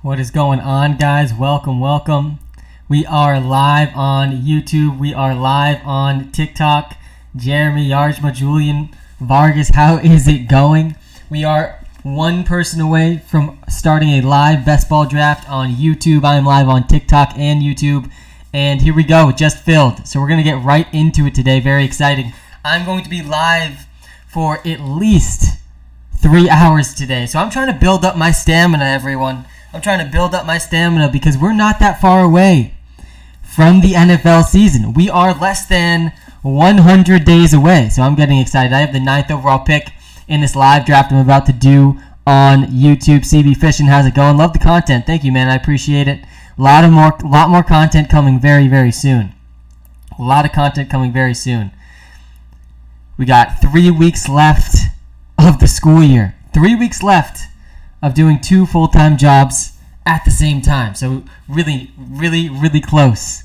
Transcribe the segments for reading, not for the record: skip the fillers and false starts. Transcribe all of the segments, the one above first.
What is going on, guys? Welcome. We are live on YouTube. We are live on TikTok. Jeremy, Yarjma, Julian, Vargas, how is it going? We are one person away from starting a live best ball draft on YouTube. I am live on TikTok and YouTube. And here we go, just filled. So we're going to get right into it today. Very exciting. I'm going to be live for at least 3 hours today. So I'm trying to build up my stamina, everyone. I'm trying to build up my stamina because we're not that far away from the NFL season. We are less than 100 days away, so I'm getting excited. I have the 9th overall pick in this live draft I'm about to do on YouTube. CB Fishing, how's it going? Love the content. Thank you, man. I appreciate it. A lot more content coming very, very soon. A lot of content coming very soon. We got 3 weeks left of the school year. 3 weeks left of doing 2 full-time jobs at the same time. So really, really, really close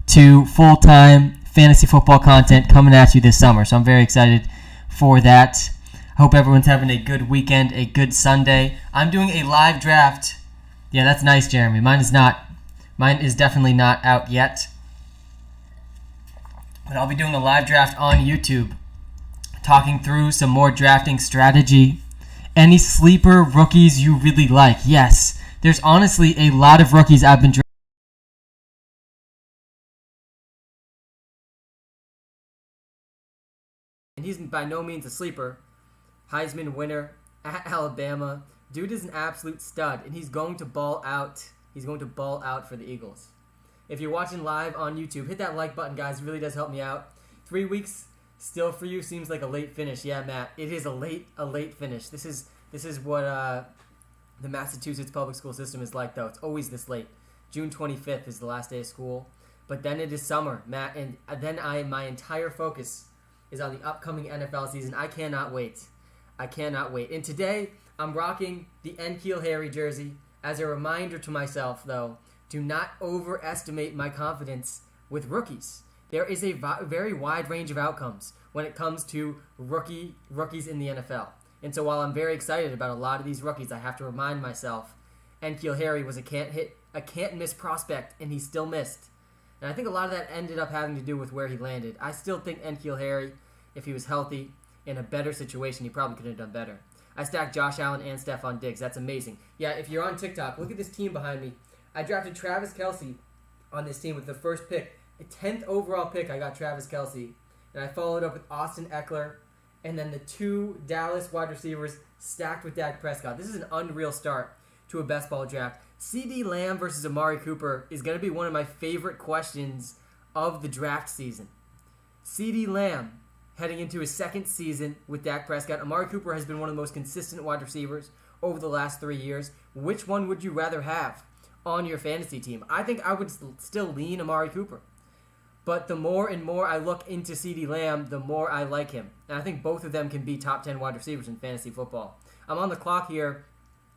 to full-time fantasy football content coming at you this summer. So I'm very excited for that. I hope everyone's having a good weekend, a good Sunday. I'm doing a live draft. Yeah, that's nice, Jeremy. Mine is definitely not out yet. But I'll be doing a live draft on YouTube, talking through some more drafting strategy. Any sleeper rookies you really like? Yes, there's honestly a lot of rookies I've been drafting. And he's by no means a sleeper. Heisman winner at Alabama. Dude is an absolute stud, and he's going to ball out. He's going to ball out for the Eagles. If you're watching live on YouTube, hit that like button, guys. It really does help me out. 3 weeks still for you seems like a late finish. Yeah, Matt, it is a late finish. This is what the Massachusetts public school system is like, though. It's always this late. June 25th is the last day of school, but then it is summer, Matt, and then my entire focus is on the upcoming NFL season. I cannot wait. And today I'm rocking the N'Keal Harry jersey as a reminder to myself, though, do not overestimate my confidence with rookies. There is a very wide range of outcomes when it comes to rookies in the NFL. And so while I'm very excited about a lot of these rookies, I have to remind myself N'Keal Harry was a can't-miss prospect, and he still missed. And I think a lot of that ended up having to do with where he landed. I still think N'Keal Harry, if he was healthy, in a better situation, he probably could have done better. I stacked Josh Allen and Stephon Diggs. That's amazing. Yeah, if you're on TikTok, look at this team behind me. I drafted Travis Kelce on this team with the first pick. A 10th overall pick, I got Travis Kelce. And I followed up with Austin Eckler. And then the 2 Dallas wide receivers stacked with Dak Prescott. This is an unreal start to a best ball draft. CeeDee Lamb versus Amari Cooper is going to be one of my favorite questions of the draft season. CeeDee Lamb heading into his second season with Dak Prescott. Amari Cooper has been one of the most consistent wide receivers over the last 3 years. Which one would you rather have on your fantasy team? I think I would still lean Amari Cooper. But the more and more I look into CeeDee Lamb, the more I like him. And I think both of them can be top 10 wide receivers in fantasy football. I'm on the clock here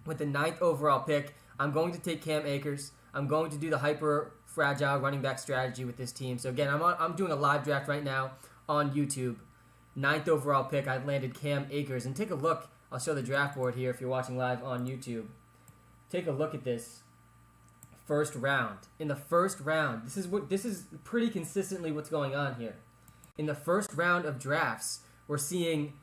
with the 9th overall pick. I'm going to take Cam Akers. I'm going to do the hyper-fragile running back strategy with this team. So again, I'm doing a live draft right now on YouTube. 9th overall pick, I landed Cam Akers. And take a look. I'll show the draft board here if you're watching live on YouTube. Take a look at this. First round. In the first round, this is pretty consistently what's going on here. In the first round of drafts, we're seeing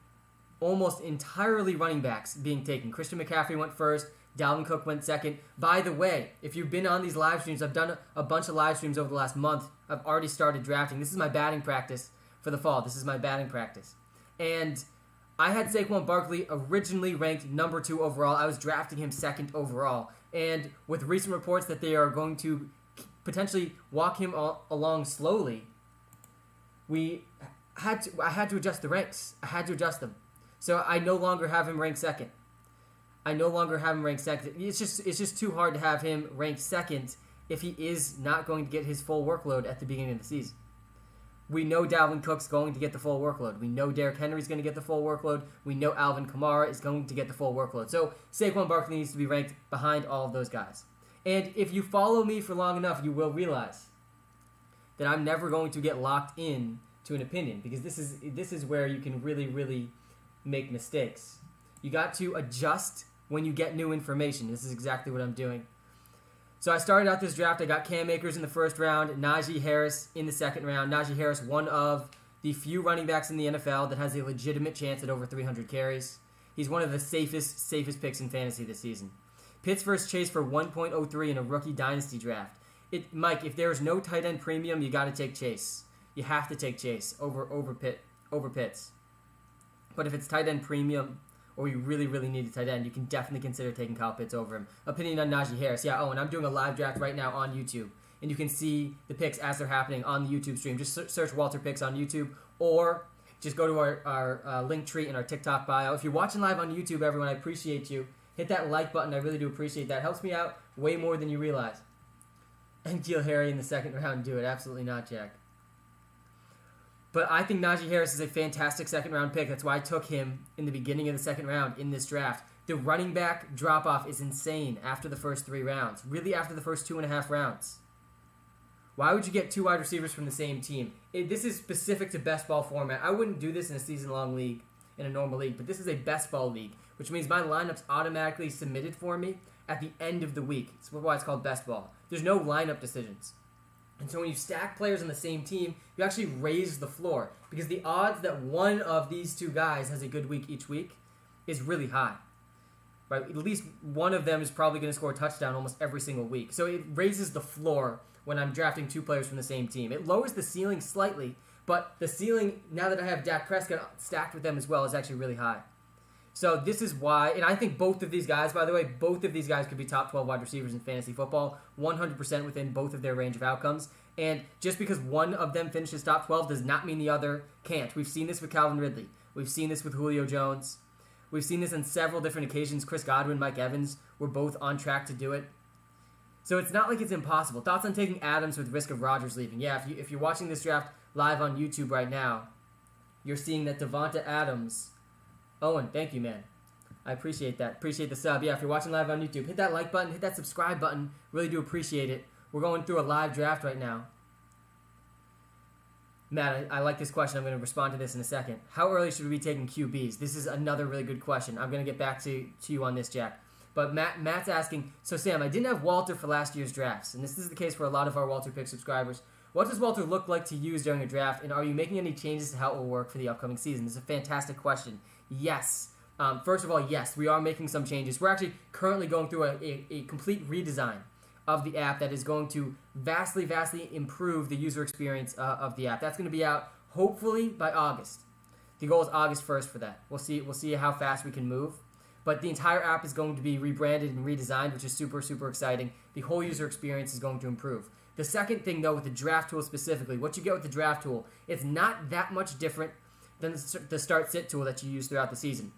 almost entirely running backs being taken. Christian McCaffrey went first. Dalvin Cook went second. By the way, if you've been on these live streams, I've done a bunch of live streams over the last month. I've already started drafting. This is my batting practice for the fall. And I had Saquon Barkley originally ranked number 2 overall. I was drafting him 2nd overall. And with recent reports that they are going to potentially walk him along slowly, I had to adjust the ranks. I had to adjust them. So I no longer have him ranked 2nd. It's just too hard to have him ranked 2nd if he is not going to get his full workload at the beginning of the season. We know Dalvin Cook's going to get the full workload. We know Derrick Henry's going to get the full workload. We know Alvin Kumar is going to get the full workload. So Saquon Barkley needs to be ranked behind all of those guys. And if you follow me for long enough, you will realize that I'm never going to get locked in to an opinion, because this is where you can really, really make mistakes. You got to adjust when you get new information. This is exactly what I'm doing. So I started out this draft. I got Cam Akers in the first round, Najee Harris in the second round. Najee Harris, one of the few running backs in the NFL that has a legitimate chance at over 300 carries. He's one of the safest picks in fantasy this season. Pitts versus Chase for 1.03 in a rookie dynasty draft. Mike, if there is no tight end premium, you got to take Chase. You have to take Chase over Pitts. But if it's tight end premium, or you really, really need a tight end, you can definitely consider taking Kyle Pitts over him. Opinion on Najee Harris. Yeah, and I'm doing a live draft right now on YouTube. And you can see the picks as they're happening on the YouTube stream. Just search WalterPicks on YouTube, or just go to our link tree in our TikTok bio. If you're watching live on YouTube, everyone, I appreciate you. Hit that like button. I really do appreciate that. It helps me out way more than you realize. And Keel Harry in the second round, do it. Absolutely not, Jack. But I think Najee Harris is a fantastic second-round pick. That's why I took him in the beginning of the second round in this draft. The running back drop-off is insane after the first 3 rounds. Really after the first 2.5 rounds. Why would you get 2 wide receivers from the same team? This is specific to best ball format. I wouldn't do this in a season-long league, in a normal league, but this is a best ball league, which means my lineup's automatically submitted for me at the end of the week. That's why it's called best ball. There's no lineup decisions. And so when you stack players on the same team, you actually raise the floor, because the odds that one of these 2 guys has a good week each week is really high. Right? At least one of them is probably going to score a touchdown almost every single week. So it raises the floor when I'm drafting 2 players from the same team. It lowers the ceiling slightly, but the ceiling, now that I have Dak Prescott stacked with them as well, is actually really high. So this is why, and I think both of these guys, by the way, both of these guys could be top 12 wide receivers in fantasy football, 100% within both of their range of outcomes. And just because one of them finishes top 12 does not mean the other can't. We've seen this with Calvin Ridley. We've seen this with Julio Jones. We've seen this on several different occasions. Chris Godwin, Mike Evans were both on track to do it. So it's not like it's impossible. Thoughts on taking Adams with risk of Rodgers leaving? Yeah, if you're watching this draft live on YouTube right now, you're seeing that Devonta Adams... Owen, thank you, man. I appreciate that. Appreciate the sub. Yeah, if you're watching live on YouTube, hit that like button, hit that subscribe button. Really do appreciate it. We're going through a live draft right now. Matt, I like this question. I'm going to respond to this in a second. How early should we be taking QBs? This is another really good question. I'm going to get back to you on this, Jack. But Matt's asking, so Sam, I didn't have Walter for last year's drafts, and this is the case for a lot of our WalterPicks subscribers. What does Walter look like to use during a draft, and are you making any changes to how it will work for the upcoming season? This is a fantastic question. Yes. First of all, yes, we are making some changes. We're actually currently going through a complete redesign of the app that is going to vastly improve the user experience of the app. That's going to be out hopefully by August. The goal is August 1st for that. We'll see how fast we can move. But the entire app is going to be rebranded and redesigned, which is super exciting. The whole user experience is going to improve. The second thing, though, with the draft tool specifically, what you get with the draft tool, it's not that much different than the start-sit tool that you use throughout the season.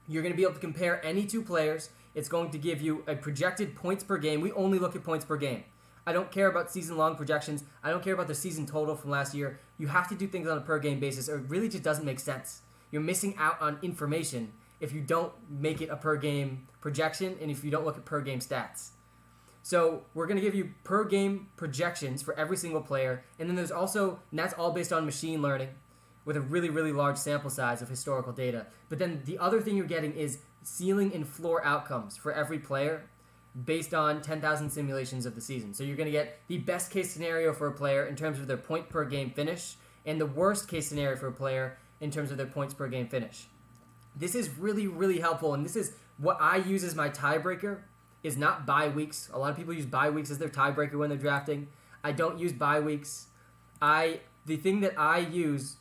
You're going to be able to compare any 2 players. It's going to give you a projected points per game. We only look at points per game. I don't care about season-long projections. I don't care about the season total from last year. You have to do things on a per-game basis, or it really just doesn't make sense. You're missing out on information if you don't make it a per-game projection and if you don't look at per-game stats. So we're going to give you per-game projections for every single player, and then there's also, and that's all based on machine learning with a really large sample size of historical data. But then the other thing you're getting is ceiling and floor outcomes for every player based on 10,000 simulations of the season. So you're going to get the best case scenario for a player in terms of their point per game finish, and the worst case scenario for a player in terms of their points per game finish. This is really helpful, and this is what I use as my tiebreaker, is not bye weeks. A lot of people use bye weeks as their tiebreaker when they're drafting. I don't use bye weeks. The thing that I use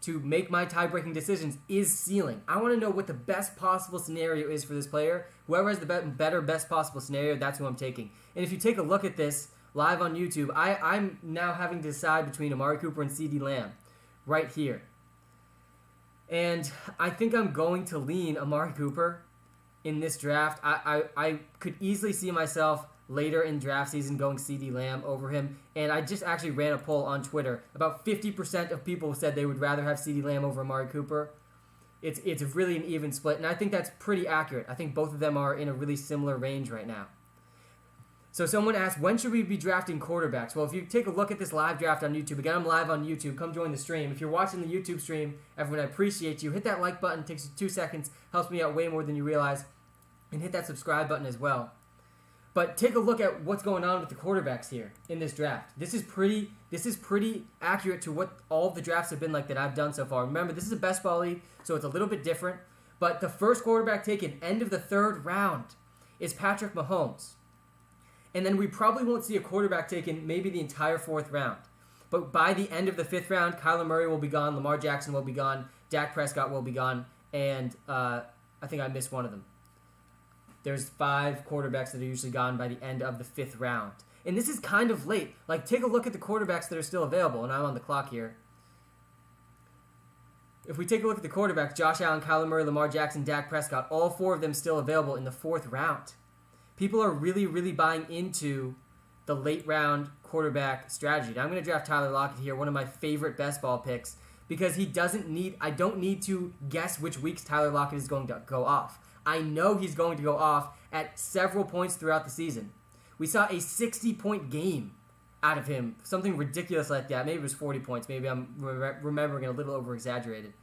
to make my tie-breaking decisions is ceiling. I want to know what the best possible scenario is for this player. Whoever has the best possible scenario, that's who I'm taking. And if you take a look at this live on YouTube, I'm now having to decide between Amari Cooper and CeeDee Lamb right here. And I think I'm going to lean Amari Cooper in this draft. I could easily see myself later in draft season going CeeDee Lamb over him. And I just actually ran a poll on Twitter. About 50% of people said they would rather have CeeDee Lamb over Amari Cooper. It's really an even split, and I think that's pretty accurate. I think both of them are in a really similar range right now. So someone asked, when should we be drafting quarterbacks? Well, if you take a look at this live draft on YouTube, again, I'm live on YouTube. Come join the stream. If you're watching the YouTube stream, everyone, I appreciate you. Hit that like button. It takes 2 seconds. Helps me out way more than you realize. and hit that subscribe button as well. But take a look at what's going on with the quarterbacks here in this draft. This is pretty accurate to what all of the drafts have been like that I've done so far. Remember, this is a best ball league, so it's a little bit different. But the first quarterback taken, end of the third round, is Patrick Mahomes. And then we probably won't see a quarterback taken maybe the entire fourth round. But by the end of the fifth round, Kyler Murray will be gone, Lamar Jackson will be gone, Dak Prescott will be gone, and I think I missed one of them. There's 5 quarterbacks that are usually gone by the end of the fifth round. And this is kind of late. Like, take a look at the quarterbacks that are still available, and I'm on the clock here. If we take a look at the quarterbacks, Josh Allen, Kyler Murray, Lamar Jackson, Dak Prescott, all 4 of them still available in the fourth round. People are really, really buying into the late round quarterback strategy. Now, I'm going to draft Tyler Locket here, one of my favorite best ball picks, because I don't need to guess which weeks Tyler Locket is going to go off. I know he's going to go off at several points throughout the season. We saw a 60-point game out of him, something ridiculous like that. Maybe it was 40 points. Maybe I'm remembering it a little over-exaggerated.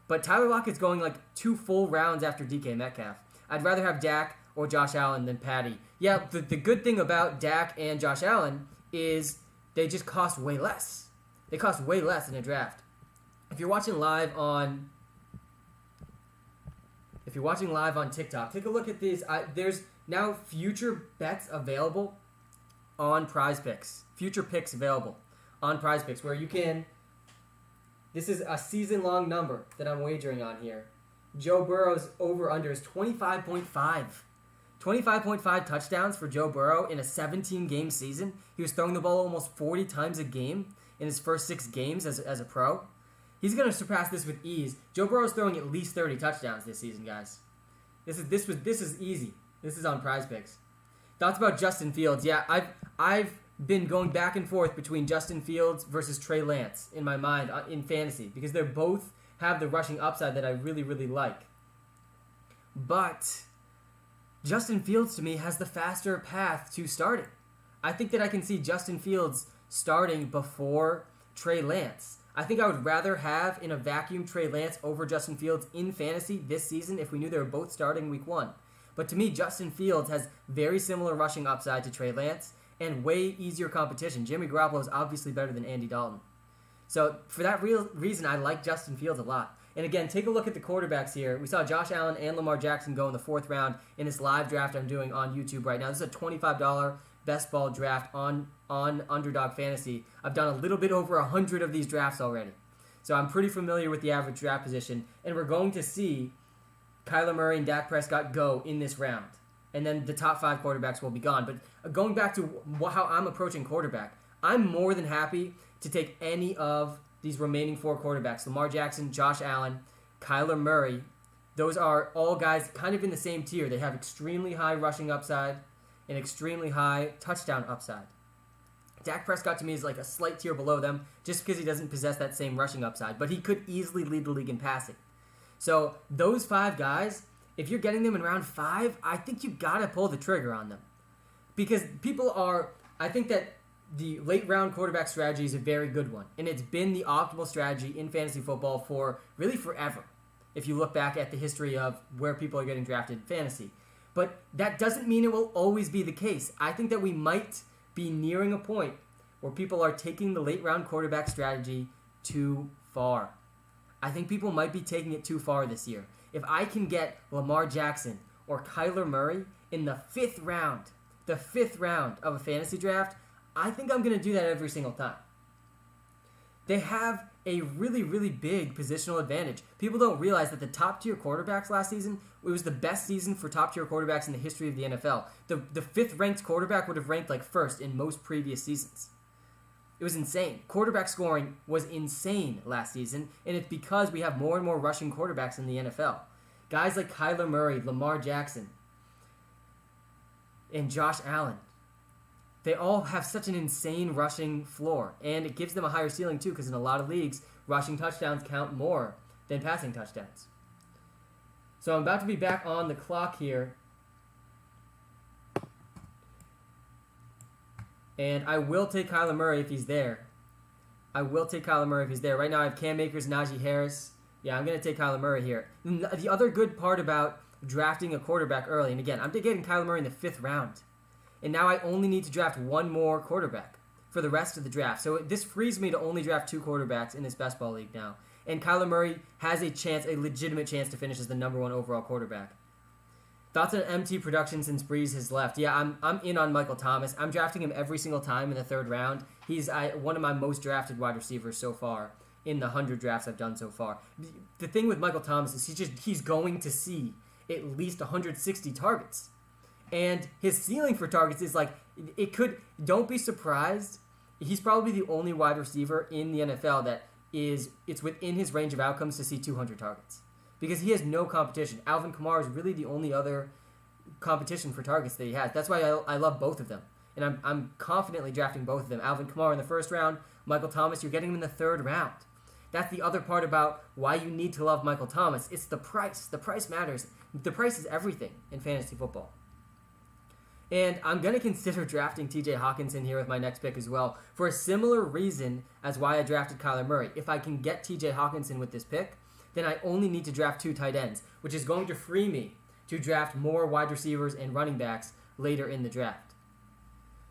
But Tyler Lockett's going like 2 full rounds after DK Metcalf. I'd rather have Dak or Josh Allen than Patty. Yeah, the good thing about Dak and Josh Allen is they just cost way less. They cost way less in a draft. If you're watching live on TikTok, take a look at these. There's now future bets available on PrizePicks. Future picks available on PrizePicks where you can. This is a season-long number that I'm wagering on here. Joe Burrow's over-under is 25.5. 25.5 touchdowns for Joe Burrow in a 17-game season. He was throwing the ball almost 40 times a game in his first 6 games as a pro. He's going to surpass this with ease. Joe Burrow's throwing at least 30 touchdowns this season, guys. This is easy. This is on PrizePicks. Thoughts about Justin Fields? Yeah, I've been going back and forth between Justin Fields versus Trey Lance in my mind in fantasy because they both have the rushing upside that I really, really like. But Justin Fields, to me, has the faster path to starting. I think that I can see Justin Fields starting before Trey Lance. I think I would rather have, in a vacuum, Trey Lance over Justin Fields in fantasy this season if we knew they were both starting week 1. But to me, Justin Fields has very similar rushing upside to Trey Lance and way easier competition. Jimmy Garoppolo is obviously better than Andy Dalton. So for that reason, I like Justin Fields a lot. And again, take a look at the quarterbacks here. We saw Josh Allen and Lamar Jackson go in the 4th round in this live draft I'm doing on YouTube right now. This is a $25 best ball draft on Underdog Fantasy. I've done a little bit over 100 of these drafts already. So I'm pretty familiar with the average draft position. And we're going to see Kyler Murray and Dak Prescott go in this round. And then the top 5 quarterbacks will be gone. But going back to how I'm approaching quarterback, I'm more than happy to take any of these remaining 4 quarterbacks. Lamar Jackson, Josh Allen, Kyler Murray. Those are all guys kind of in the same tier. They have extremely high rushing upside and extremely high touchdown upside. Dak Prescott to me is like a slight tier below them just because he doesn't possess that same rushing upside. But he could easily lead the league in passing. So those 5 guys, if you're getting them in round 5, I think you got to pull the trigger on them. Because I think that the late round quarterback strategy is a very good one. And it's been the optimal strategy in fantasy football for really forever. If you look back at the history of where people are getting drafted in fantasy. But that doesn't mean it will always be the case. I think that we might be nearing a point where people are taking the late round quarterback strategy too far. I think people might be taking it too far this year. If I can get Lamar Jackson or Kyler Murray in the 5th round of a fantasy draft, I think I'm going to do that every single time. They have a really, really big positional advantage. People don't realize that the top-tier quarterbacks last season, it was the best season for top-tier quarterbacks in the history of the NFL. The 5th-ranked quarterback would have ranked like 1st in most previous seasons. It was insane. Quarterback scoring was insane last season, and it's because we have more and more rushing quarterbacks in the NFL. Guys like Kyler Murray, Lamar Jackson, and Josh Allen. They all have such an insane rushing floor, and it gives them a higher ceiling too, because in a lot of leagues, rushing touchdowns count more than passing touchdowns. So I'm about to be back on the clock here, and I will take Kyler Murray if he's there. Right now I have Cam Akers, Najee Harris. Yeah, I'm going to take Kyler Murray here. The other good part about drafting a quarterback early. And again, I'm getting Kyler Murray in the 5th round. And now I only need to draft one more quarterback for the rest of the draft. So this frees me to only draft 2 quarterbacks in this best ball league now. And Kyler Murray has a legitimate chance to finish as the number 1 overall quarterback. Thoughts on MT production since Breeze has left? Yeah, I'm in on Michael Thomas. I'm drafting him every single time in the 3rd round. He's one of my most drafted wide receivers so far in the 100 drafts I've done so far. The thing with Michael Thomas is he's going to see at least 160 targets. And his ceiling for targets is don't be surprised. He's probably the only wide receiver in the NFL that it's within his range of outcomes to see 200 targets. Because he has no competition. Alvin Kumar is really the only other competition for targets that he has. That's why I love both of them. And I'm confidently drafting both of them. Alvin Kumar in the 1st round, Michael Thomas, you're getting him in the 3rd round. That's the other part about why you need to love Michael Thomas. It's the price. The price matters. The price is everything in fantasy football. And I'm going to consider drafting TJ Hawkinson here with my next pick as well for a similar reason as why I drafted Kyler Murray. If I can get TJ Hawkinson with this pick, then I only need to draft 2 tight ends, which is going to free me to draft more wide receivers and running backs later in the draft.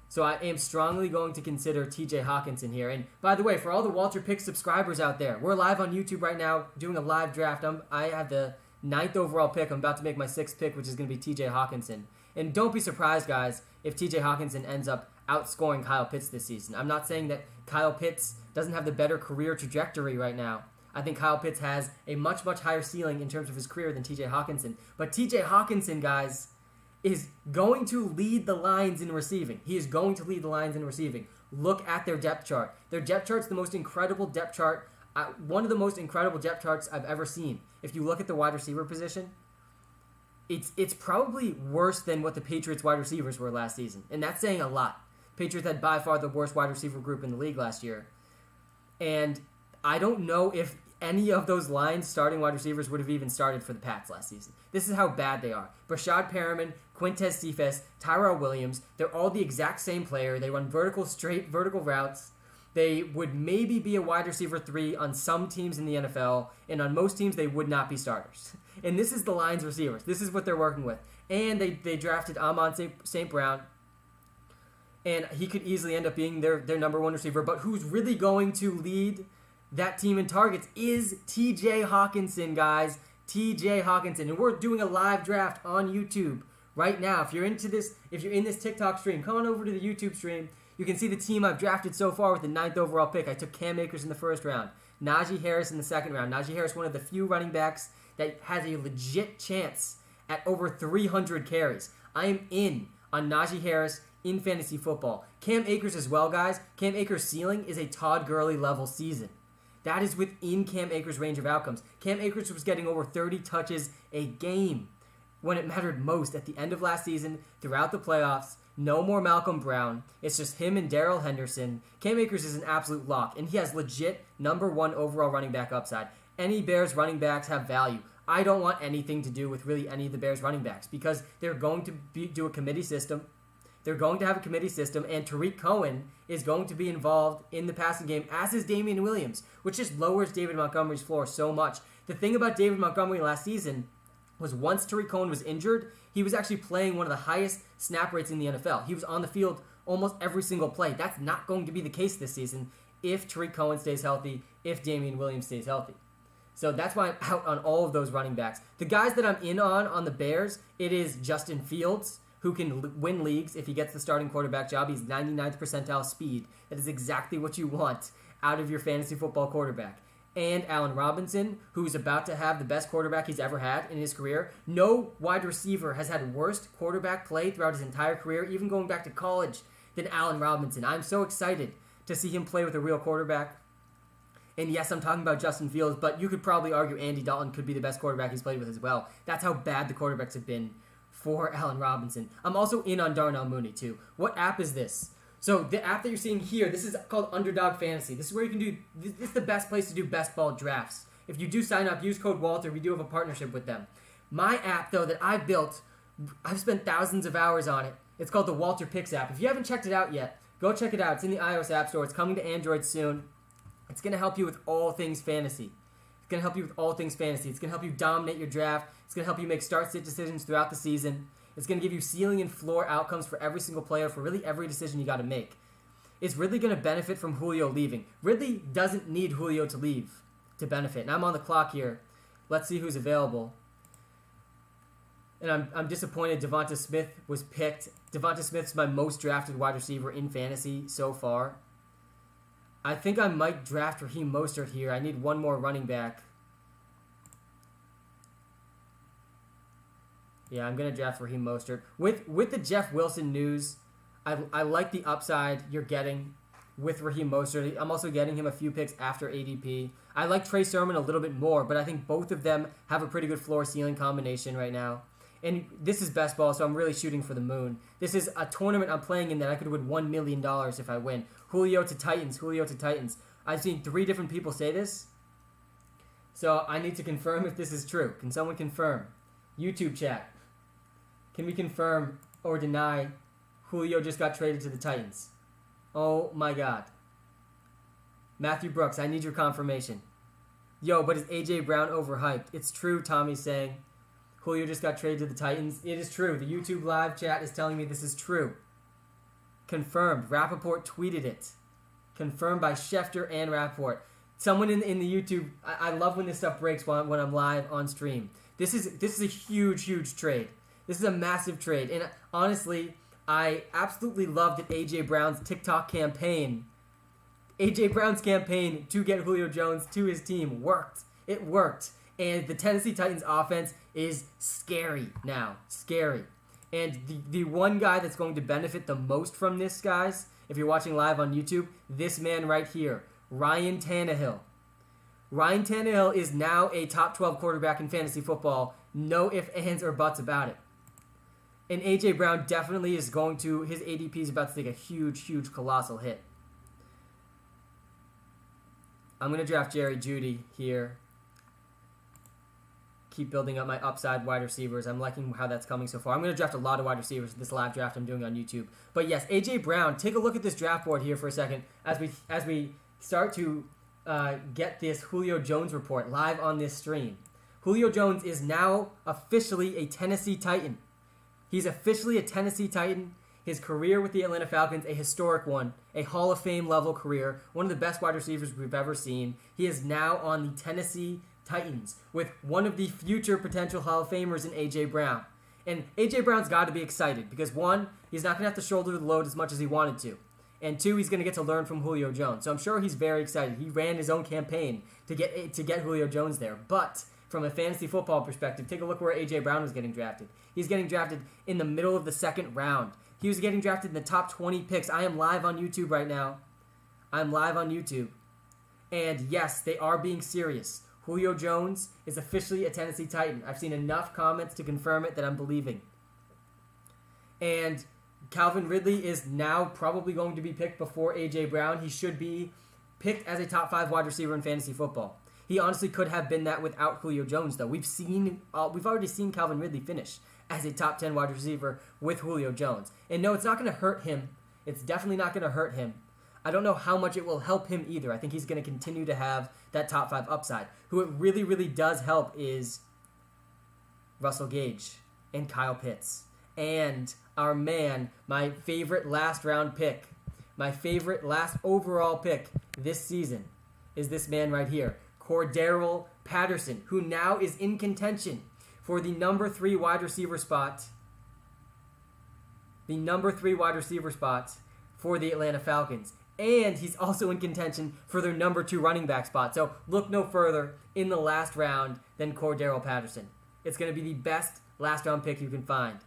So I am strongly going to consider TJ Hawkinson here. And by the way, for all the WalterPicks subscribers out there, we're live on YouTube right now doing a live draft. I have the 9th overall pick. I'm about to make my 6th pick, which is going to be TJ Hawkinson. And don't be surprised, guys, if TJ Hawkinson ends up outscoring Kyle Pitts this season. I'm not saying that Kyle Pitts doesn't have the better career trajectory right now. I think Kyle Pitts has a much, much higher ceiling in terms of his career than TJ Hawkinson. But TJ Hawkinson, guys, is going to lead the lines in receiving. He is going to lead the lines in receiving. Look at their depth chart. Their depth chart's the most incredible depth chart, one of the most incredible depth charts I've ever seen. If you look at the wide receiver position, it's probably worse than what the Patriots wide receivers were last season. And that's saying a lot. Patriots had by far the worst wide receiver group in the league last year. And I don't know if any of those lines starting wide receivers would have even started for the Pats last season. This is how bad they are. Brashad Perriman, Quintez Cephas, Tyrell Williams, they're all the exact same player. They run straight vertical routes. They would maybe be a wide receiver 3 on some teams in the NFL, and on most teams they would not be starters. And this is the Lions receivers. This is what they're working with. And they drafted Amon St. Brown, and he could easily end up being their number 1 receiver. But who's really going to lead that team in targets is TJ Hawkinson, guys. TJ Hawkinson. And we're doing a live draft on YouTube right now. If you're in this TikTok stream, come on over to the YouTube stream. You can see the team I've drafted so far with the 9th overall pick. I took Cam Akers in the 1st round. Najee Harris in the 2nd round. Najee Harris, one of the few running backs that has a legit chance at over 300 carries. I am in on Najee Harris in fantasy football. Cam Akers as well, guys. Cam Akers' ceiling is a Todd Gurley level season. That is within Cam Akers' range of outcomes. Cam Akers was getting over 30 touches a game when it mattered most at the end of last season, throughout the playoffs. No more Malcolm Brown. It's just him and Darrell Henderson. Cam Akers is an absolute lock, and he has legit number 1 overall running back upside. Any Bears running backs have value. I don't want anything to do with really any of the Bears running backs because they're going to do a committee system. They're going to have a committee system, and Tariq Cohen is going to be involved in the passing game, as is Damian Williams, which just lowers David Montgomery's floor so much. The thing about David Montgomery last season was once Tariq Cohen was injured, he was actually playing one of the highest snap rates in the NFL. He was on the field almost every single play. That's not going to be the case this season if Tariq Cohen stays healthy, if Damian Williams stays healthy. So that's why I'm out on all of those running backs. The guys that I'm in on the Bears, it is Justin Fields, who can win leagues if he gets the starting quarterback job. He's 99th percentile speed. That is exactly what you want out of your fantasy football quarterback. And Allen Robinson, who's about to have the best quarterback he's ever had in his career. No wide receiver has had worst quarterback play throughout his entire career, even going back to college, than Allen Robinson. I'm so excited to see him play with a real quarterback. And yes, I'm talking about Justin Fields, but you could probably argue Andy Dalton could be the best quarterback he's played with as well. That's how bad the quarterbacks have been for Allen Robinson. I'm also in on Darnell Mooney too. What app is this? So the app that you're seeing here, this is called Underdog Fantasy. This is where you can do, this is the best place to do best ball drafts. If you do sign up, use code Walter. We do have a partnership with them. My app, though, that I built, I've spent thousands of hours on it. It's called the WalterPicks app. If you haven't checked it out yet, go check it out. It's in the iOS App Store. It's coming to Android soon. It's going to help you with all things fantasy. going to help you with all things fantasy. It's going to help you dominate your draft. It's going to help you make start-sit decisions throughout the season. It's going to give you ceiling and floor outcomes for every single player for really every decision you got to make. It's really going to benefit from Julio leaving. Ridley doesn't need Julio to leave to benefit. And I'm on the clock here. Let's see who's available. And I'm disappointed Devonta Smith was picked. Devonta Smith's my most drafted wide receiver in fantasy so far. I think I might draft Raheem Mostert here. I need one more running back. Yeah, I'm going to draft Raheem Mostert. With the Jeff Wilson news, I like the upside you're getting with Raheem Mostert. I'm also getting him a few picks after ADP. I like Trey Sermon a little bit more, but I think both of them have a pretty good floor-ceiling combination right now. And this is best ball, so I'm really shooting for the moon. This is a tournament I'm playing in that I could win $1 million if I win. Julio to Titans, Julio to Titans. I've seen 3 different people say this, so I need to confirm if this is true. Can someone confirm? YouTube chat. Can we confirm or deny Julio just got traded to the Titans? Oh my God. Matthew Brooks, I need your confirmation. Yo, but is A.J. Brown overhyped? It's true, Tommy's saying. Julio just got traded to the Titans. It is true. The YouTube live chat is telling me this is true. Confirmed. Rappaport tweeted it. Confirmed by Schefter and Rappaport. Someone in the YouTube... I love when this stuff breaks when I'm live on stream. This is a huge, huge trade. This is a massive trade. And honestly, I absolutely love that A.J. Brown's TikTok campaign... A.J. Brown's campaign to get Julio Jones to his team worked. It worked. And the Tennessee Titans offense is scary now. Scary. And the one guy that's going to benefit the most from this, guys, if you're watching live on YouTube, this man right here, Ryan Tannehill. Ryan Tannehill is now a top 12 quarterback in fantasy football. No ifs, ands, or buts about it. And A.J. Brown definitely is going to, his ADP is about to take a huge, huge, colossal hit. I'm going to draft Jerry Jeudy here. Keep building up my upside wide receivers. I'm liking how that's coming so far. I'm going to draft a lot of wide receivers in this live draft I'm doing on YouTube. But yes, A.J. Brown, take a look at this draft board here for a second as we start to get this Julio Jones report live on this stream. Julio Jones is now officially a Tennessee Titan. He's officially a Tennessee Titan. His career with the Atlanta Falcons, a historic one, a Hall of Fame level career, one of the best wide receivers we've ever seen. He is now on the Tennessee Titans with one of the future potential Hall of Famers in A.J. Brown. And A.J. Brown's got to be excited because, one, he's not going to have to shoulder the load as much as he wanted to. And two, he's going to get to learn from Julio Jones. So I'm sure he's very excited. He ran his own campaign to get Julio Jones there. But from a fantasy football perspective, take a look where A.J. Brown was getting drafted. He's getting drafted in the middle of the 2nd round. He was getting drafted in the top 20 picks. I am live on YouTube right now. I'm live on YouTube. And yes, they are being serious. Julio Jones is officially a Tennessee Titan. I've seen enough comments to confirm it that I'm believing. And Calvin Ridley is now probably going to be picked before A.J. Brown. He should be picked as a top 5 wide receiver in fantasy football. He honestly could have been that without Julio Jones, though. We've already seen Calvin Ridley finish as a top 10 wide receiver with Julio Jones. And no, it's not going to hurt him. It's definitely not going to hurt him. I don't know how much it will help him either. I think he's going to continue to have that top 5 upside. Who it really, really does help is Russell Gage and Kyle Pitts. And our man, my favorite last round pick, my favorite last overall pick this season is this man right here, Cordarrelle Patterson, who now is in contention for the number 3 wide receiver spot. The number 3 wide receiver spot for the Atlanta Falcons. And he's also in contention for their number 2 running back spot. So look no further in the last round than Cordarrelle Patterson. It's going to be the best last round pick you can find.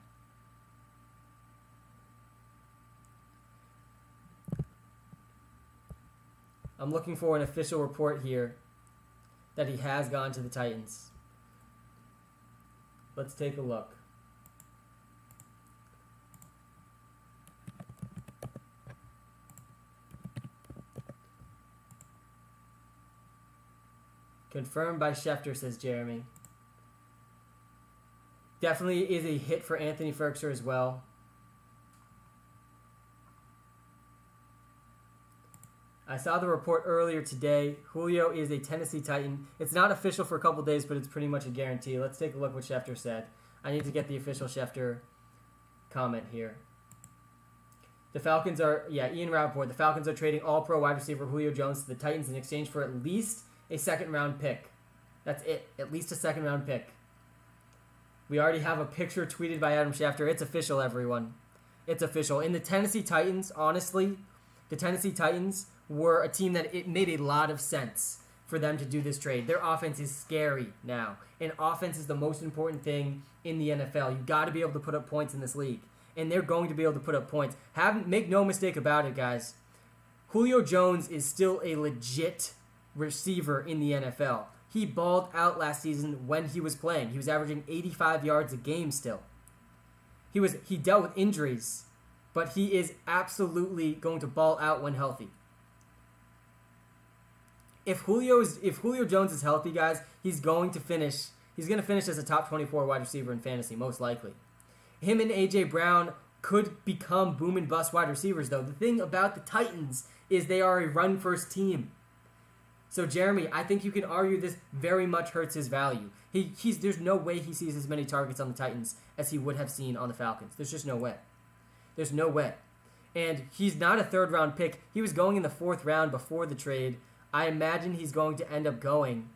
I'm looking for an official report here that he has gone to the Titans. Let's take a look. Confirmed by Schefter, says Jeremy. Definitely is a hit for Anthony Ferkser as well. I saw the report earlier today. Julio is a Tennessee Titan. It's not official for a couple days, but it's pretty much a guarantee. Let's take a look what Schefter said. I need to get the official Schefter comment here. The Falcons are, Ian Rappaport, the Falcons are trading all-pro wide receiver Julio Jones to the Titans in exchange for at least a second-round pick. That's it. At least a second-round pick. We already have a picture tweeted by Adam Schefter. It's official, everyone. It's official. In the Tennessee Titans, honestly, the Tennessee Titans were a team that it made a lot of sense for them to do this trade. Their offense is scary now. And offense is the most important thing in the NFL. You got to be able to put up points in this league. And they're going to be able to put up points. Make no mistake about it, guys. Julio Jones is still a legit receiver in the NFL. He balled out last season when he was playing. He was averaging 85 yards a game still. He dealt with injuries, but he is absolutely going to ball out when healthy. If Julio Jones is healthy, guys, he's going to finish as a top 24 wide receiver in fantasy, most likely. Him and A.J. Brown could become boom and bust wide receivers, though. The thing about the Titans is they are a run-first team. So, Jeremy, I think you can argue this very much hurts his value. There's no way he sees as many targets on the Titans as he would have seen on the Falcons. There's just no way. There's no way. And he's not a third-round pick. He was going in the fourth round before the trade. I imagine he's going to end up going.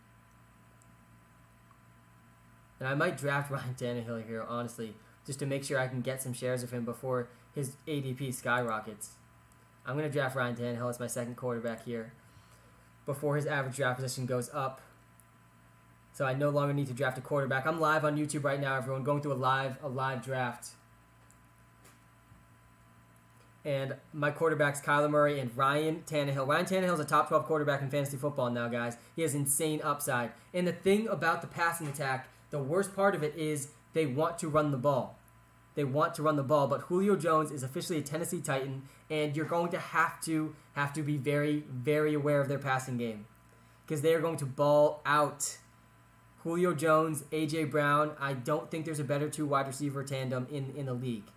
And I might draft Ryan Tannehill here, honestly, just to make sure I can get some shares of him before his ADP skyrockets. I'm going to draft Ryan Tannehill as my second quarterback here before his average draft position goes up. So I no longer need to draft a quarterback. I'm live on YouTube right now, everyone, going through a live draft. And my quarterbacks, Kyla Murray and Ryan Tannehill. Ryan Tannehill is a top 12 quarterback in fantasy football now, guys. He has insane upside. And the thing about the passing attack, the worst part of it is they want to run the ball. They want to run the ball, but Julio Jones is officially a Tennessee Titan, and you're going to have to be very, very aware of their passing game because they are going to ball out. Julio Jones, A.J. Brown, I don't think there's a better two wide receiver tandem in the league.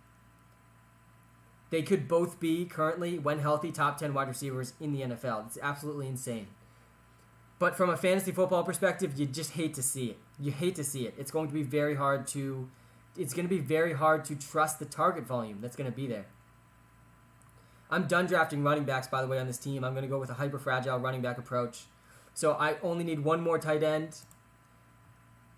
They could both be currently, when healthy, top 10 wide receivers in the NFL. It's absolutely insane. But from a fantasy football perspective, you just hate to see it. You hate to see it. It's going to be very hard to trust the target volume that's going to be there. I'm done drafting running backs, by the way, on this team. I'm going to go with a hyper-fragile running back approach. So I only need one more tight end,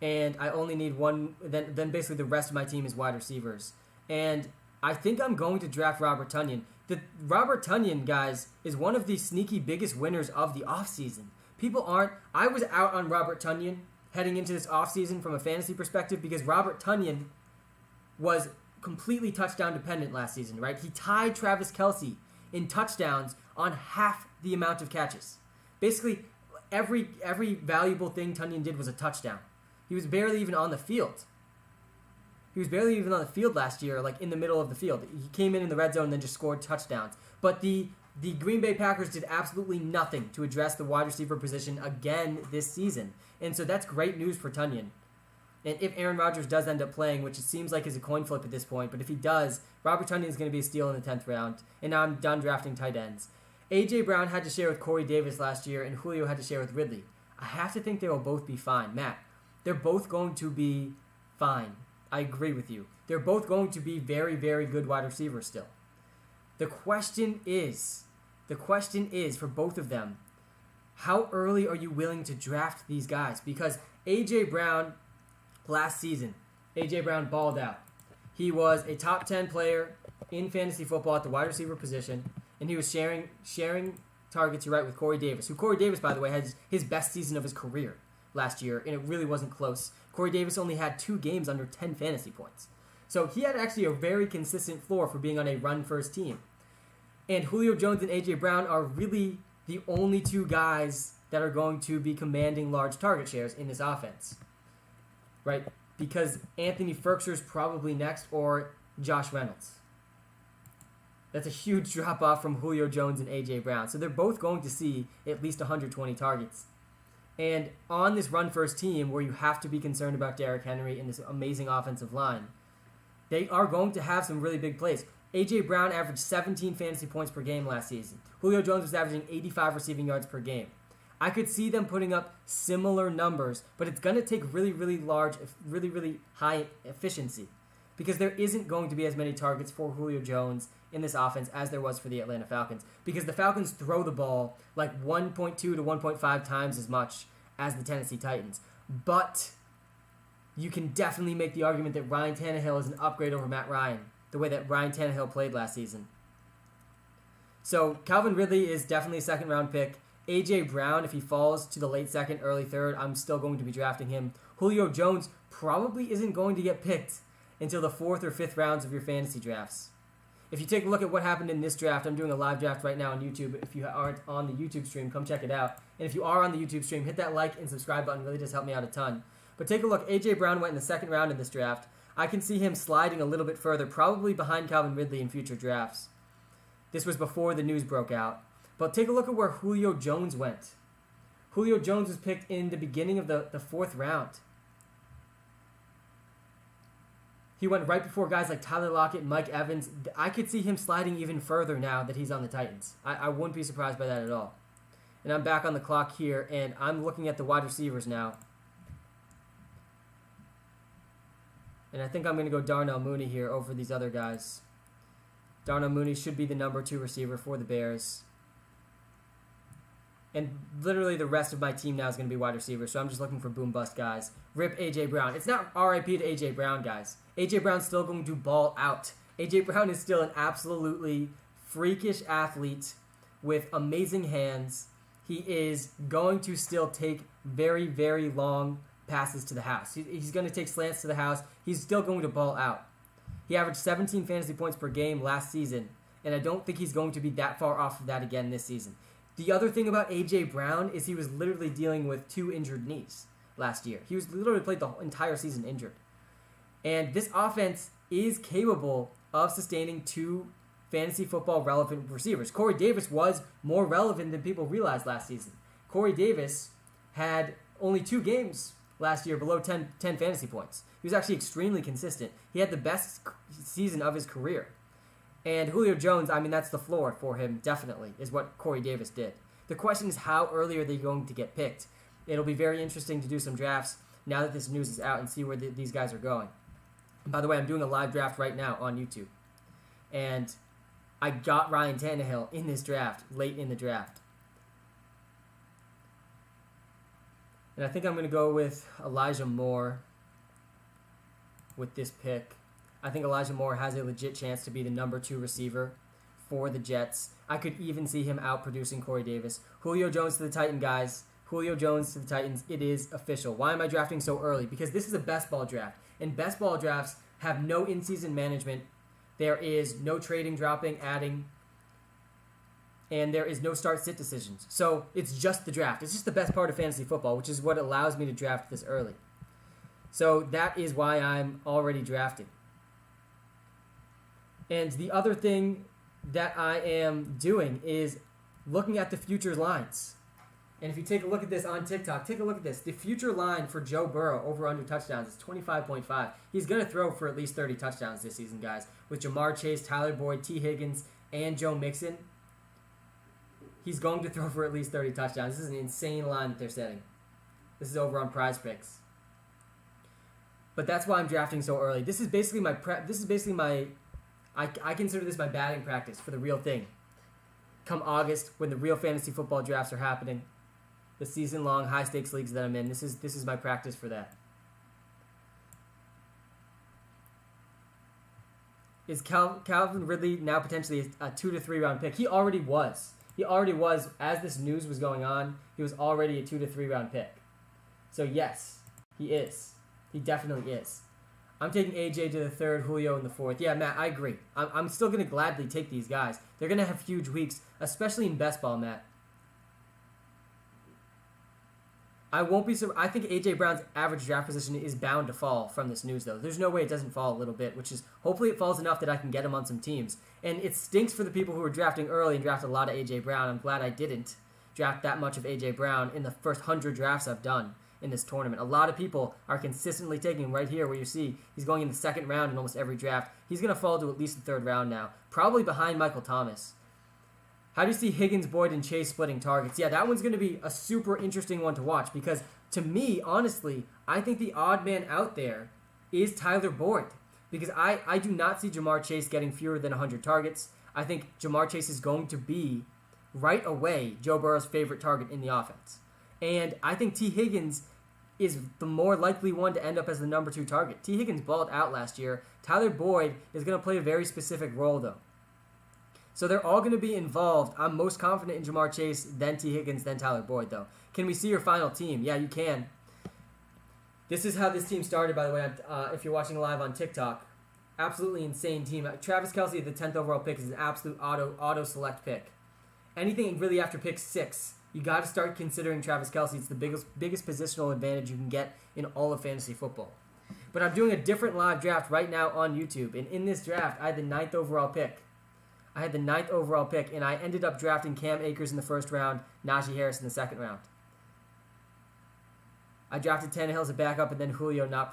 and I only need one. Then basically the rest of my team is wide receivers. And I think I'm going to draft Robert Tunion. The Robert Tunion, guys, is one of the sneaky biggest winners of the offseason. People aren't. I was out on Robert Tunion heading into this offseason from a fantasy perspective because Robert Tunion was completely touchdown dependent last season, right? He tied Travis Kelce in touchdowns on half the amount of catches. Basically, every valuable thing Tunion did was a touchdown. He was barely even on the field. He was barely even on the field last year, like in the middle of the field. He came in the red zone and then just scored touchdowns. But the Green Bay Packers did absolutely nothing to address the wide receiver position again this season. And so that's great news for Tunion. And if Aaron Rodgers does end up playing, which it seems like is a coin flip at this point, but if he does, Robert Tunion is going to be a steal in the 10th round. And now I'm done drafting tight ends. A.J. Brown had to share with Corey Davis last year, and Julio had to share with Ridley. I have to think they will both be fine. Matt, they're both going to be fine. I agree with you. They're both going to be very, very good wide receivers still. The question is for both of them, how early are you willing to draft these guys? Because A.J. Brown, last season, A.J. Brown balled out. He was a top 10 player in fantasy football at the wide receiver position, and he was sharing targets, you're right, with Corey Davis, who Corey Davis, by the way, had his best season of his career last year, and it really wasn't close. Corey Davis only had 2 games under 10 fantasy points. So he had actually a very consistent floor for being on a run-first team. And Julio Jones and A.J. Brown are really the only 2 guys that are going to be commanding large target shares in this offense. Right? Because Anthony Ferkser's probably next, or Josh Reynolds. That's a huge drop-off from Julio Jones and A.J. Brown. So they're both going to see at least 120 targets. And on this run-first team, where you have to be concerned about Derrick Henry and this amazing offensive line, they are going to have some really big plays. A.J. Brown averaged 17 fantasy points per game last season. Julio Jones was averaging 85 receiving yards per game. I could see them putting up similar numbers, but it's going to take really, really large, really, really high efficiency because there isn't going to be as many targets for Julio Jones in this offense as there was for the Atlanta Falcons because the Falcons throw the ball like 1.2 to 1.5 times as much as the Tennessee Titans. But you can definitely make the argument that Ryan Tannehill is an upgrade over Matt Ryan, the way that Ryan Tannehill played last season. So Calvin Ridley is definitely a second-round pick. A.J. Brown, if he falls to the late second, early third, I'm still going to be drafting him. Julio Jones probably isn't going to get picked until the fourth or fifth rounds of your fantasy drafts. If you take a look at what happened in this draft, I'm doing a live draft right now on YouTube. If you aren't on the YouTube stream, come check it out. And if you are on the YouTube stream, hit that like and subscribe button. It really does help me out a ton. But take a look. A.J. Brown went in the second round in this draft. I can see him sliding a little bit further, probably behind Calvin Ridley in future drafts. This was before the news broke out. But take a look at where Julio Jones went. Julio Jones was picked in the beginning of the fourth round. He went right before guys like Tyler Lockett and Mike Evans. I could see him sliding even further now that he's on the Titans. I wouldn't be surprised by that at all. And I'm back on the clock here, and I'm looking at the wide receivers now. And I think I'm going to go Darnell Mooney here over these other guys. Darnell Mooney should be the number 2 receiver for the Bears. And literally the rest of my team now is going to be wide receivers, so I'm just looking for boom-bust guys. Rip A.J. Brown. It's not RIP to A.J. Brown, guys. A.J. Brown's still going to ball out. A.J. Brown is still an absolutely freakish athlete with amazing hands. He is going to still take very, very long passes to the house. He's going to take slants to the house. He's still going to ball out. He averaged 17 fantasy points per game last season, and I don't think he's going to be that far off of that again this season. The other thing about A.J. Brown is he was literally dealing with 2 injured knees last year. He was literally played the entire season injured. And this offense is capable of sustaining 2 fantasy football relevant receivers. Corey Davis was more relevant than people realized last season. Corey Davis had only 2 games last year below 10 fantasy points. He was actually extremely consistent. He had the best season of his career. And Julio Jones, I mean, that's the floor for him, definitely, is what Corey Davis did. The question is, how early are they going to get picked? It'll be very interesting to do some drafts now that this news is out and see where these guys are going. And by the way, I'm doing a live draft right now on YouTube. And I got Ryan Tannehill in this draft, late in the draft. And I think I'm going to go with Elijah Moore with this pick. I think Elijah Moore has a legit chance to be the number 2 receiver for the Jets. I could even see him outproducing Corey Davis. Julio Jones to the Titans, guys. Julio Jones to the Titans. It is official. Why am I drafting so early? Because this is a best ball draft. And best ball drafts have no in-season management. There is no trading, dropping, adding. And there is no start-sit decisions. So it's just the draft. It's just the best part of fantasy football, which is what allows me to draft this early. So that is why I'm already drafting. And the other thing that I am doing is looking at the futures lines. And if you take a look at this on TikTok, take a look at this. The future line for Joe Burrow over under touchdowns is 25.5. He's going to throw for at least 30 touchdowns this season, guys. With Jamar Chase, Tyler Boyd, T. Higgins, and Joe Mixon, he's going to throw for at least 30 touchdowns. This is an insane line that they're setting. This is over on PrizePicks. But that's why I'm drafting so early. This is basically my I consider this my batting practice for the real thing. Come August, when the real fantasy football drafts are happening, the season-long high-stakes leagues that I'm in, this is my practice for that. Is Calvin Ridley now potentially a 2 to 3 round pick? He already was. As this news was going on, he was already a 2 to 3 round pick. So yes, he is. He definitely is. I'm taking AJ to the 3rd, Julio in the 4th. Yeah, Matt, I agree. I'm still going to gladly take these guys. They're going to have huge weeks, especially in best ball, Matt. I won't be I think AJ Brown's average draft position is bound to fall from this news, though. There's no way it doesn't fall a little bit, which is hopefully it falls enough that I can get him on some teams. And it stinks for the people who are drafting early and drafted a lot of AJ Brown. I'm glad I didn't draft that much of AJ Brown in the first 100 drafts I've done. in this tournament. A lot of people are consistently taking him right here where you see he's going in the second round in almost every draft. He's going to fall to at least the third round now, probably behind Michael Thomas. How do you see Higgins, Boyd, and Chase splitting targets? Yeah, that one's going to be a super interesting one to watch because to me, honestly, I think the odd man out there is Tyler Boyd because I do not see Jamar Chase getting fewer than 100 targets. I think Jamar Chase is going to be right away Joe Burrow's favorite target in the offense. And I think T. Higgins is the more likely one to end up as the number 2 target. T. Higgins balled out last year. Tyler Boyd is going to play a very specific role, though. So they're all going to be involved. I'm most confident in Jamar Chase, then T. Higgins, then Tyler Boyd, though. Can we see your final team? Yeah, you can. This is how this team started, by the way, if you're watching live on TikTok. Absolutely insane team. Travis Kelce, the 10th overall pick, is an absolute auto-select pick. Anything really after pick 6, you got to start considering Travis Kelce. It's the biggest positional advantage you can get in all of fantasy football. But I'm doing a different live draft right now on YouTube. And in this draft, I had the 9th overall pick. And I ended up drafting Cam Akers in the first round, Najee Harris in the second round. I drafted Tannehill as a backup, and then Julio not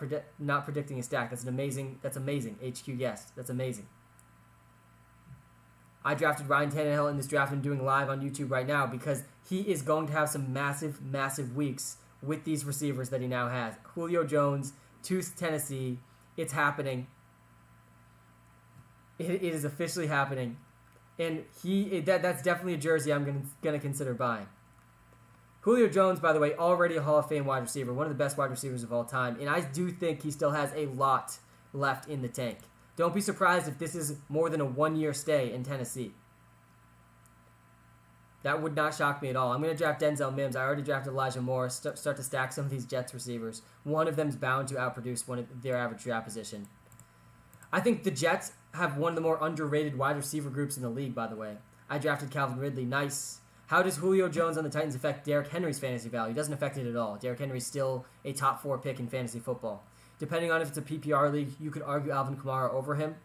predicting a stack. That's amazing. HQ guessed. That's amazing. I drafted Ryan Tannehill in this draft and doing live on YouTube right now because he is going to have some massive, massive weeks with these receivers that he now has. Julio Jones to Tennessee. It's happening. It is officially happening. And that's definitely a jersey I'm going to consider buying. Julio Jones, by the way, already a Hall of Fame wide receiver, one of the best wide receivers of all time. And I do think he still has a lot left in the tank. Don't be surprised if this is more than a 1-year stay in Tennessee. That would not shock me at all. I'm going to draft Denzel Mims. I already drafted Elijah Moore. Start to stack some of these Jets receivers. One of them is bound to outproduce one of their average draft position. I think the Jets have one of the more underrated wide receiver groups in the league, by the way. I drafted Calvin Ridley. Nice. How does Julio Jones on the Titans affect Derrick Henry's fantasy value? It doesn't affect it at all. Derrick Henry's still a top 4 pick in fantasy football. Depending on if it's a PPR league, you could argue Alvin Kumar over him.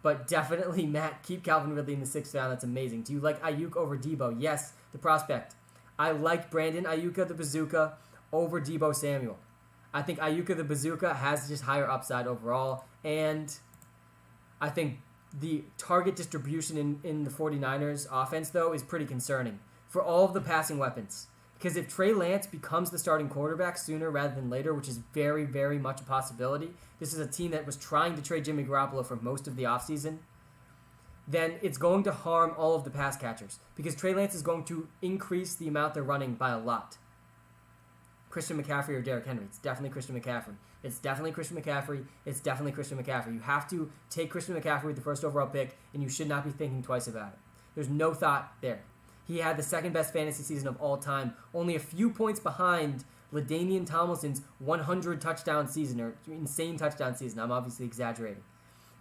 But definitely, Matt, keep Calvin Ridley in the 6th round. That's amazing. Do you like Ayuk over Debo? Yes, the prospect. I like Brandon Ayuka, the Bazooka, over Debo Samuel. I think Ayuka, the Bazooka, has just higher upside overall. And I think the target distribution in the 49ers offense, though, is pretty concerning for all of the passing weapons. Because if Trey Lance becomes the starting quarterback sooner rather than later, which is very, very much a possibility, this is a team that was trying to trade Jimmy Garoppolo for most of the offseason, then it's going to harm all of the pass catchers. Because Trey Lance is going to increase the amount they're running by a lot. Christian McCaffrey or Derrick Henry? It's definitely Christian McCaffrey. You have to take Christian McCaffrey with the first overall pick, and you should not be thinking twice about it. There's no thought there. He had the second best fantasy season of all time, only a few points behind LaDainian Tomlinson's 100 touchdown season, or insane touchdown season. I'm obviously exaggerating.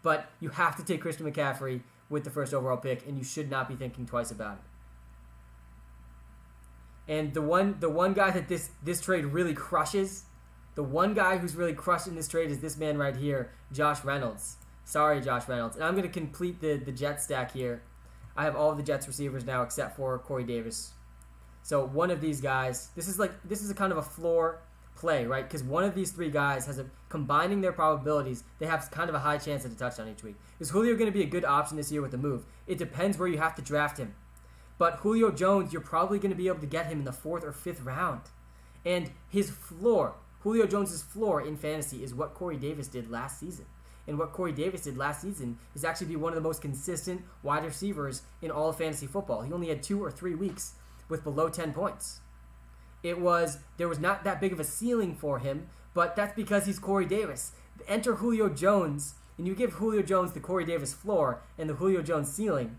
But you have to take Christian McCaffrey with the first overall pick, and you should not be thinking twice about it. And the one guy that this trade really crushes, the one guy who's really crushed in this trade is this man right here, Josh Reynolds. Sorry, Josh Reynolds. And I'm going to complete the Jets stack here. I have all of the Jets receivers now except for Corey Davis. So one of these guys, this is a kind of a floor play, right? Because one of these 3 guys combining their probabilities, they have kind of a high chance at a touchdown each week. Is Julio going to be a good option this year with the move? It depends where you have to draft him. But Julio Jones, you're probably going to be able to get him in the 4th or 5th round. And his floor, Julio Jones' floor in fantasy is what Corey Davis did last season. And what Corey Davis did last season is actually be one of the most consistent wide receivers in all of fantasy football. He only had 2 or 3 weeks with below 10 points. There was not that big of a ceiling for him, but that's because he's Corey Davis. Enter Julio Jones, and you give Julio Jones the Corey Davis floor and the Julio Jones ceiling,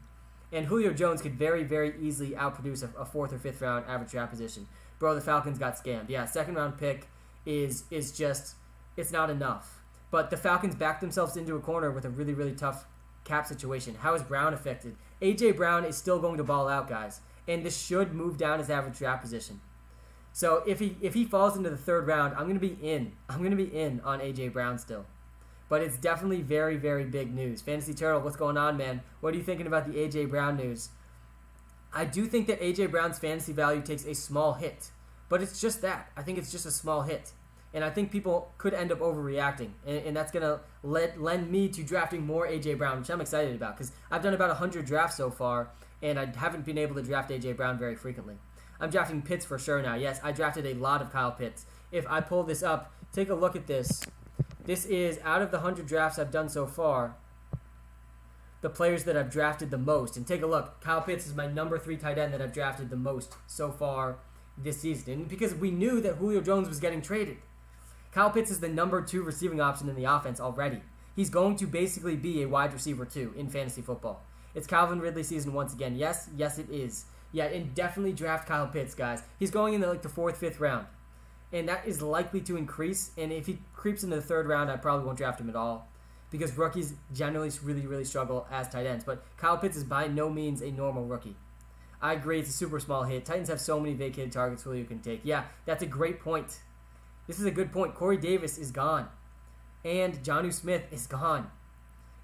and Julio Jones could very, very easily outproduce a 4th or 5th round average draft position. Bro, the Falcons got scammed. Yeah, 2nd round pick is just, it's not enough. But the Falcons backed themselves into a corner with a really, really tough cap situation. How is Brown affected? A.J. Brown is still going to ball out, guys. And this should move down his average draft position. So if he falls into the 3rd round, I'm going to be in. I'm going to be in on A.J. Brown still. But it's definitely very, very big news. Fantasy Turtle, what's going on, man? What are you thinking about the A.J. Brown news? I do think that A.J. Brown's fantasy value takes a small hit But it's just that. I think it's just a small hit. And I think people could end up overreacting. And that's going to lend me to drafting more A.J. Brown, which I'm excited about. Because I've done about 100 drafts so far, and I haven't been able to draft A.J. Brown very frequently. I'm drafting Pitts for sure now. Yes, I drafted a lot of Kyle Pitts. If I pull this up, take a look at this. This is, out of the 100 drafts I've done so far, the players that I've drafted the most. And take a look. Kyle Pitts is my number 3 tight end that I've drafted the most so far this season. And because we knew that Julio Jones was getting traded. Kyle Pitts is the number 2 receiving option in the offense already. He's going to basically be a wide receiver 2 in fantasy football. It's Calvin Ridley season once again. Yes, it is. Yeah, and definitely draft Kyle Pitts, guys. He's going in the 4th, 5th round. And that is likely to increase. And if he creeps into the 3rd round, I probably won't draft him at all. Because rookies generally really, really struggle as tight ends. But Kyle Pitts is by no means a normal rookie. I agree, it's a super small hit. Titans have so many vacated targets Julio can take. Yeah, that's a great point. This is a good point. Corey Davis is gone. And Jonnu Smith is gone.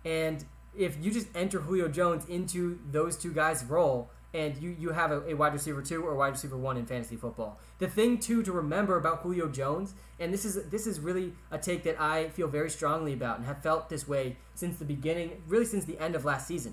And if you just enter Julio Jones into those 2 guys' role, and you have a wide receiver 2 or wide receiver 1 in fantasy football. The thing, too, to remember about Julio Jones, and this is really a take that I feel very strongly about and have felt this way since the beginning, really since the end of last season.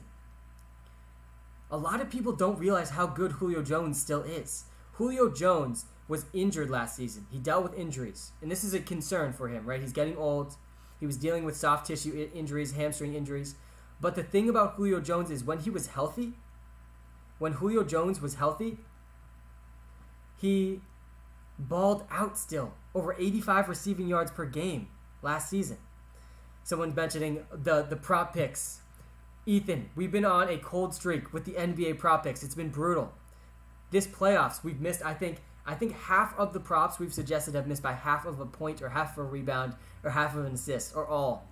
A lot of people don't realize how good Julio Jones still is. Julio Jones was injured last season. He dealt with injuries. And this is a concern for him, right? He's getting old. He was dealing with soft tissue injuries, hamstring injuries. But the thing about Julio Jones is when Julio Jones was healthy, he balled out still. Over 85 receiving yards per game last season. Someone's mentioning the prop picks. Ethan, we've been on a cold streak with the NBA prop picks. It's been brutal. This playoffs, we've missed, I think half of the props we've suggested have missed by half of a point or half of a rebound or half of an assist or all.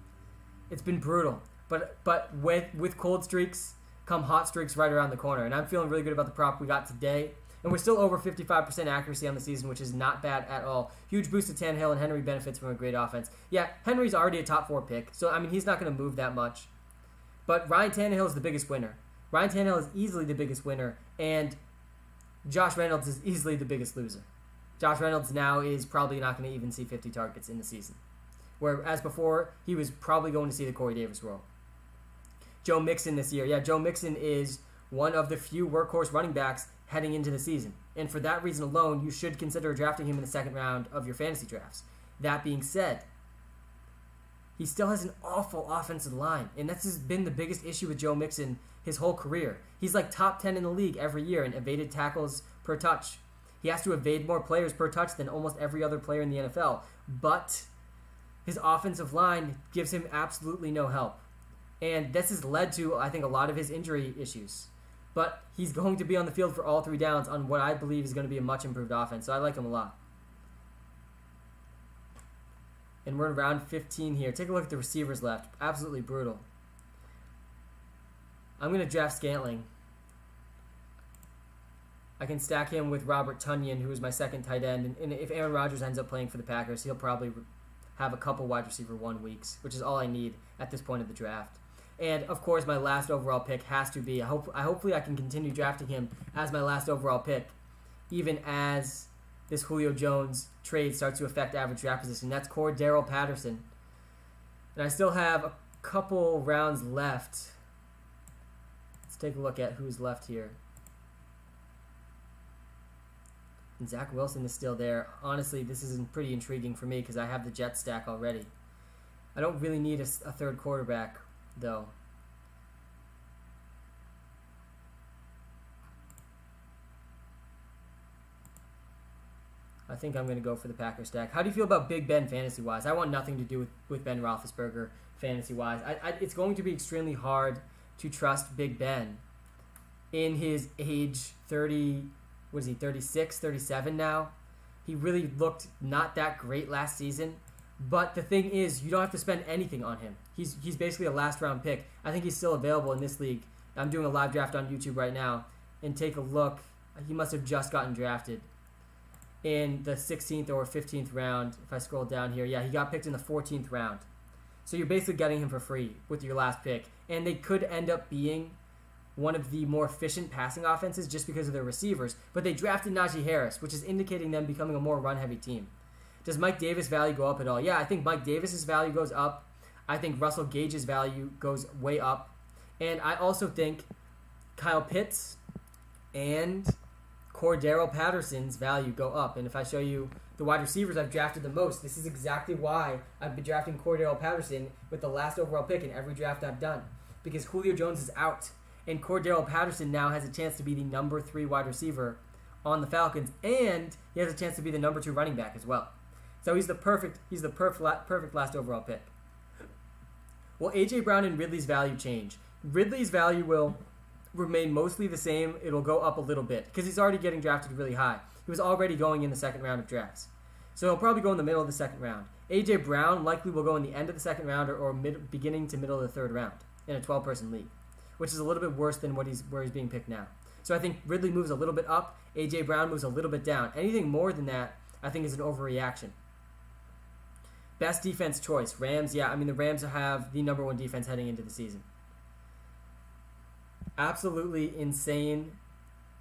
It's been brutal. But with cold streaks come hot streaks right around the corner. And I'm feeling really good about the prop we got today. And we're still over 55% accuracy on the season, which is not bad at all. Huge boost to Tannehill, and Henry benefits from a great offense. Yeah, Henry's already a top 4 pick. So, I mean, he's not going to move that much. But Ryan Tannehill is the biggest winner. Ryan Tannehill is easily the biggest winner. And Josh Reynolds is easily the biggest loser. Josh Reynolds now is probably not going to even see 50 targets in the season. Whereas before, he was probably going to see the Corey Davis role. Joe Mixon this year. Yeah, Joe Mixon is one of the few workhorse running backs heading into the season. And for that reason alone, you should consider drafting him in the 2nd round of your fantasy drafts. That being said, he still has an awful offensive line. And that's been the biggest issue with Joe Mixon his whole career. He's like top 10 in the league every year in evaded tackles per touch. He has to evade more players per touch than almost every other player in the NFL. But his offensive line gives him absolutely no help. And this has led to, I think, a lot of his injury issues. But he's going to be on the field for all 3 downs on what I believe is going to be a much improved offense. So I like him a lot. And we're in round 15 here. Take a look at the receivers left. Absolutely brutal. I'm going to draft Scantling. I can stack him with Robert Tunion, who is my 2nd tight end. And if Aaron Rodgers ends up playing for the Packers, he'll probably have a couple wide receiver 1 weeks, which is all I need at this point of the draft. And, of course, my last overall pick has to be, hopefully I can continue drafting him as my last overall pick, even as this Julio Jones trade starts to affect average draft position. That's Cordero Patterson. And I still have a couple rounds left. Let's take a look at who's left here. And Zach Wilson is still there. Honestly, this is pretty intriguing for me because I have the Jets stack already. I don't really need a 3rd quarterback, though. I think I'm going to go for the Packers stack. How do you feel about Big Ben fantasy-wise? I want nothing to do with Ben Roethlisberger fantasy-wise. It's going to be extremely hard to trust Big Ben in his age 30, 36, 37 now? He really looked not that great last season. But the thing is, you don't have to spend anything on him. He's basically a last-round pick. I think he's still available in this league. I'm doing a live draft on YouTube right now. And take a look. He must have just gotten drafted in the 16th or 15th round. If I scroll down here, yeah, he got picked in the 14th round. So you're basically getting him for free with your last pick. And they could end up being one of the more efficient passing offenses just because of their receivers, but they drafted Najee Harris, which is indicating them becoming a more run-heavy team. Does Mike Davis' value go up at all? Yeah, I think Mike Davis' value goes up. I think Russell Gage's value goes way up. And I also think Kyle Pitts and Cordero Patterson's value go up. And if I show you the wide receivers I've drafted the most, this is exactly why I've been drafting Cordero Patterson with the last overall pick in every draft I've done. Because Julio Jones is out. And Cordero Patterson now has a chance to be the number 3 wide receiver on the Falcons. And he has a chance to be the number 2 running back as well. So he's the perfect last overall pick. Will A.J. Brown and Ridley's value change? Ridley's value will remain mostly the same. It'll go up a little bit because he's already getting drafted really high. He was already going in the second round of drafts. So he'll probably go in the middle of the second round. A.J. Brown likely will go in the end of the second round or beginning to middle of the third round in a 12-person league, which is a little bit worse than where he's being picked now. So I think Ridley moves a little bit up. A.J. Brown moves a little bit down. Anything more than that, I think, is an overreaction. Best defense choice, Rams. Yeah, I mean, the Rams have the number 1 defense heading into the season. Absolutely insane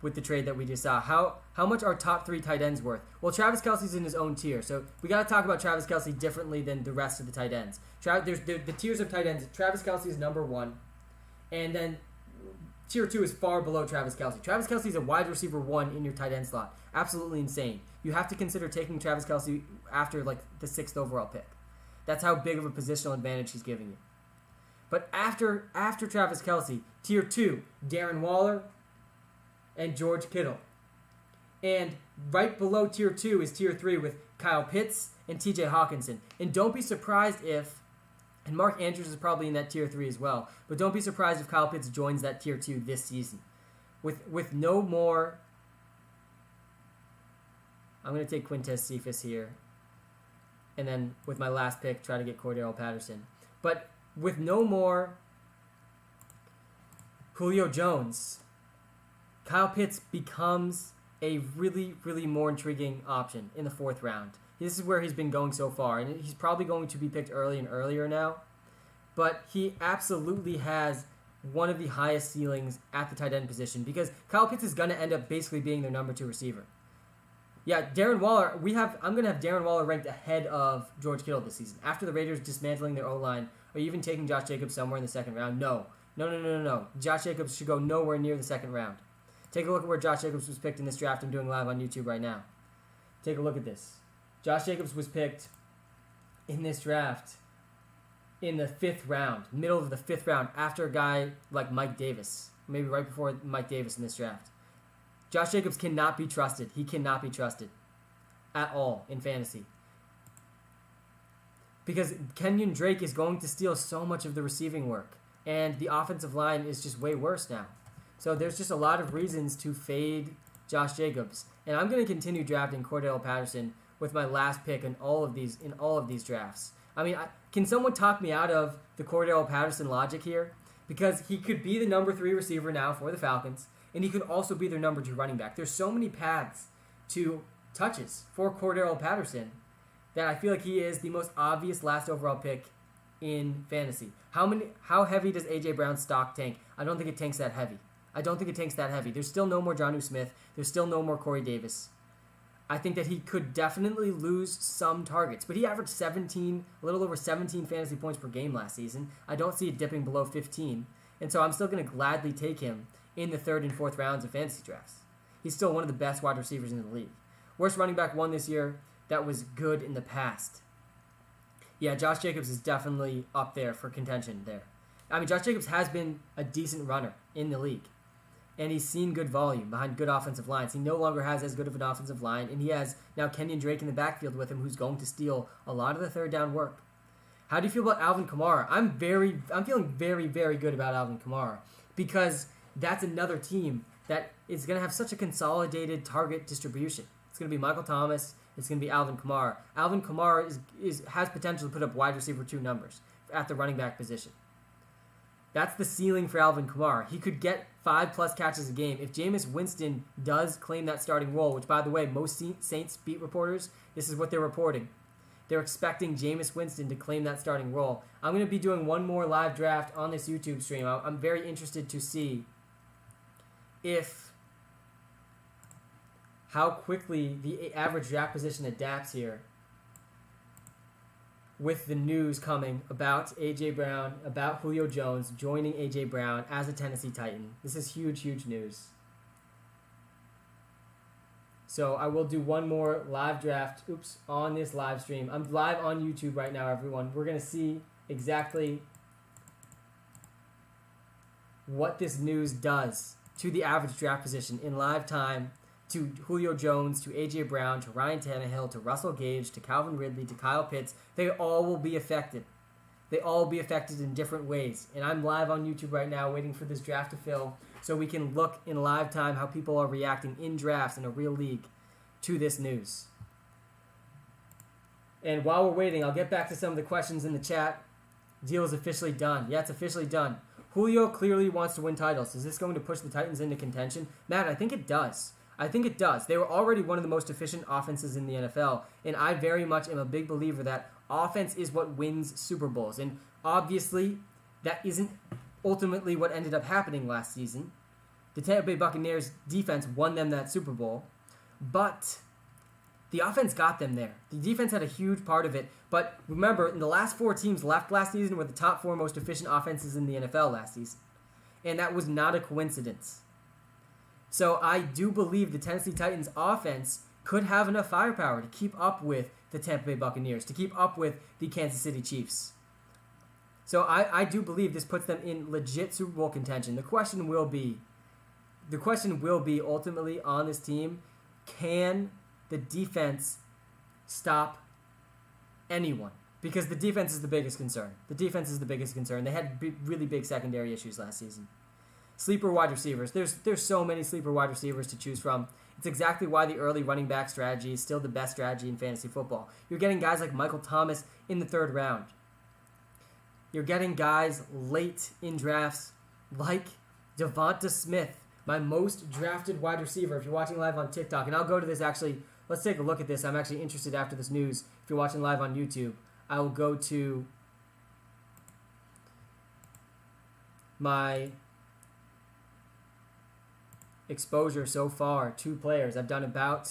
with the trade that we just saw. How much are top 3 tight ends worth? Well, Travis Kelce's in his own tier, so we got to talk about Travis Kelce differently than the rest of the tight ends. There's the tiers of tight ends. Travis Kelce is number 1, and then tier 2 is far below Travis Kelce. Travis Kelce is a wide receiver 1 in your tight end slot. Absolutely insane. You have to consider taking Travis Kelce after like the 6th overall pick. That's how big of a positional advantage he's giving you. But after Travis Kelce, tier 2, Darren Waller and George Kittle. And right below tier 2 is tier 3 with Kyle Pitts and TJ Hawkinson. And don't be surprised if, and Mark Andrews is probably in that tier 3 as well, but don't be surprised if Kyle Pitts joins that tier 2 this season. With no more, I'm going to take Quintez Cephas here. And then with my last pick, try to get Cordero Patterson. But with no more Julio Jones, Kyle Pitts becomes a really, really more intriguing option in the 4th round. This is where he's been going so far, and he's probably going to be picked early and earlier now. But he absolutely has one of the highest ceilings at the tight end position because Kyle Pitts is going to end up basically being their number 2 receiver. Yeah, Darren Waller, I'm going to have Darren Waller ranked ahead of George Kittle this season. After the Raiders dismantling their O-line, are you even taking Josh Jacobs somewhere in the 2nd round? No. Josh Jacobs should go nowhere near the 2nd round. Take a look at where Josh Jacobs was picked in this draft. I'm doing live on YouTube right now. Take a look at this. Josh Jacobs was picked in this draft in the 5th round, middle of the 5th round, after a guy like Mike Davis, maybe right before Mike Davis in this draft. Josh Jacobs cannot be trusted. He cannot be trusted at all in fantasy. Because Kenyon Drake is going to steal so much of the receiving work. And the offensive line is just way worse now. So there's just a lot of reasons to fade Josh Jacobs. And I'm going to continue drafting Cordero Patterson with my last pick in all of these drafts. I mean, can someone talk me out of the Cordero Patterson logic here? Because he could be the number 3 receiver now for the Falcons. And he could also be their number 2 running back. There's so many paths to touches for Cordero Patterson that I feel like he is the most obvious last overall pick in fantasy. How heavy does A.J. Brown's stock tank? I don't think it tanks that heavy. There's still no more Jonnu Smith. There's still no more Corey Davis. I think that he could definitely lose some targets. But he averaged a little over 17 fantasy points per game last season. I don't see it dipping below 15. And so I'm still going to gladly take him in the 3rd and 4th rounds of fantasy drafts. He's still one of the best wide receivers in the league. Worst running back 1 this year, that was good in the past. Yeah, Josh Jacobs is definitely up there for contention there. I mean, Josh Jacobs has been a decent runner in the league. And he's seen good volume behind good offensive lines. He no longer has as good of an offensive line, and he has now Kenyon Drake in the backfield with him who's going to steal a lot of the 3rd down work. How do you feel about Alvin Kamara? I'm feeling very, very good about Alvin Kamara because that's another team that is going to have such a consolidated target distribution. It's going to be Michael Thomas. It's going to be Alvin Kamara. Alvin Kamara has potential to put up wide receiver 2 numbers at the running back position. That's the ceiling for Alvin Kamara. He could get 5+ catches a game. If Jameis Winston does claim that starting role, which, by the way, most Saints beat reporters, this is what they're reporting. They're expecting Jameis Winston to claim that starting role. I'm going to be doing one more live draft on this YouTube stream. I'm very interested to see how quickly the average draft position adapts here with the news coming about A.J. Brown, about Julio Jones joining A.J. Brown as a Tennessee Titan. This is huge, huge news. So I will do one more live draft, on this live stream. I'm live on YouTube right now, everyone. We're going to see exactly what this news does to the average draft position in live time, to Julio Jones, to A.J. Brown, to Ryan Tannehill, to Russell Gage, to Calvin Ridley, to Kyle Pitts. They all will be affected. They all will be affected in different ways. And I'm live on YouTube right now waiting for this draft to fill so we can look in live time how people are reacting in drafts in a real league to this news. And while we're waiting, I'll get back to some of the questions in the chat. Deal is officially done. Yeah, it's officially done. Julio clearly wants to win titles. Is this going to push the Titans into contention? Matt, I think it does. I think it does. They were already one of the most efficient offenses in the NFL, and I very much am a big believer that offense is what wins Super Bowls. And obviously, that isn't ultimately what ended up happening last season. The Tampa Bay Buccaneers defense won them that Super Bowl, but the offense got them there. The defense had a huge part of it, but remember, the last 4 teams left last season were the top 4 most efficient offenses in the NFL last season, and that was not a coincidence. So I do believe the Tennessee Titans offense could have enough firepower to keep up with the Tampa Bay Buccaneers, to keep up with the Kansas City Chiefs. So I do believe this puts them in legit Super Bowl contention. The question will be ultimately on this team, can the defense stop anyone? Because the defense is the biggest concern. They had really big secondary issues last season. Sleeper wide receivers. There's so many sleeper wide receivers to choose from. It's exactly why the early running back strategy is still the best strategy in fantasy football. You're getting guys like Michael Thomas in the 3rd round. You're getting guys late in drafts like Devonta Smith, my most drafted wide receiver. If you're watching live on TikTok, and I'll go to this actually, let's take a look at this. I'm actually interested after this news. If you're watching live on YouTube, I will go to my exposure so far, 2 players. I've done about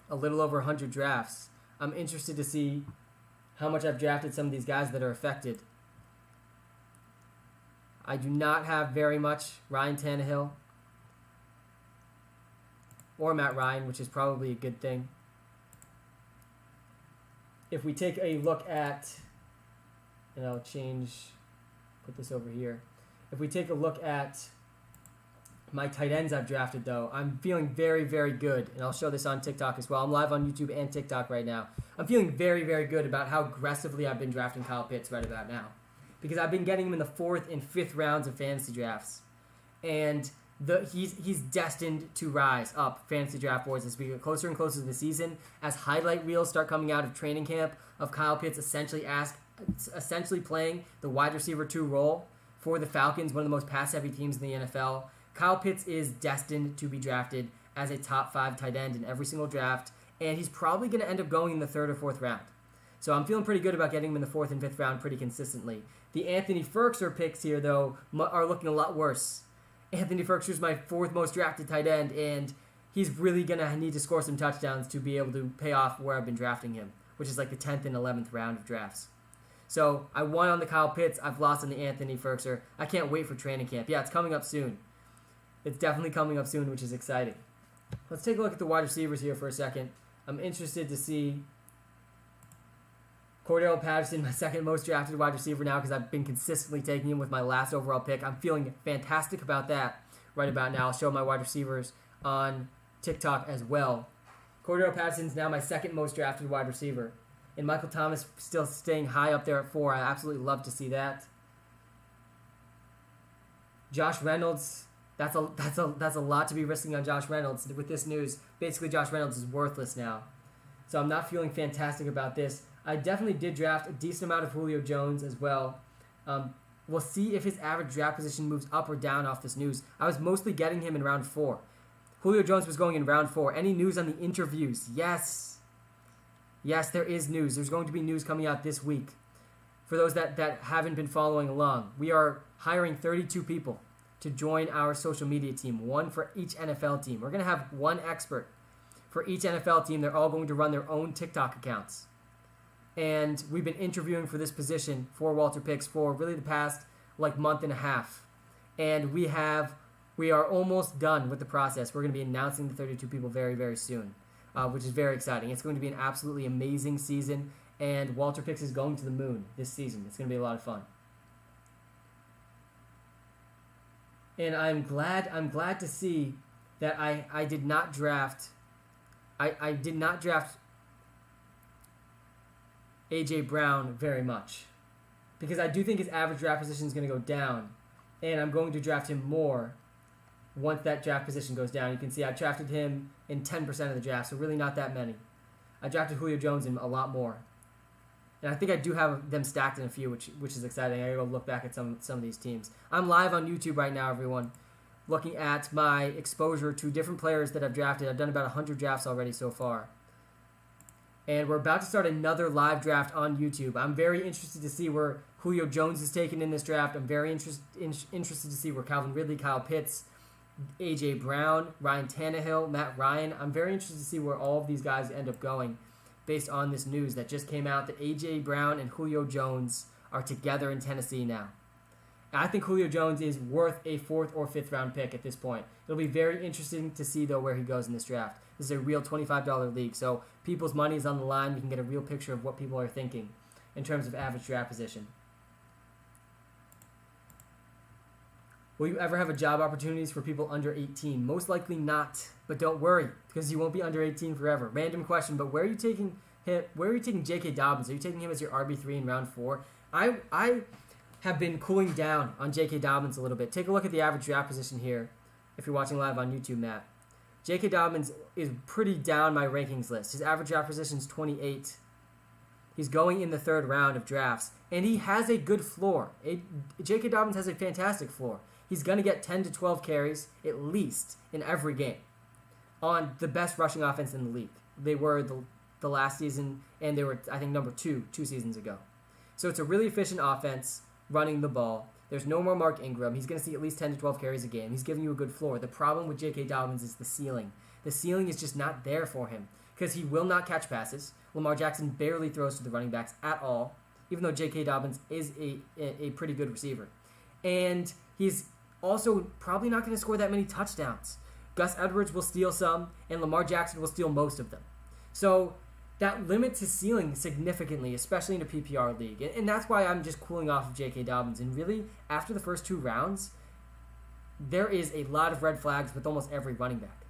a little over 100 drafts. I'm interested to see how much I've drafted some of these guys that are affected. I do not have very much Ryan Tannehill or Matt Ryan, which is probably a good thing. If we take a look at, and I'll put this over here. If we take a look at my tight ends I've drafted, though, I'm feeling very, very good. And I'll show this on TikTok as well. I'm live on YouTube and TikTok right now. I'm feeling very, very good about how aggressively I've been drafting Kyle Pitts right about now. Because I've been getting him in the 4th and 5th rounds of fantasy drafts. And he's destined to rise up fantasy draft boards as we get closer and closer to the season. As highlight reels start coming out of training camp of Kyle Pitts essentially playing the wide receiver 2 role for the Falcons, one of the most pass-heavy teams in the NFL. Kyle Pitts is destined to be drafted as a top 5 tight end in every single draft, and he's probably going to end up going in the 3rd or 4th round. So I'm feeling pretty good about getting him in the 4th and 5th round pretty consistently. The Anthony Firkser picks here, though, are looking a lot worse. Anthony Firkser is my 4th most drafted tight end, and he's really going to need to score some touchdowns to be able to pay off where I've been drafting him, which is like the 10th and 11th round of drafts. So I won on the Kyle Pitts. I've lost on the Anthony Firkser. I can't wait for training camp. Yeah, it's coming up soon. It's definitely coming up soon, which is exciting. Let's take a look at the wide receivers here for a second. I'm interested to see Cordell Patterson, my 2nd most drafted wide receiver now, because I've been consistently taking him with my last overall pick. I'm feeling fantastic about that right about now. I'll show my wide receivers on TikTok as well. Cordell Patterson's now my 2nd most drafted wide receiver. And Michael Thomas still staying high up there at 4. I absolutely love to see that. Josh Reynolds, that's a lot to be risking on Josh Reynolds. With this news, basically Josh Reynolds is worthless now. So I'm not feeling fantastic about this. I definitely did draft a decent amount of Julio Jones as well. We'll see if his average draft position moves up or down off this news. I was mostly getting him in round 4. Julio Jones was going in round 4. Any news on the interviews? Yes. Yes, there is news. There's going to be news coming out this week. For those that haven't been following along, we are hiring 32 people to join our social media team, one for each NFL team. We're going to have one expert for each NFL team. They're all going to run their own TikTok accounts. And we've been interviewing for this position for WalterPicks for really the past month and a half. And we are almost done with the process. We're going to be announcing the 32 people very, very soon, which is very exciting. It's going to be an absolutely amazing season, and WalterPicks is going to the moon this season. It's going to be a lot of fun. And I'm glad to see that I did not draft A.J. Brown very much, because I do think his average draft position is going to go down, and I'm going to draft him more once that draft position goes down. You can see I drafted him in 10% of the draft, so really not that many. I drafted Julio Jones in a lot more. And I think I do have them stacked in a few, which is exciting. I gotta go look back at some of these teams. I'm live on YouTube right now, everyone, looking at my exposure to different players that I've drafted. I've done about 100 drafts already so far. And we're about to start another live draft on YouTube. I'm very interested to see where Julio Jones is taken in this draft. I'm very interested to see where Calvin Ridley, Kyle Pitts, A.J. Brown, Ryan Tannehill, Matt Ryan. I'm very interested to see where all of these guys end up going based on this news that just came out that A.J. Brown and Julio Jones are together in Tennessee now. I think Julio Jones is worth a 4th or 5th round pick at this point. It'll be very interesting to see, though, where he goes in this draft. This is a real $25 league, so people's money is on the line. We can get a real picture of what people are thinking in terms of average draft position. Will you ever have a job opportunities for people under 18? Most likely not, but don't worry, because you won't be under 18 forever. Random question, but where are you taking him? Where are you taking J.K. Dobbins? Are you taking him as your RB3 in round 4? I have been cooling down on J.K. Dobbins a little bit. Take a look at the average draft position here if you're watching live on YouTube, Matt. J.K. Dobbins is pretty down my rankings list. His average draft position is 28. He's going in the 3rd round of drafts, and he has a good floor. J.K. Dobbins has a fantastic floor. He's going to get 10 to 12 carries at least in every game on the best rushing offense in the league. They were the last season, and they were, I think, number 2 seasons ago. So it's a really efficient offense running the ball. There's no more Mark Ingram. He's going to see at least 10 to 12 carries a game. He's giving you a good floor. The problem with J.K. Dobbins is the ceiling. The ceiling is just not there for him because he will not catch passes. Lamar Jackson barely throws to the running backs at all, even though J.K. Dobbins is a pretty good receiver. And he's also probably not going to score that many touchdowns. Gus Edwards will steal some, and Lamar Jackson will steal most of them. So that limits his ceiling significantly, especially in a PPR league. And that's why I'm just cooling off of J.K. Dobbins. And really, after the first 2 rounds, there is a lot of red flags with almost every running back.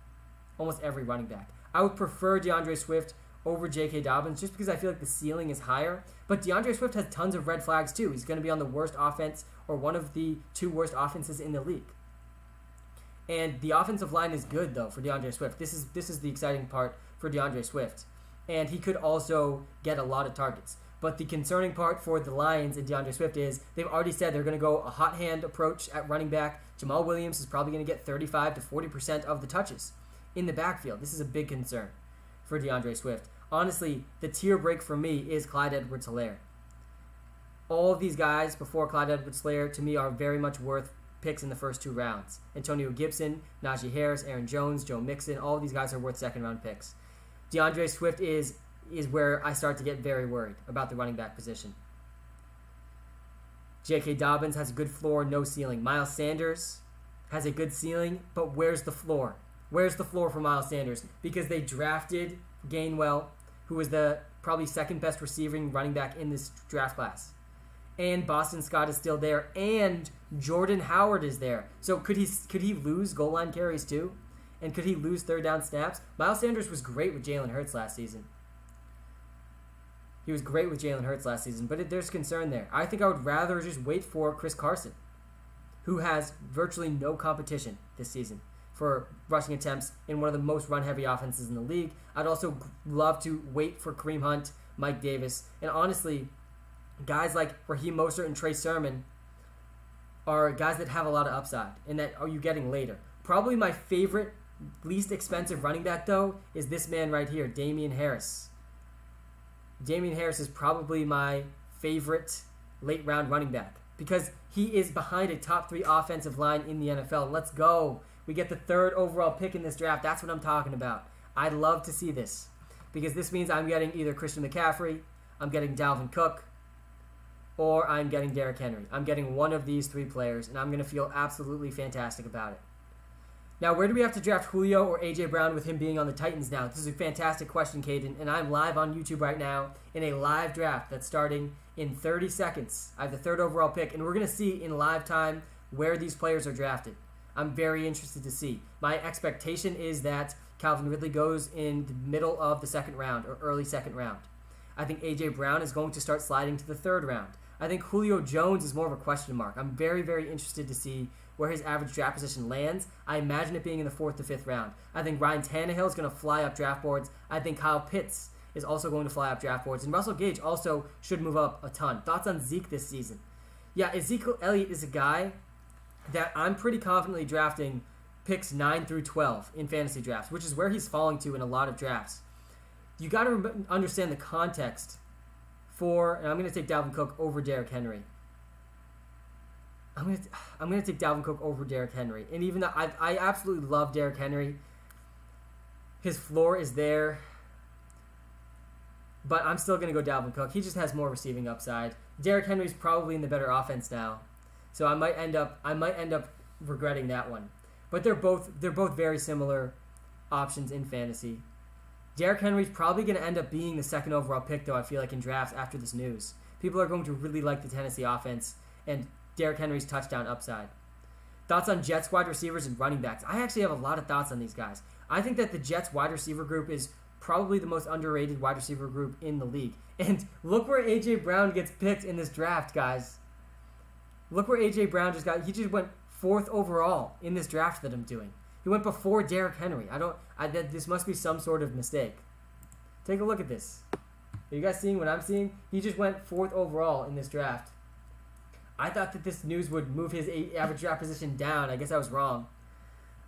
Almost every running back. I would prefer DeAndre Swift over J.K. Dobbins just because I feel like the ceiling is higher. But DeAndre Swift has tons of red flags too. He's going to be on the worst offense or one of the 2 worst offenses in the league. And the offensive line is good, though, for DeAndre Swift. This is the exciting part for DeAndre Swift. And he could also get a lot of targets. But the concerning part for the Lions and DeAndre Swift is they've already said they're going to go a hot hand approach at running back. Jamal Williams is probably going to get 35 to 40% of the touches in the backfield. This is a big concern for DeAndre Swift. Honestly, the tier break for me is Clyde Edwards-Helaire. All of these guys before Clyde Edwards-Helaire, to me, are very much worth picks in the first 2 rounds. Antonio Gibson, Najee Harris, Aaron Jones, Joe Mixon, all of these guys are worth 2nd-round picks. DeAndre Swift is where I start to get very worried about the running back position. J.K. Dobbins has a good floor, no ceiling. Miles Sanders has a good ceiling, but where's the floor? Where's the floor for Miles Sanders? Because they drafted Gainwell, who was the probably 2nd best receiving running back in this draft class. And Boston Scott is still there, and Jordan Howard is there. So could he lose goal line carries too? And could he lose 3rd down snaps? Miles Sanders was great with Jalen Hurts last season. He was great with Jalen Hurts last season, but there's concern there. I think I would rather just wait for Chris Carson, who has virtually no competition this season for rushing attempts in one of the most run-heavy offenses in the league. I'd also love to wait for Kareem Hunt, Mike Davis, and honestly, guys like Raheem Mostert and Trey Sermon are guys that have a lot of upside, and that are you getting later. Probably my favorite, least expensive running back, though, is this man right here, Damian Harris. Damian Harris is probably my favorite late-round running back because he is behind a top 3 offensive line in the NFL. Let's go. We get the 3rd overall pick in this draft. That's what I'm talking about. I'd love to see this because this means I'm getting either Christian McCaffrey, I'm getting Dalvin Cook, or I'm getting Derrick Henry. I'm getting one of these 3 players, and I'm going to feel absolutely fantastic about it. Now, where do we have to draft Julio or A.J. Brown with him being on the Titans now? This is a fantastic question, Caden, and I'm live on YouTube right now in a live draft that's starting in 30 seconds. I have the 3rd overall pick, and we're going to see in live time where these players are drafted. I'm very interested to see. My expectation is that Calvin Ridley goes in the middle of the 2nd round or early 2nd round. I think A.J. Brown is going to start sliding to the 3rd round. I think Julio Jones is more of a question mark. I'm very, very interested to see where his average draft position lands. I imagine it being in the 4th to 5th round. I think Ryan Tannehill is going to fly up draft boards. I think Kyle Pitts is also going to fly up draft boards. And Russell Gage also should move up a ton. Thoughts on Zeke this season? Yeah, Ezekiel Elliott is a guy that I'm pretty confidently drafting picks 9 through 12 in fantasy drafts, which is where he's falling to in a lot of drafts. You got to understand the context for, and I'm going to take Dalvin Cook over Derrick Henry. I'm going to take Dalvin Cook over Derrick Henry. And even though I absolutely love Derrick Henry, his floor is there. But I'm still going to go Dalvin Cook. He just has more receiving upside. Derrick Henry's probably in the better offense now. So I might end up regretting that one. But they're both very similar options in fantasy. Derrick Henry's probably going to end up being the 2nd overall pick, though, I feel like, in drafts after this news. People are going to really like the Tennessee offense and Derrick Henry's touchdown upside. Thoughts on Jets wide receivers and running backs? I actually have a lot of thoughts on these guys. I think that the Jets wide receiver group is probably the most underrated wide receiver group in the league. And look where A.J. Brown gets picked in this draft, guys. Look where A.J. Brown he just went 4th overall in this draft that I'm doing. He went before Derrick Henry. This must be some sort of mistake. Take a look at this. Are you guys seeing what I'm seeing? He just went 4th overall in this draft. I thought that this news would move his average draft position down. I guess I was wrong.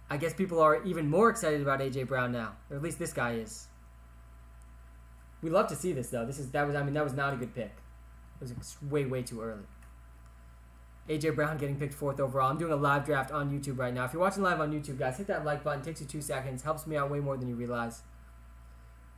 I guess people are even more excited about A.J. Brown now. Or at least this guy is. We love to see this, though. That was not a good pick. It was way, way too early. A.J. Brown getting picked 4th overall. I'm doing a live draft on YouTube right now. If you're watching live on YouTube, guys, hit that like button. Takes you 2 seconds. Helps me out way more than you realize.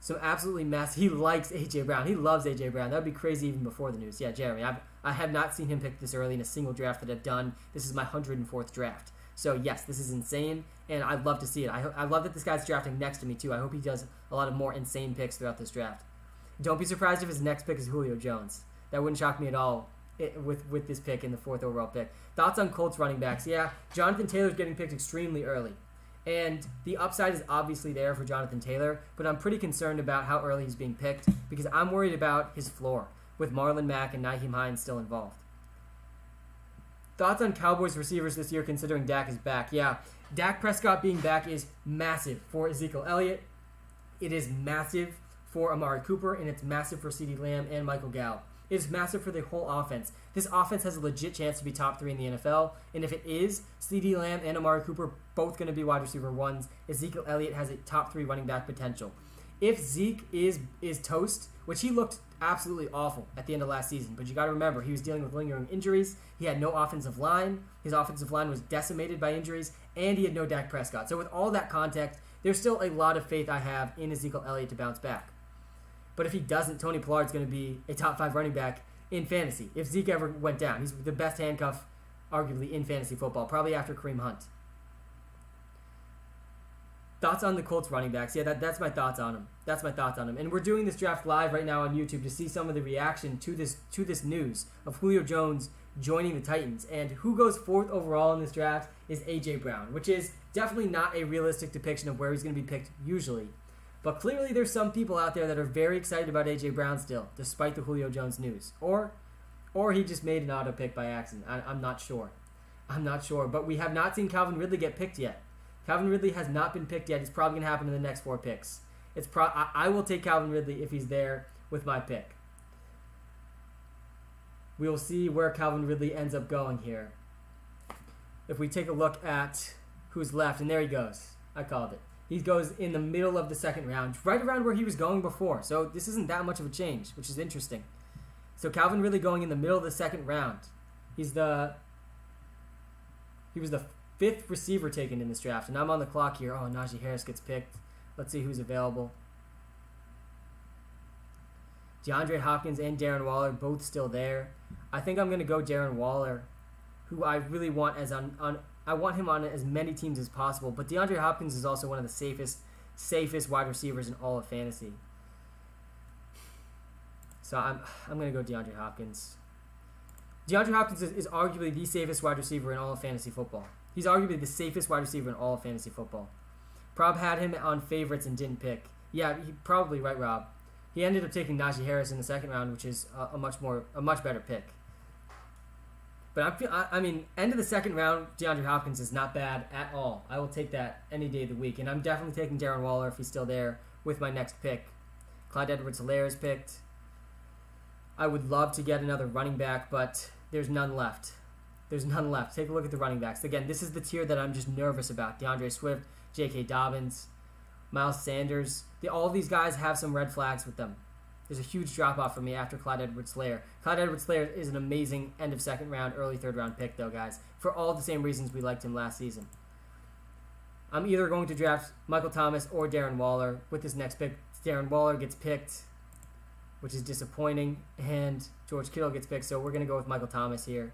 So absolutely massive. He likes A.J. Brown. He loves A.J. Brown. That would be crazy even before the news. Yeah, Jeremy, I have not seen him pick this early in a single draft that I've done. This is my 104th draft. So, yes, this is insane, and I'd love to see it. I love that this guy's drafting next to me, too. I hope he does a lot of more insane picks throughout this draft. Don't be surprised if his next pick is Julio Jones. That wouldn't shock me at all with this pick in the 4th overall pick. Thoughts on Colts running backs? Yeah, Jonathan Taylor's getting picked extremely early. And the upside is obviously there for Jonathan Taylor, but I'm pretty concerned about how early he's being picked because I'm worried about his floor with Marlon Mack and Nyheim Hines still involved. Thoughts on Cowboys receivers this year considering Dak is back? Yeah, Dak Prescott being back is massive for Ezekiel Elliott. It is massive for Amari Cooper, and it's massive for CeeDee Lamb and Michael Gallup. It is massive for the whole offense. This offense has a legit chance to be top 3 in the NFL, and if it is, CeeDee Lamb and Amari Cooper both going to be wide receiver 1s. Ezekiel Elliott has a top 3 running back potential. If Zeke is toast, which he looked absolutely awful at the end of last season, but you got to remember, he was dealing with lingering injuries. He had no offensive line. His offensive line was decimated by injuries, and he had no Dak Prescott. So with all that context, there's still a lot of faith I have in Ezekiel Elliott to bounce back. But if he doesn't, Tony Pollard's going to be a top 5 running back in fantasy. If Zeke ever went down, he's the best handcuff, arguably, in fantasy football, probably after Kareem Hunt. Thoughts on the Colts running backs? Yeah, that's my thoughts on them. And we're doing this draft live right now on YouTube to see some of the reaction to this news of Julio Jones joining the Titans. And who goes 4th overall in this draft is A.J. Brown, which is definitely not a realistic depiction of where he's going to be picked usually. But clearly there's some people out there that are very excited about A.J. Brown still, despite the Julio Jones news. Or he just made an auto pick by accident. I'm not sure. But we have not seen Calvin Ridley get picked yet. Calvin Ridley has not been picked yet. It's probably going to happen in the next 4 picks. I will take Calvin Ridley if he's there with my pick. We will see where Calvin Ridley ends up going here. If we take a look at who's left, and there he goes. I called it. He goes in the middle of the 2nd round, right around where he was going before. So this isn't that much of a change, which is interesting. So Calvin Ridley going in the middle of the 2nd round. He was the 5th receiver taken in this draft, and I'm on the clock here. Oh, Najee Harris gets picked. Let's see who's available. Deandre Hopkins and Darren Waller both still there. I think I'm going to go Darren Waller, who I really want I want him on as many teams as possible, but DeAndre Hopkins is also one of the safest wide receivers in all of fantasy. So I'm going to go DeAndre Hopkins. DeAndre Hopkins is arguably the safest wide receiver in all of fantasy football. He's arguably the safest wide receiver in all of fantasy football. Prob had him on favorites and didn't pick. Yeah, probably right, Rob. He ended up taking Najee Harris in the second round, which is a much better pick. But I mean, end of the second round, DeAndre Hopkins is not bad at all. I will take that any day of the week. And I'm definitely taking Darren Waller if he's still there with my next pick. Clyde Edwards-Helaire is picked. I would love to get another running back, but there's none left. There's none left. Take a look at the running backs. Again, this is the tier that I'm just nervous about. DeAndre Swift, J.K. Dobbins, Miles Sanders. All of these guys have some red flags with them. There's a huge drop-off for me after Clyde Edwards-Helaire. Clyde Edwards-Helaire is an amazing end of second round, early third round pick, though, guys, for all the same reasons we liked him last season. I'm either going to draft Michael Thomas or Darren Waller. With this next pick, Darren Waller gets picked, which is disappointing, and George Kittle gets picked, so we're going to go with Michael Thomas here.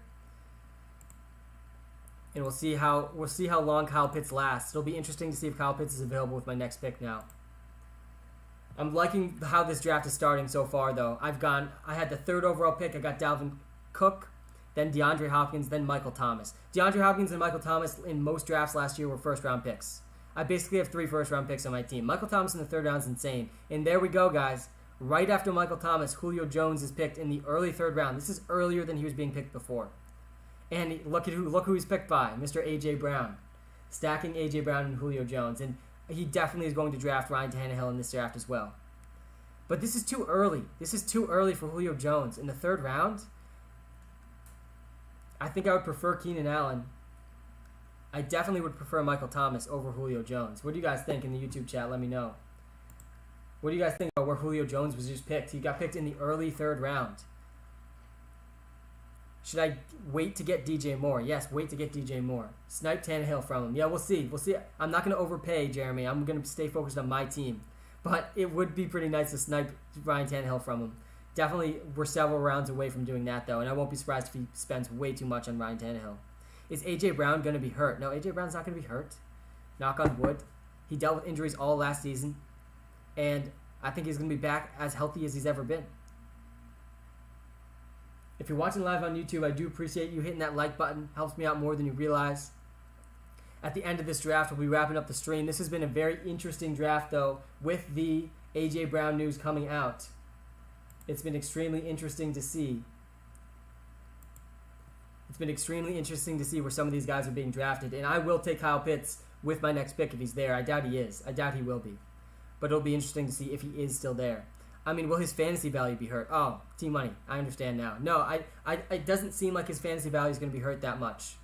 And we'll see how long Kyle Pitts lasts. It'll be interesting to see if Kyle Pitts is available with my next pick now. I'm liking how this draft is starting so far, though. I had the 3rd overall pick. I got Dalvin Cook, then DeAndre Hopkins, then Michael Thomas. DeAndre Hopkins and Michael Thomas in most drafts last year were first-round picks. I basically have 3 first-round picks on my team. Michael Thomas in the 3rd round is insane. And there we go, guys. Right after Michael Thomas, Julio Jones is picked in the early 3rd round. This is earlier than he was being picked before. And look who he's picked by, Mr. A.J. Brown. Stacking A.J. Brown and Julio Jones. And he definitely is going to draft Ryan Tannehill in this draft as well. But this is too early. This is too early for Julio Jones. In the 3rd round, I think I would prefer Keenan Allen. I definitely would prefer Michael Thomas over Julio Jones. What do you guys think in the YouTube chat? Let me know. What do you guys think about where Julio Jones was just picked? He got picked in the early 3rd round. Should I wait to get DJ Moore? Yes, wait to get DJ Moore. Snipe Tannehill from him. Yeah, we'll see. We'll see. I'm not going to overpay, Jeremy. I'm going to stay focused on my team. But it would be pretty nice to snipe Ryan Tannehill from him. Definitely, we're several rounds away from doing that, though, and I won't be surprised if he spends way too much on Ryan Tannehill. Is A.J. Brown going to be hurt? No, A.J. Brown's not going to be hurt. Knock on wood. He dealt with injuries all last season, and I think he's going to be back as healthy as he's ever been. If you're watching live on YouTube, I do appreciate you hitting that like button. Helps me out more than you realize. At the end of this draft, we'll be wrapping up the stream. This has been a very interesting draft, though, with the A.J. Brown news coming out. It's been extremely interesting to see. It's been extremely interesting to see where some of these guys are being drafted. And I will take Kyle Pitts with my next pick if he's there. I doubt he is. I doubt he will be. But it'll be interesting to see if he is still there. I mean, will his fantasy value be hurt? Oh, T-Money. I understand now. No, it doesn't seem like his fantasy value is going to be hurt that much.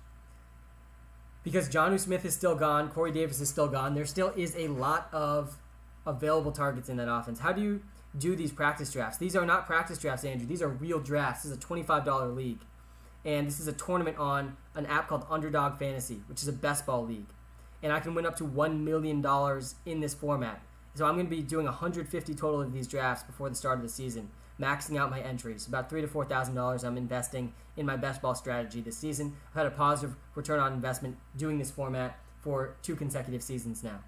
Because Jonnu Smith is still gone. Corey Davis is still gone. There still is a lot of available targets in that offense. How do you do these practice drafts? These are not practice drafts, Andrew. These are real drafts. This is a $25 league. And this is a tournament on an app called Underdog Fantasy, which is a best ball league. And I can win up to $1 million in this format. So I'm going to be doing 150 total of these drafts before the start of the season, maxing out my entries. About $3,000 to $4,000 I'm investing in my best ball strategy this season. I've had a positive return on investment doing this format for 2 consecutive seasons now.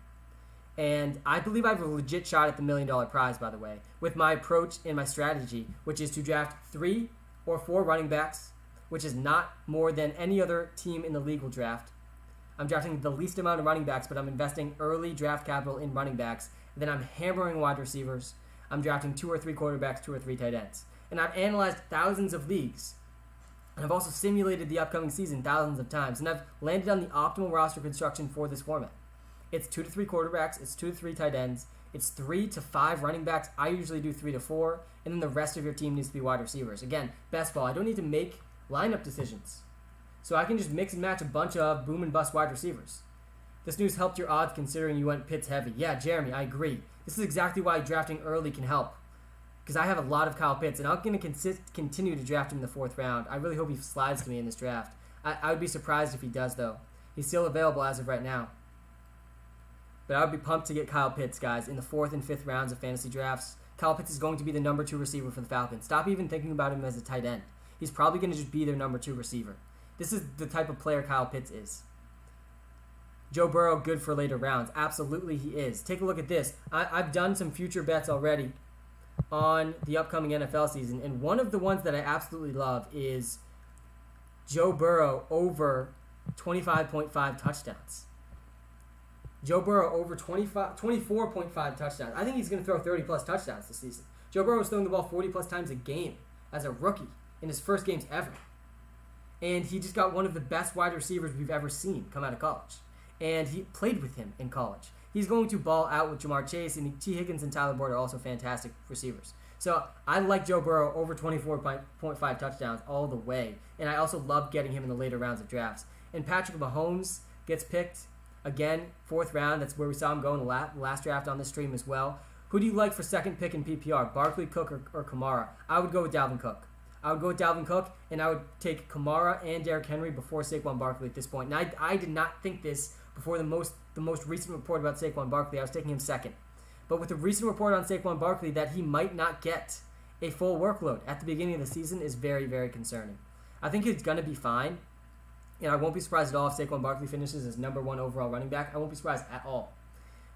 And I believe I have a legit shot at the $1 million prize, by the way, with my approach and my strategy, which is to draft 3 or 4 running backs, which is not more than any other team in the league will draft. I'm drafting the least amount of running backs, but I'm investing early draft capital in running backs. Then I'm hammering wide receivers. I'm drafting 2 or 3 quarterbacks, 2 or 3 tight ends. And I've analyzed thousands of leagues. And I've also simulated the upcoming season thousands of times. And I've landed on the optimal roster construction for this format. It's 2 to 3 quarterbacks. It's 2 to 3 tight ends. It's 3 to 5 running backs. I usually do 3 to 4. And then the rest of your team needs to be wide receivers. Again, best ball. I don't need to make lineup decisions. So I can just mix and match a bunch of boom and bust wide receivers. This news helped your odds considering you went Pitts heavy. Yeah, Jeremy, I agree. This is exactly why drafting early can help. because I have a lot of Kyle Pitts, and I'm going to continue to draft him in the 4th round. I really hope he slides to me in this draft. I would be surprised if he does, though. He's still available as of right now. But I would be pumped to get Kyle Pitts, guys, in the 4th and 5th rounds of fantasy drafts. Kyle Pitts is going to be the number 2 receiver for the Falcons. Stop even thinking about him as a tight end. He's probably going to just be their number 2 receiver. This is the type of player Kyle Pitts is. Joe Burrow, good for later rounds. Absolutely he is. Take a look at this. I've done some future bets already on the upcoming NFL season, and one of the ones that I absolutely love is Joe Burrow over 25.5 touchdowns. Joe Burrow over 24.5 touchdowns. I think he's going to throw 30-plus touchdowns this season. Joe Burrow was throwing the ball 40-plus times a game as a rookie in his first games ever. And he just got one of the best wide receivers we've ever seen come out of college. And he played with him in college. He's going to ball out with Jamar Chase, and T. Higgins and Tyler Boyd are also fantastic receivers. So I like Joe Burrow over 24.5 touchdowns all the way. And I also love getting him in the later rounds of drafts. And Patrick Mahomes gets picked, again, 4th round. That's where we saw him go in the last draft on this stream as well. Who do you like for second pick in PPR, Barkley, Cook, or Kamara? I would go with Dalvin Cook. And I would take Kamara and Derrick Henry before Saquon Barkley at this point. And I did not think this before the most recent report about Saquon Barkley. I was taking him second. But with the recent report on Saquon Barkley that he might not get a full workload at the beginning of the season is very, very concerning. I think he's going to be fine. And I won't be surprised at all if Saquon Barkley finishes as number 1 overall running back. I won't be surprised at all.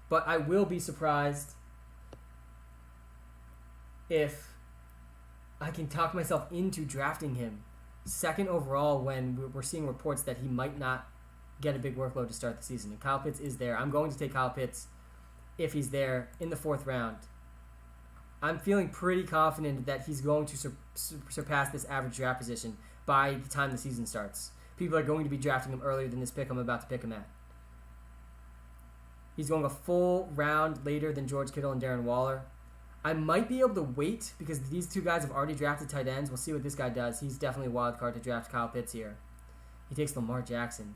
But I will be surprised if I can talk myself into drafting him second overall when we're seeing reports that he might not get a big workload to start the season. And Kyle Pitts is there. I'm going to take Kyle Pitts if he's there in the 4th round. I'm feeling pretty confident that he's going to surpass this average draft position by the time the season starts. People are going to be drafting him earlier than this pick I'm about to pick him at. He's going a full round later than George Kittle and Darren Waller. I might be able to wait because these 2 guys have already drafted tight ends. We'll see what this guy does. He's definitely a wild card to draft Kyle Pitts here. He takes Lamar Jackson.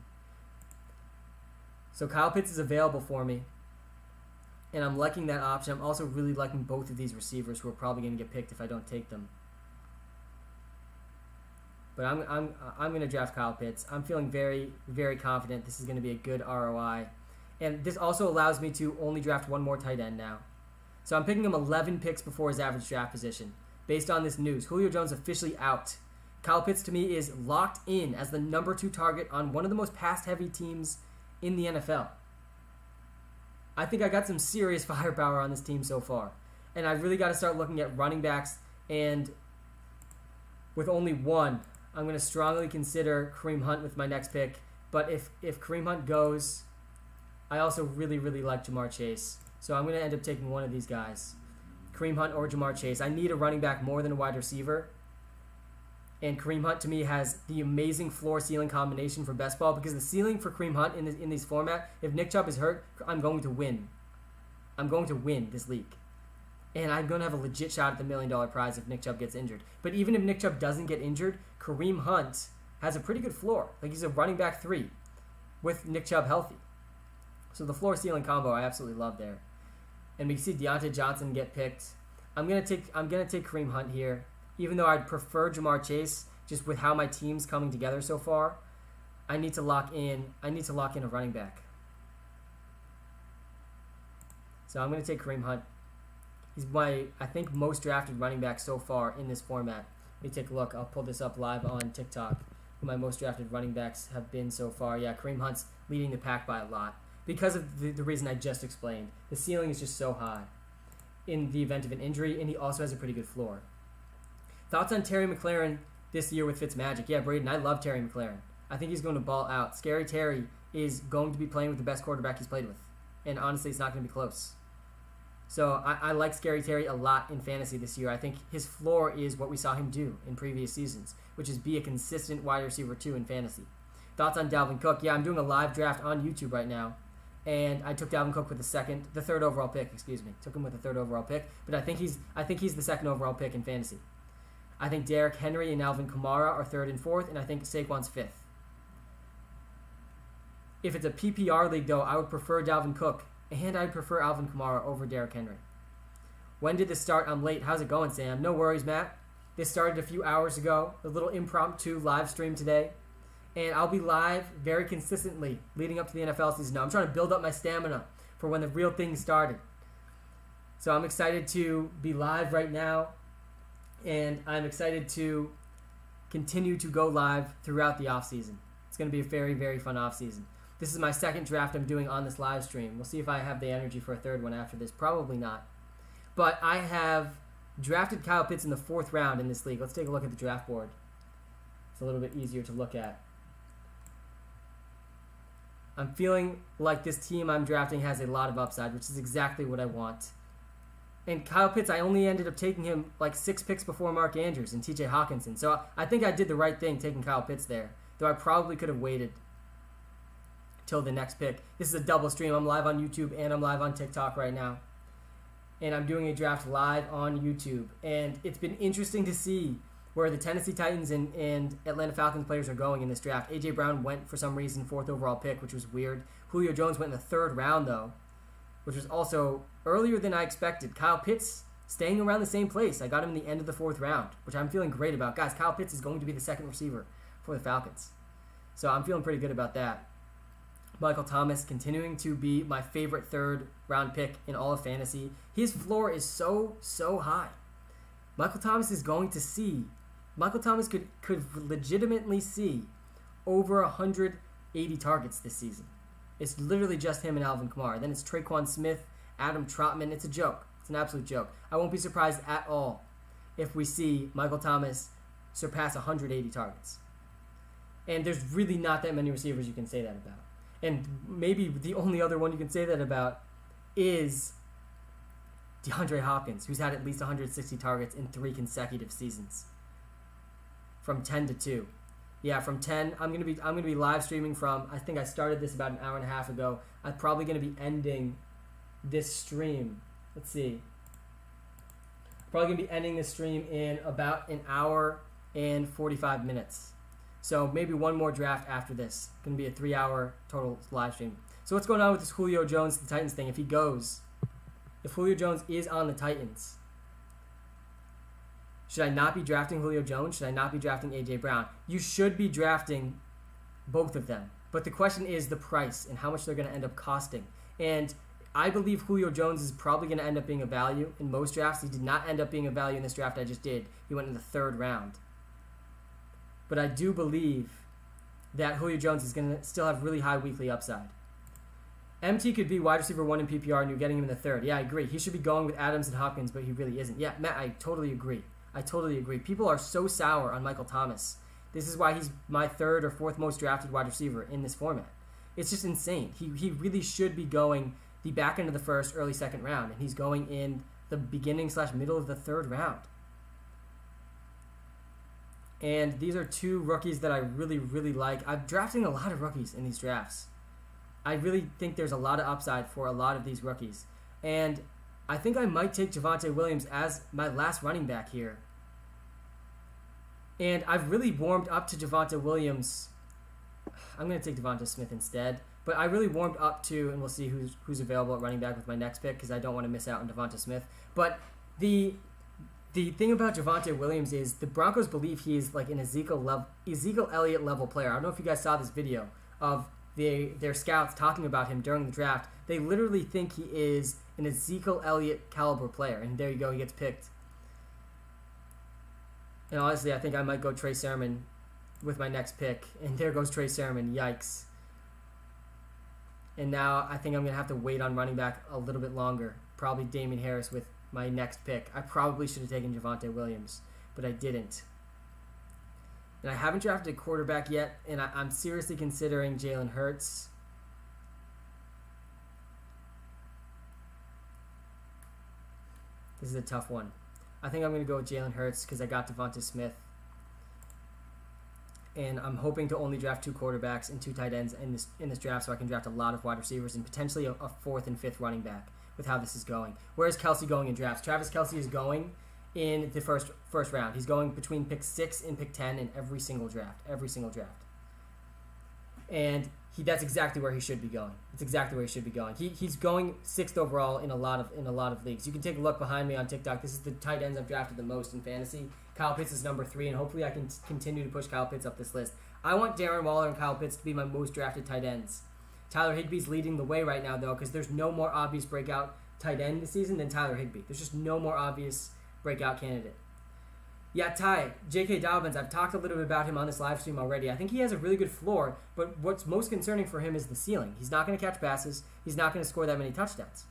So Kyle Pitts is available for me. And I'm liking that option. I'm also really liking both of these receivers who are probably going to get picked if I don't take them. But I'm going to draft Kyle Pitts. I'm feeling very, very confident this is going to be a good ROI. And this also allows me to only draft 1 more tight end now. So I'm picking him 11 picks before his average draft position. Based on this news, Julio Jones officially out. Kyle Pitts to me is locked in as the number 2 target on one of the most pass-heavy teams in the NFL. I think I got some serious firepower on this team so far. And I really got to start looking at running backs. And with only 1, I'm going to strongly consider Kareem Hunt with my next pick. But if Kareem Hunt goes, I also really, really like Jamar Chase. So I'm going to end up taking one of these guys. Kareem Hunt or Jamar Chase. I need a running back more than a wide receiver. And Kareem Hunt, to me, has the amazing floor-ceiling combination for best ball because the ceiling for Kareem Hunt in this format, if Nick Chubb is hurt, I'm going to win. I'm going to win this league. And I'm going to have a legit shot at the $1 million prize if Nick Chubb gets injured. But even if Nick Chubb doesn't get injured, Kareem Hunt has a pretty good floor. Like, he's a running back 3 with Nick Chubb healthy. So the floor-ceiling combo I absolutely love there. And we see Deontay Johnson get picked. I'm gonna take Kareem Hunt here, even though I'd prefer Jamar Chase. Just with how my team's coming together so far, I need to lock in a running back. So I'm gonna take Kareem Hunt. He's my, I think, most drafted running back so far in this format. Let me take a look. I'll pull this up live on TikTok. Who my most drafted running backs have been so far. Yeah, Kareem Hunt's leading the pack by a lot. Because of the reason I just explained. The ceiling is just so high in the event of an injury, and he also has a pretty good floor. Thoughts on Terry McLaurin this year with Fitzmagic? Yeah, Braden, I love Terry McLaurin. I think he's going to ball out. Scary Terry is going to be playing with the best quarterback he's played with. And honestly, it's not going to be close. So I like Scary Terry a lot in fantasy this year. I think his floor is what we saw him do in previous seasons, which is be a consistent wide receiver 2 in fantasy. Thoughts on Dalvin Cook? Yeah, I'm doing a live draft on YouTube right now. And I took Dalvin Cook with the 3rd overall pick, Took him with the 3rd overall pick, but I think he's the 2nd overall pick in fantasy. I think Derrick Henry and Alvin Kumar are 3rd and 4th, and I think Saquon's 5th. If it's a PPR league, though, I would prefer Dalvin Cook, and I'd prefer Alvin Kamara over Derrick Henry. When did this start? I'm late. How's it going, Sam? No worries, Matt. This started a few hours ago. A little impromptu live stream today. And I'll be live very consistently leading up to the NFL season. Now, I'm trying to build up my stamina for when the real thing started. So I'm excited to be live right now. And I'm excited to continue to go live throughout the offseason. It's going to be a very, very fun offseason. This is my second draft I'm doing on this live stream. We'll see if I have the energy for a third one after this. Probably not. But I have drafted Kyle Pitts in the 4th round in this league. Let's take a look at the draft board. It's a little bit easier to look at. I'm feeling like this team I'm drafting has a lot of upside, which is exactly what I want. And Kyle Pitts, I only ended up taking him like 6 picks before Mark Andrews and TJ Hawkinson. So I think I did the right thing taking Kyle Pitts there, though I probably could have waited till the next pick. This is a double stream. I'm live on YouTube and I'm live on TikTok right now. And I'm doing a draft live on YouTube. And it's been interesting to see where the Tennessee Titans and Atlanta Falcons players are going in this draft. A.J. Brown went, for some reason, 4th overall pick, which was weird. Julio Jones went in the 3rd round, though, which was also earlier than I expected. Kyle Pitts staying around the same place. I got him in the end of the 4th round, which I'm feeling great about. Guys, Kyle Pitts is going to be the second receiver for the Falcons. So I'm feeling pretty good about that. Michael Thomas continuing to be my favorite 3rd round pick in all of fantasy. His floor is so high. Michael Thomas could legitimately see over 180 targets this season. It's literally just him and Alvin Kumar. Then it's Traquan Smith, Adam Trotman. It's a joke. It's an absolute joke. I won't be surprised at all if we see Michael Thomas surpass 180 targets. And there's really not that many receivers you can say that about. And maybe the only other one you can say that about is DeAndre Hopkins, who's had at least 160 targets in 3 consecutive seasons. From 10 to 2. Yeah, from 10, I'm gonna be live streaming from, I think I started this about an hour and a half ago. I'm probably gonna be ending this stream. Let's see. Probably gonna be ending this stream in about an hour and 45 minutes. So maybe one more draft after this. Going to be a 3-hour total live stream. So what's going on with this Julio Jones, the Titans thing? If Julio Jones is on the Titans, should I not be drafting Julio Jones? Should I not be drafting A.J. Brown? You should be drafting both of them. But the question is the price and how much they're going to end up costing. And I believe Julio Jones is probably going to end up being a value in most drafts. He did not end up being a value in this draft I just did. He went in the 3rd round. But I do believe that Julio Jones is going to still have really high weekly upside. MT could be wide receiver 1 in PPR and you're getting him in the 3rd. Yeah, I agree. He should be going with Adams and Hopkins, but he really isn't. Yeah, Matt, I totally agree. People are so sour on Michael Thomas. This is why he's my 3rd or 4th most drafted wide receiver in this format. It's just insane. He really should be going the back end of the 1st, early 2nd round, and he's going in the beginning/middle of the 3rd round. And these are 2 rookies that I really, really like. I'm drafting a lot of rookies in these drafts. I really think there's a lot of upside for a lot of these rookies. And I think I might take Javonte Williams as my last running back here. And I've really warmed up to Javonte Williams. I'm going to take Devonta Smith instead. But I really warmed up to, and we'll see who's available at running back with my next pick because I don't want to miss out on Devonta Smith. But the thing about Javonte Williams is the Broncos believe he is like an Ezekiel Elliott level player. I don't know if you guys saw this video of their scouts talking about him during the draft. They literally think he is an Ezekiel Elliott caliber player. And there you go, he gets picked. And honestly, I think I might go Trey Sermon with my next pick. And there goes Trey Sermon. Yikes. And now I think I'm going to have to wait on running back a little bit longer. Probably Damien Harris with my next pick. I probably should have taken Javonte Williams, but I didn't. And I haven't drafted a quarterback yet, and I'm seriously considering Jalen Hurts. This is a tough one. I think I'm going to go with Jalen Hurts because I got Devonta Smith. And I'm hoping to only draft 2 quarterbacks and 2 tight ends in this draft so I can draft a lot of wide receivers and potentially a 4th and 5th running back with how this is going. Where is Kelsey going in drafts? Travis Kelce is going in the first round. He's going between pick 6 and pick 10 in every single draft. And that's exactly where he should be going. It's exactly where he should be going. He's going 6th overall in a lot of leagues. You can take a look behind me on TikTok. This is the tight ends I've drafted the most in fantasy. Kyle Pitts is number 3, and hopefully I can continue to push Kyle Pitts up this list. I want Darren Waller and Kyle Pitts to be my most drafted tight ends. Tyler Higbee's leading the way right now, though, because there's no more obvious breakout tight end this season than Tyler Higbee. There's just no more obvious breakout candidate. Yeah, Ty, J.K. Dobbins, I've talked a little bit about him on this live stream already. I think he has a really good floor, but what's most concerning for him is the ceiling. He's not going to catch passes. He's not going to score that many touchdowns.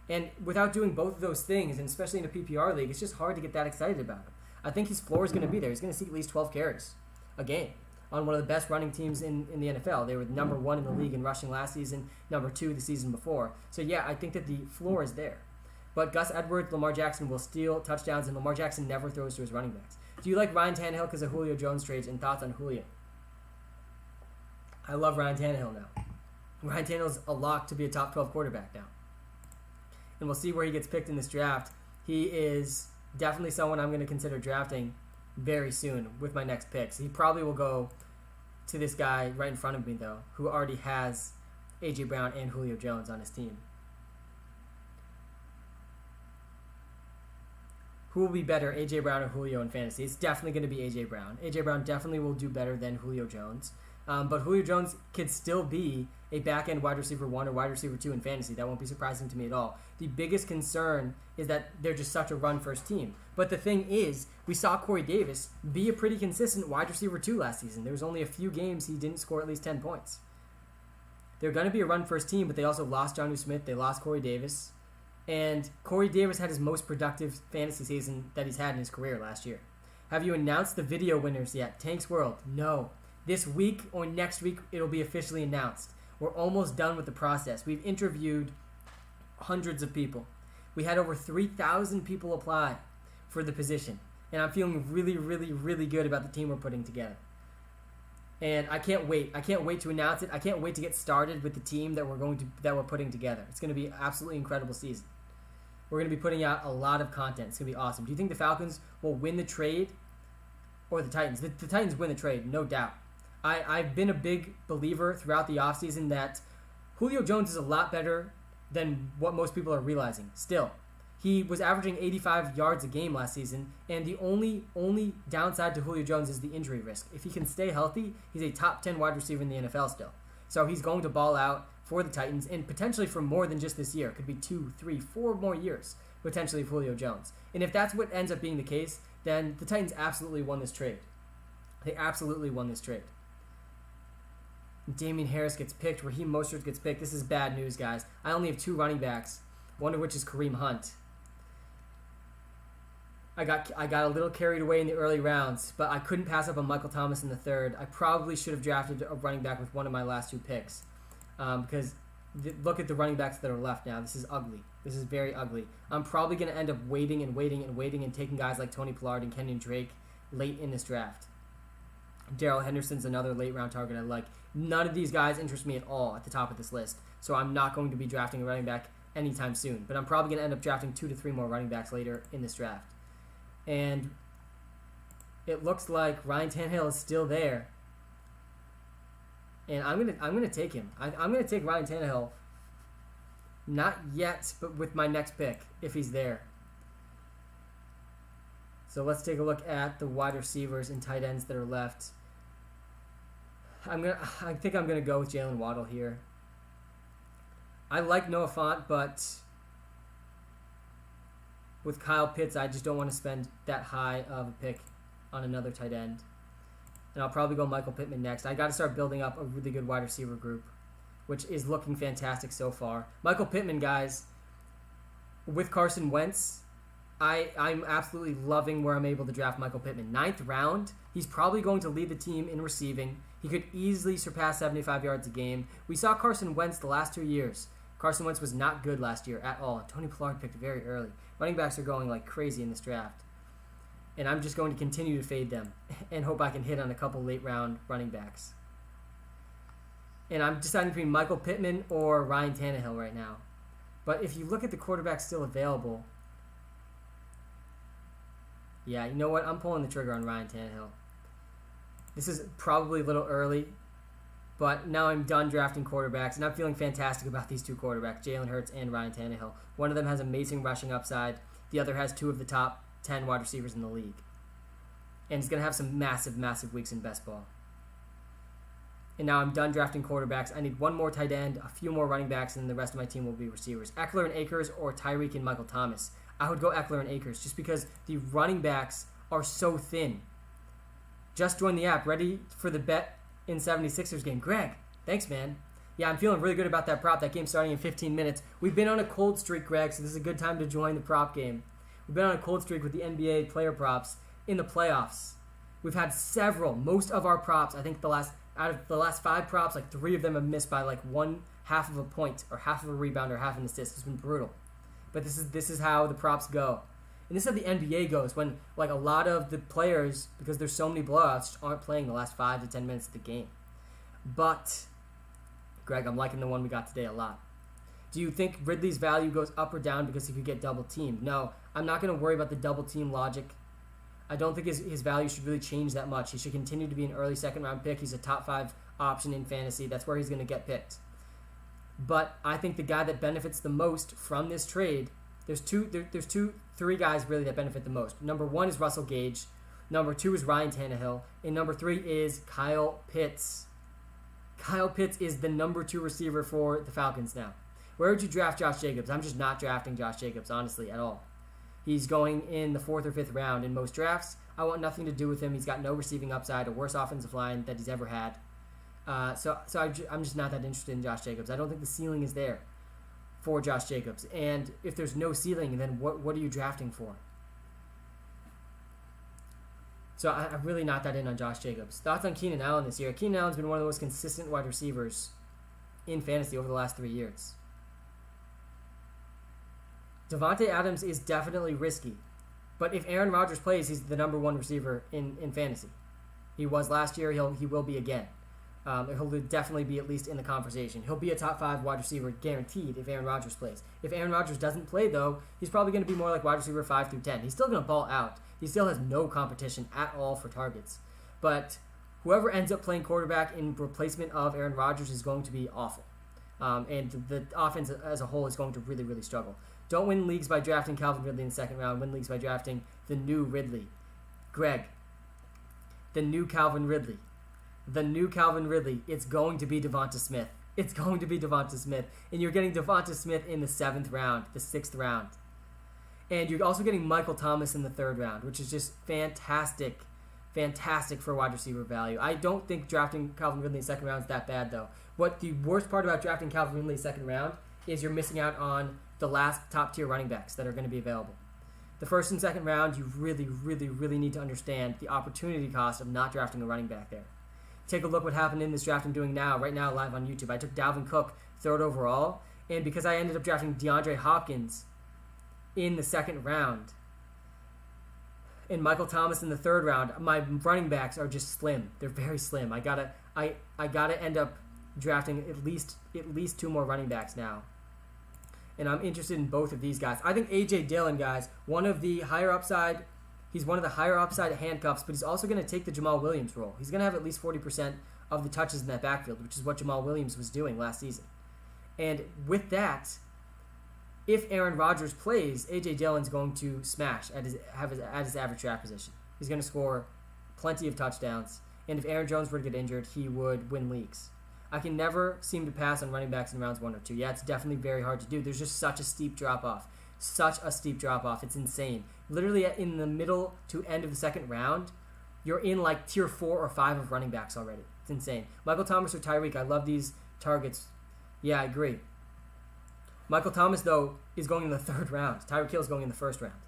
And without doing both of those things, and especially in a PPR league, it's just hard to get that excited about him. I think his floor is going to be there. He's going to see at least 12 carries a game on one of the best running teams in the NFL. They were number 1 in the league in rushing last season, number 2 the season before. So, yeah, I think that the floor is there. But Gus Edwards, Lamar Jackson will steal touchdowns, and Lamar Jackson never throws to his running backs. Do you like Ryan Tannehill because of Julio Jones trades, and thoughts on Julio? I love Ryan Tannehill now. Ryan Tannehill's a lock to be a top 12 quarterback now. And we'll see where he gets picked in this draft. He is definitely someone I'm going to consider drafting very soon with my next picks. He probably will go to this guy right in front of me, though, who already has A.J. Brown and Julio Jones on his team. Who will be better, A.J. Brown or Julio in fantasy? It's definitely going to be A.J. Brown. A.J. Brown definitely will do better than Julio Jones. But Julio Jones could still be a back-end wide receiver 1 or wide receiver 2 in fantasy. That won't be surprising to me at all. The biggest concern is that they're just such a run-first team. But the thing is, we saw Corey Davis be a pretty consistent wide receiver 2 last season. There was only a few games he didn't score at least 10 points. They're going to be a run-first team, but they also lost Jonnu Smith. They lost Corey Davis. And Corey Davis had his most productive fantasy season that he's had in his career last year. Have you announced the video winners yet? Tank's World? No. This week or next week, it'll be officially announced. We're almost done with the process. We've interviewed hundreds of people. We had over 3,000 people apply for the position. And I'm feeling really, really, really good about the team we're putting together. And I can't wait. I can't wait to announce it. I can't wait to get started with the team that we're putting together. It's going to be an absolutely incredible season. We're going to be putting out a lot of content. It's going to be awesome. Do you think the Falcons will win the trade or the Titans? The Titans win the trade, no doubt. I've been a big believer throughout the offseason that Julio Jones is a lot better than what most people are realizing. Still, he was averaging 85 yards a game last season, and the only downside to Julio Jones is the injury risk. If he can stay healthy, he's a top 10 wide receiver in the NFL still. So he's going to ball out for the Titans, and potentially for more than just this year. It could be 2, 3, 4 more years, potentially, of Julio Jones. And if that's what ends up being the case, then the Titans absolutely won this trade. They absolutely won this trade. Damien Harris gets picked. Raheem Mostert gets picked. This is bad news, guys. I only have 2 running backs, one of which is Kareem Hunt. I got a little carried away in the early rounds, but I couldn't pass up on Michael Thomas in the 3rd. I probably should have drafted a running back with one of my last 2 picks. Because look at the running backs that are left now. This is ugly. This is very ugly. I'm probably going to end up waiting and taking guys like Tony Pollard and Kenyon Drake late in this draft. Darrell Henderson's another late-round target I like. None of these guys interest me at all at the top of this list, so I'm not going to be drafting a running back anytime soon. But I'm probably going to end up drafting 2 to 3 more running backs later in this draft. And it looks like Ryan Tannehill is still there. And I'm gonna take him. I'm gonna take Ryan Tannehill. Not yet, but with my next pick, if he's there. So let's take a look at the wide receivers and tight ends that are left. I think I'm gonna go with Jalen Waddle here. I like Noah Fant, but with Kyle Pitts, I just don't want to spend that high of a pick on another tight end. And I'll probably go Michael Pittman next. I got to start building up a really good wide receiver group, which is looking fantastic so far. Michael Pittman, guys, with Carson Wentz, I'm absolutely loving where I'm able to draft Michael Pittman. 9th round, he's probably going to lead the team in receiving. He could easily surpass 75 yards a game. We saw Carson Wentz the last 2 years. Carson Wentz was not good last year at all. Tony Pollard picked very early. Running backs are going like crazy in this draft. And I'm just going to continue to fade them and hope I can hit on a couple late-round running backs. And I'm deciding between Michael Pittman or Ryan Tannehill right now. But if you look at the quarterbacks still available, yeah, you know what? I'm pulling the trigger on Ryan Tannehill. This is probably a little early, But now I'm done drafting quarterbacks, and I'm feeling fantastic about these two quarterbacks, Jalen Hurts and Ryan Tannehill. One of them has amazing rushing upside. The other has 2 of the top 10 wide receivers in the league. And he's going to have some massive, massive weeks in best ball. And now I'm done drafting quarterbacks. I need 1 more tight end, a few more running backs, and the rest of my team will be receivers. Eckler and Akers or Tyreek and Michael Thomas. I would go Eckler and Akers just because the running backs are so thin. Just joined the app. Ready for the bet in 76ers game. Greg, thanks, man. Yeah, I'm feeling really good about that prop. That game's starting in 15 minutes. We've been on a cold streak, Greg, so this is a good time to join the prop game. We've been on a cold streak with the NBA player props in the playoffs. We've had most of our props, I think out of the last 5 props, like 3 of them have missed by like 1/2 of a point or half of a rebound or half an assist. It's been brutal. But this is how the props go. And this is how the NBA goes when like a lot of the players, because there's so many blowouts, aren't playing the last 5 to 10 minutes of the game. But, Greg, I'm liking the one we got today a lot. Do you think Ridley's value goes up or down because he could get double teamed? No, I'm not going to worry about the double team logic. I don't think his value should really change that much. He should continue to be an early second-round pick. He's a top 5 option in fantasy. That's where he's going to get picked. But I think the guy that benefits the most from this trade, there's 3 guys really that benefit the most. Number 1 is Russell Gage. Number 2 is Ryan Tannehill. And number 3 is Kyle Pitts. Kyle Pitts is the number 2 receiver for the Falcons now. Where would you draft Josh Jacobs? I'm just not drafting Josh Jacobs, honestly, at all. He's going in the 4th or 5th round in most drafts. I want nothing to do with him. He's got no receiving upside, a worse offensive line that he's ever had. So I'm just not that interested in Josh Jacobs. I don't think the ceiling is there for Josh Jacobs. And if there's no ceiling, then what are you drafting for? So I'm really not that in on Josh Jacobs. Thoughts on Keenan Allen this year? Keenan Allen's been one of the most consistent wide receivers in fantasy over the last 3 years. Devontae Adams is definitely risky. But if Aaron Rodgers plays, he's the number 1 receiver in fantasy. He was last year. He will be again. He'll definitely be at least in the conversation. He'll be a top 5 wide receiver guaranteed if Aaron Rodgers plays. If Aaron Rodgers doesn't play, though, he's probably going to be more like wide receiver 5 through 10. He's still going to ball out. He still has no competition at all for targets. But whoever ends up playing quarterback in replacement of Aaron Rodgers is going to be awful. And the offense as a whole is going to really, really struggle. Don't win leagues by drafting Calvin Ridley in the 2nd round. Win leagues by drafting the new Ridley. Greg, the new Calvin Ridley. The new Calvin Ridley. It's going to be Devonta Smith. It's going to be Devonta Smith. And you're getting Devonta Smith in the 7th round, the 6th round. And you're also getting Michael Thomas in the 3rd round, which is just fantastic. Fantastic for wide receiver value. I don't think drafting Calvin Ridley in the 2nd round is that bad, though. What the worst part about drafting Calvin Ridley in the 2nd round is you're missing out on the last top-tier running backs that are going to be available. The 1st and 2nd round, you really, really, really need to understand the opportunity cost of not drafting a running back there. Take a look what happened in this draft I'm doing right now live on YouTube. I took Dalvin Cook 3rd overall, and because I ended up drafting Deandre Hopkins in the 2nd round and Michael Thomas in the 3rd round, my running backs are just slim. They're very slim. I gotta end up drafting at least 2 more running backs now. And I'm interested in both of these guys. I think A.J. Dillon, guys, he's one of the higher upside handcuffs, but he's also going to take the Jamal Williams role. He's going to have at least 40% of the touches in that backfield, which is what Jamal Williams was doing last season. And with that, if Aaron Rodgers plays, A.J. Dillon's going to smash at his average draft position. He's going to score plenty of touchdowns. And if Aaron Jones were to get injured, he would win leagues. I can never seem to pass on running backs in rounds 1 or 2. Yeah, it's definitely very hard to do. There's just such a steep drop-off. It's insane. Literally in the middle to end of the 2nd round, you're in like tier 4 or 5 of running backs already. It's insane. Michael Thomas or Tyreek, I love these targets. Yeah, I agree. Michael Thomas, though, is going in the 3rd round. Tyreek Hill is going in the 1st round.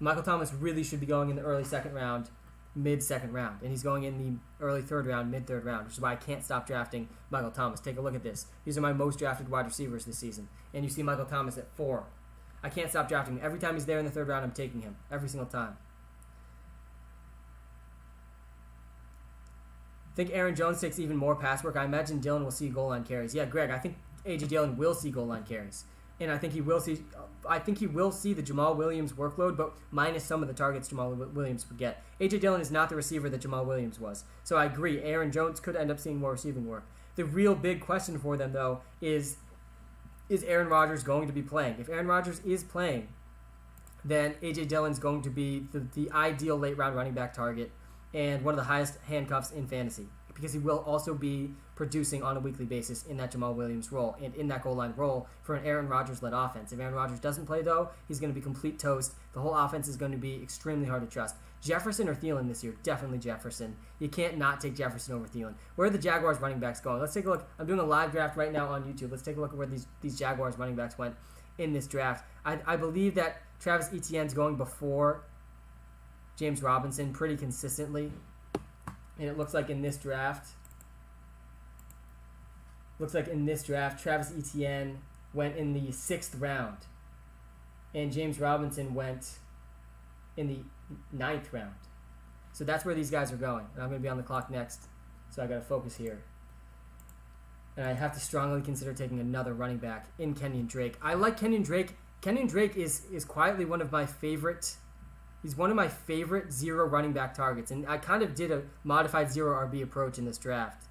Michael Thomas really should be going in the early 2nd round, mid-2nd round. And he's going in the early 3rd round, mid-3rd round, which is why I can't stop drafting Michael Thomas. Take a look at this. These are my most drafted wide receivers this season. And you see Michael Thomas at 4. I can't stop drafting him. Every time he's there in the 3rd round, I'm taking him. Every single time. Think Aaron Jones takes even more pass work? I imagine Dillon will see goal line carries. Yeah, Greg, I think A.J. Dillon will see goal line carries. And I think he will see the Jamal Williams workload, but minus some of the targets Jamal Williams would get. A.J. Dillon is not the receiver that Jamal Williams was. So I agree. Aaron Jones could end up seeing more receiving work. The real big question for them, though, is Aaron Rodgers going to be playing? If Aaron Rodgers is playing, then A.J. Dillon's going to be the ideal late-round running back target and one of the highest handcuffs in fantasy, because he will also be producing on a weekly basis in that Jamal Williams role and in that goal line role for an Aaron Rodgers-led offense. If Aaron Rodgers doesn't play, though, he's going to be complete toast. The whole offense is going to be extremely hard to trust. Jefferson or Thielen this year? Definitely Jefferson. You can't not take Jefferson over Thielen. Where are the Jaguars running backs going? Let's take a look. I'm doing a live draft right now on YouTube. Let's take a look at where these Jaguars running backs went in this draft. I believe that Travis Etienne's going before James Robinson pretty consistently. And it looks like in this draft, Travis Etienne went in the 6th round. And James Robinson went in the 9th round. So that's where these guys are going. And I'm going to be on the clock next, so I got to focus here. And I have to strongly consider taking another running back in Kenyon Drake. I like Kenyon Drake. Kenyon Drake is quietly one of my favorite. He's one of my favorite zero running back targets. And I kind of did a modified zero RB approach in this draft.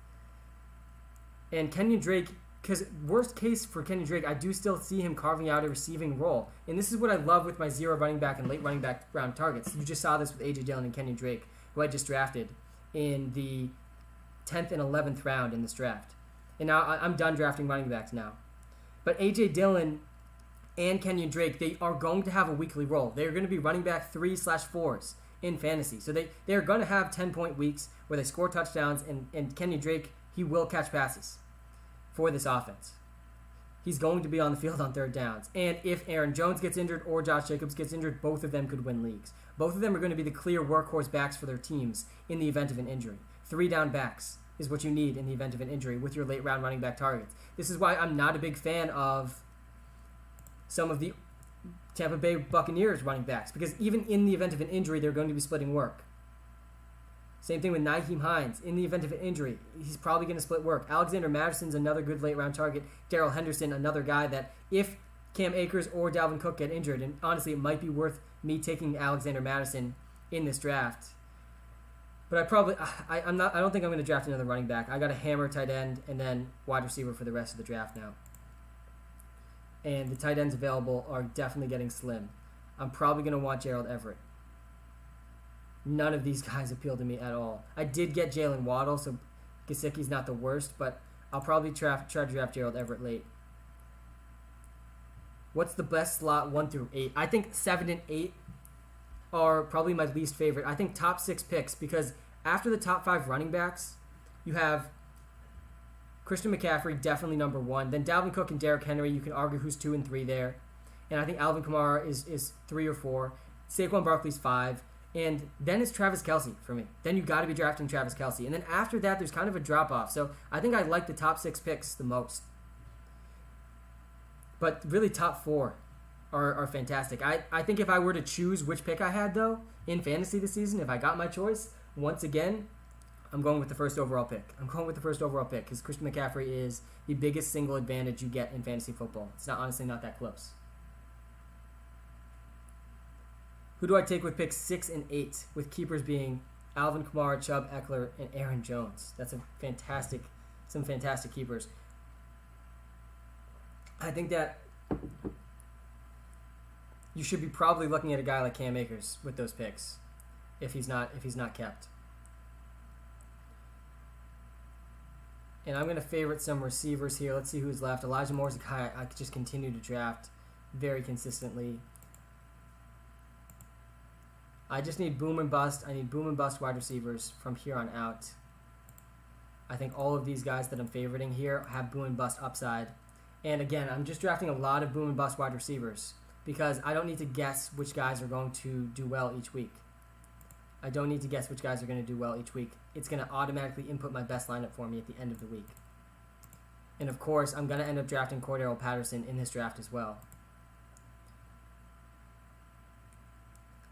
And Kenyon Drake, because worst case for Kenyon Drake, I do still see him carving out a receiving role. And this is what I love with my zero running back and late running back round targets. You just saw this with A.J. Dillon and Kenyon Drake, who I just drafted in the 10th and 11th round in this draft. And now I'm done drafting running backs now. But A.J. Dillon and Kenyon Drake, they are going to have a weekly role. They're going to be running back 3/4s in fantasy. So they're going to have 10-point weeks where they score touchdowns, and Kenyon Drake, he will catch passes for this offense. He's going to be on the field on 3rd downs. And if Aaron Jones gets injured or Josh Jacobs gets injured, both of them could win leagues. Both of them are going to be the clear workhorse backs for their teams in the event of an injury. 3-down backs is what you need in the event of an injury with your late-round running back targets. This is why I'm not a big fan of some of the Tampa Bay Buccaneers running backs, because even in the event of an injury, they're going to be splitting work. Same thing with Nyheim Hines. In the event of an injury, he's probably going to split work. Alexander Madison's another good late-round target. Darrell Henderson, another guy that if Cam Akers or Dalvin Cook get injured, and honestly, it might be worth me taking Alexander Madison in this draft. But I don't think I'm going to draft another running back. I got a hammer tight end and then wide receiver for the rest of the draft now. And the tight ends available are definitely getting slim. I'm probably going to want Gerald Everett. None of these guys appeal to me at all. I did get Jalen Waddle, so Gesicki's not the worst, but I'll probably try to draft Gerald Everett late. What's the best slot 1 through 8? I think 7 and 8 are probably my least favorite. I think top 6 picks, because after the top 5 running backs, you have Christian McCaffrey, definitely number 1. Then Dalvin Cook and Derrick Henry, you can argue who's 2 and 3 there. And I think Alvin Kumar is 3 or 4. Saquon Barkley's 5. And then it's Travis Kelce for me. Then you got to be drafting Travis Kelce. And then after that, there's kind of a drop-off. So I think I like the top 6 picks the most. But really, top 4 are fantastic. I think if I were to choose which pick I had, though, in fantasy this season, if I got my choice, once again, I'm going with the first overall pick. Because Christian McCaffrey is the biggest single advantage you get in fantasy football. It's honestly not that close. Who do I take with picks 6 and 8, with keepers being Alvin Kumar, Chubb, Eckler, and Aaron Jones? That's some fantastic keepers. I think that you should be probably looking at a guy like Cam Akers with those picks, if he's not kept. And I'm going to favorite some receivers here. Let's see who's left. Elijah Moore's a guy I could just continue to draft very consistently. I just need boom and bust. I need boom and bust wide receivers from here on out. I think all of these guys that I'm favoriting here have boom and bust upside. And again, I'm just drafting a lot of boom and bust wide receivers because I don't need to guess which guys are going to do well each week. It's going to automatically input my best lineup for me at the end of the week. And of course, I'm going to end up drafting Cordero Patterson in this draft as well.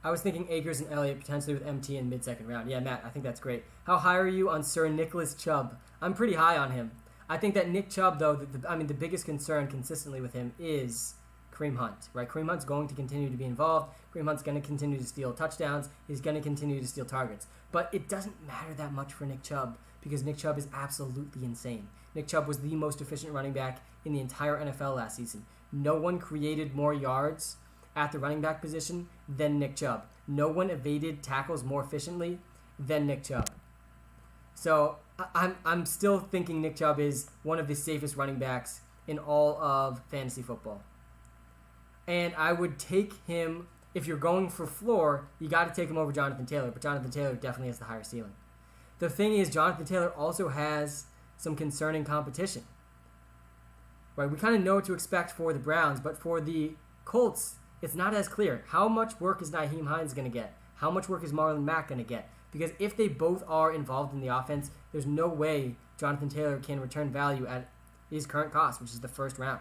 I was thinking Akers and Elliott potentially with MT in mid-second round. Yeah, Matt, I think that's great. How high are you on Sir Nicholas Chubb? I'm pretty high on him. I think that Nick Chubb, though, the biggest concern consistently with him is Kareem Hunt, right? Kareem Hunt's going to continue to be involved. Kareem Hunt's going to continue to steal touchdowns. He's going to continue to steal targets. But it doesn't matter that much for Nick Chubb because Nick Chubb is absolutely insane. Nick Chubb was the most efficient running back in the entire NFL last season. No one created more yards at the running back position than Nick Chubb. No one evaded tackles more efficiently than Nick Chubb. So I'm still thinking Nick Chubb is one of the safest running backs in all of fantasy football. And I would take him, if you're going for floor, you got to take him over Jonathan Taylor, but Jonathan Taylor definitely has the higher ceiling. The thing is, Jonathan Taylor also has some concerning competition. Right? We kind of know what to expect for the Browns, but for the Colts, it's not as clear. How much work is Nyheim Hines going to get? How much work is Marlon Mack going to get? Because if they both are involved in the offense, there's no way Jonathan Taylor can return value at his current cost, which is the first round.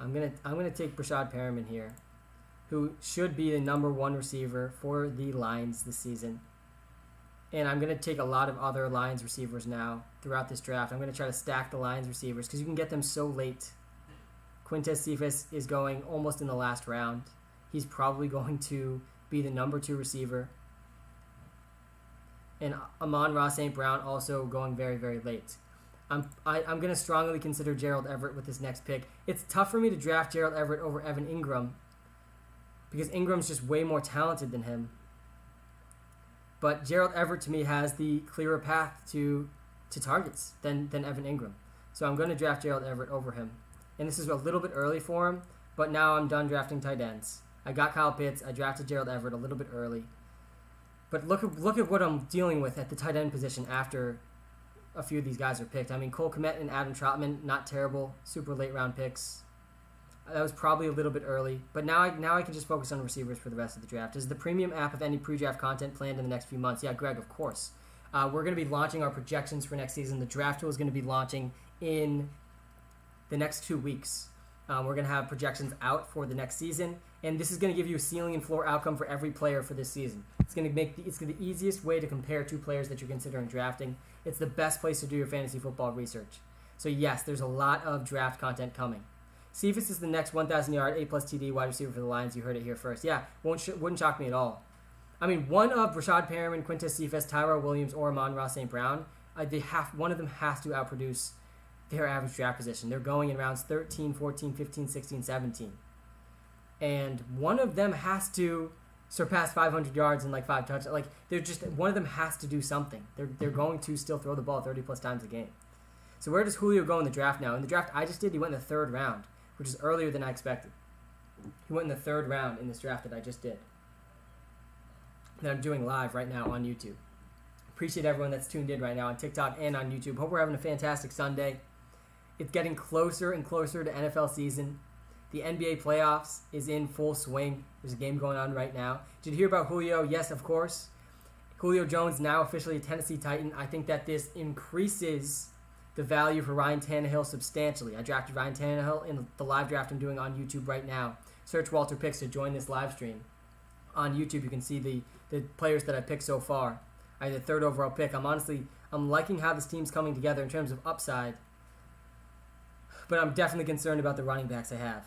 I'm gonna take Brashad Perriman here, who should be the number one receiver for the Lions this season. And I'm going to take a lot of other Lions receivers now throughout this draft. I'm going to try to stack the Lions receivers because you can get them so late. Quintez Cephas is going almost in the last round. He's probably going to be the number 2 receiver. And Amon-Ra St. Brown also going very, very late. I'm going to strongly consider Gerald Everett with this next pick. It's tough for me to draft Gerald Everett over Evan Ingram because Ingram's just way more talented than him. But Gerald Everett, to me, has the clearer path to targets than Evan Ingram. So I'm going to draft Gerald Everett over him. And this is a little bit early for him, but now I'm done drafting tight ends. I got Kyle Pitts. I drafted Gerald Everett a little bit early. But look at what I'm dealing with at the tight end position after a few of these guys are picked. I mean, Cole Kmet and Adam Trautman, not terrible, super late round picks. That was probably a little bit early, but now I can just focus on receivers for the rest of the draft. Is the premium app of any pre-draft content planned in the next few months? Yeah, Greg, of course. We're going to be launching our projections for next season. The draft tool is going to be launching in the next 2 weeks. We're going to have projections out for the next season, and this is going to give you a ceiling and floor outcome for every player for this season. It's going to be the easiest way to compare 2 players that you're considering drafting. It's the best place to do your fantasy football research. So yes, there's a lot of draft content coming. Cephas is the next 1,000-yard, A-plus TD wide receiver for the Lions. You heard it here first. Yeah, wouldn't shock me at all. I mean, one of Brashad Perriman, Quintez Cephas, Tyrell Williams, or Amon-Ra St. Brown, one of them has to outproduce their average draft position. They're going in rounds 13, 14, 15, 16, 17. And one of them has to surpass 500 yards and 5 touchdowns. One of them has to do something. They're going to still throw the ball 30-plus times a game. So where does Julio go in the draft now? In the draft I just did, he went in the 3rd round, which is earlier than I expected. He went in the 3rd round in this draft that I just did, that I'm doing live right now on YouTube. Appreciate everyone that's tuned in right now on TikTok and on YouTube. Hope we're having a fantastic Sunday. It's getting closer and closer to NFL season. The NBA playoffs is in full swing. There's a game going on right now. Did you hear about Julio? Yes, of course. Julio Jones now officially a Tennessee Titan. I think that this increases the value for Ryan Tannehill substantially. I drafted Ryan Tannehill in the live draft I'm doing on YouTube right now. Search WalterPicks to join this live stream. On YouTube, you can see the players that I picked so far. I had the 3rd overall pick. I'm liking how this team's coming together in terms of upside, but I'm definitely concerned about the running backs I have.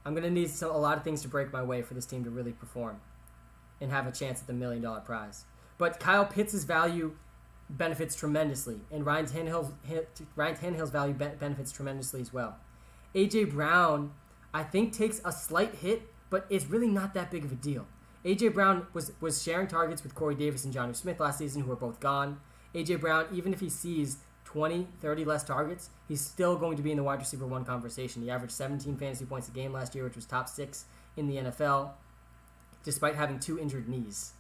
I'm going to need a lot of things to break my way for this team to really perform and have a chance at the $1 million prize. But Kyle Pitts' value benefits tremendously, and Ryan Tannehill's value benefits tremendously as well. A.J. Brown, I think, takes a slight hit, but it's really not that big of a deal. A.J. Brown was sharing targets with Corey Davis and Jonnu Smith last season, who are both gone. A.J. Brown, even if he sees 20, 30 less targets, he's still going to be in the wide receiver 1 conversation. He averaged 17 fantasy points a game last year, which was top 6 in the NFL, despite having 2 injured knees.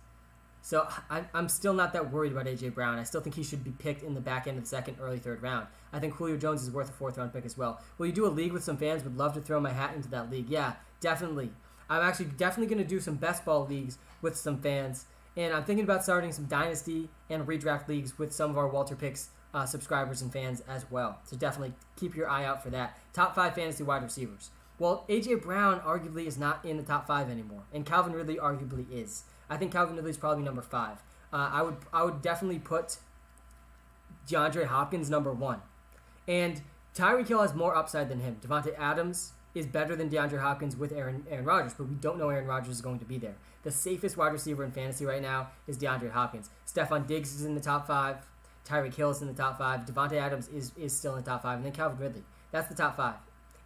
So I'm still not that worried about A.J. Brown. I still think he should be picked in the back end of the 2nd, early 3rd round. I think Julio Jones is worth a 4th-round pick as well. Will you do a league with some fans? Would love to throw my hat into that league. Yeah, definitely. I'm actually definitely going to do some best ball leagues with some fans. And I'm thinking about starting some dynasty and redraft leagues with some of our WalterPicks subscribers and fans as well. So definitely keep your eye out for that. Top 5 fantasy wide receivers. Well, A.J. Brown arguably is not in the top 5 anymore. And Calvin Ridley arguably is. I think Calvin Ridley is probably number 5. I would definitely put DeAndre Hopkins number 1. And Tyreek Hill has more upside than him. Devontae Adams is better than DeAndre Hopkins with Aaron Rodgers, but we don't know Aaron Rodgers is going to be there. The safest wide receiver in fantasy right now is DeAndre Hopkins. Stephon Diggs is in the top 5. Tyreek Hill is in the top 5. Devontae Adams is still in the top 5. And then Calvin Ridley. That's the top 5.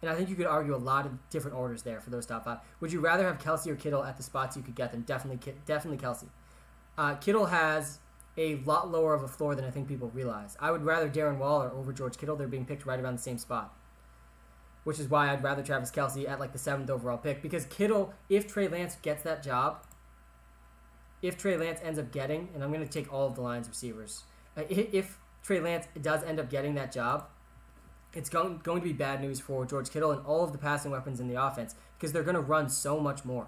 And I think you could argue a lot of different orders there for those top 5. Would you rather have Kelsey or Kittle at the spots you could get them? Definitely Kelsey. Kittle has a lot lower of a floor than I think people realize. I would rather Darren Waller over George Kittle. They're being picked right around the same spot, which is why I'd rather Travis Kelsey at like the 7th overall pick. Because Kittle, if Trey Lance gets that job, if Trey Lance ends up getting, and I'm going to take all of the Lions receivers, if Trey Lance does end up getting that job, it's going to be bad news for George Kittle and all of the passing weapons in the offense because they're going to run so much more.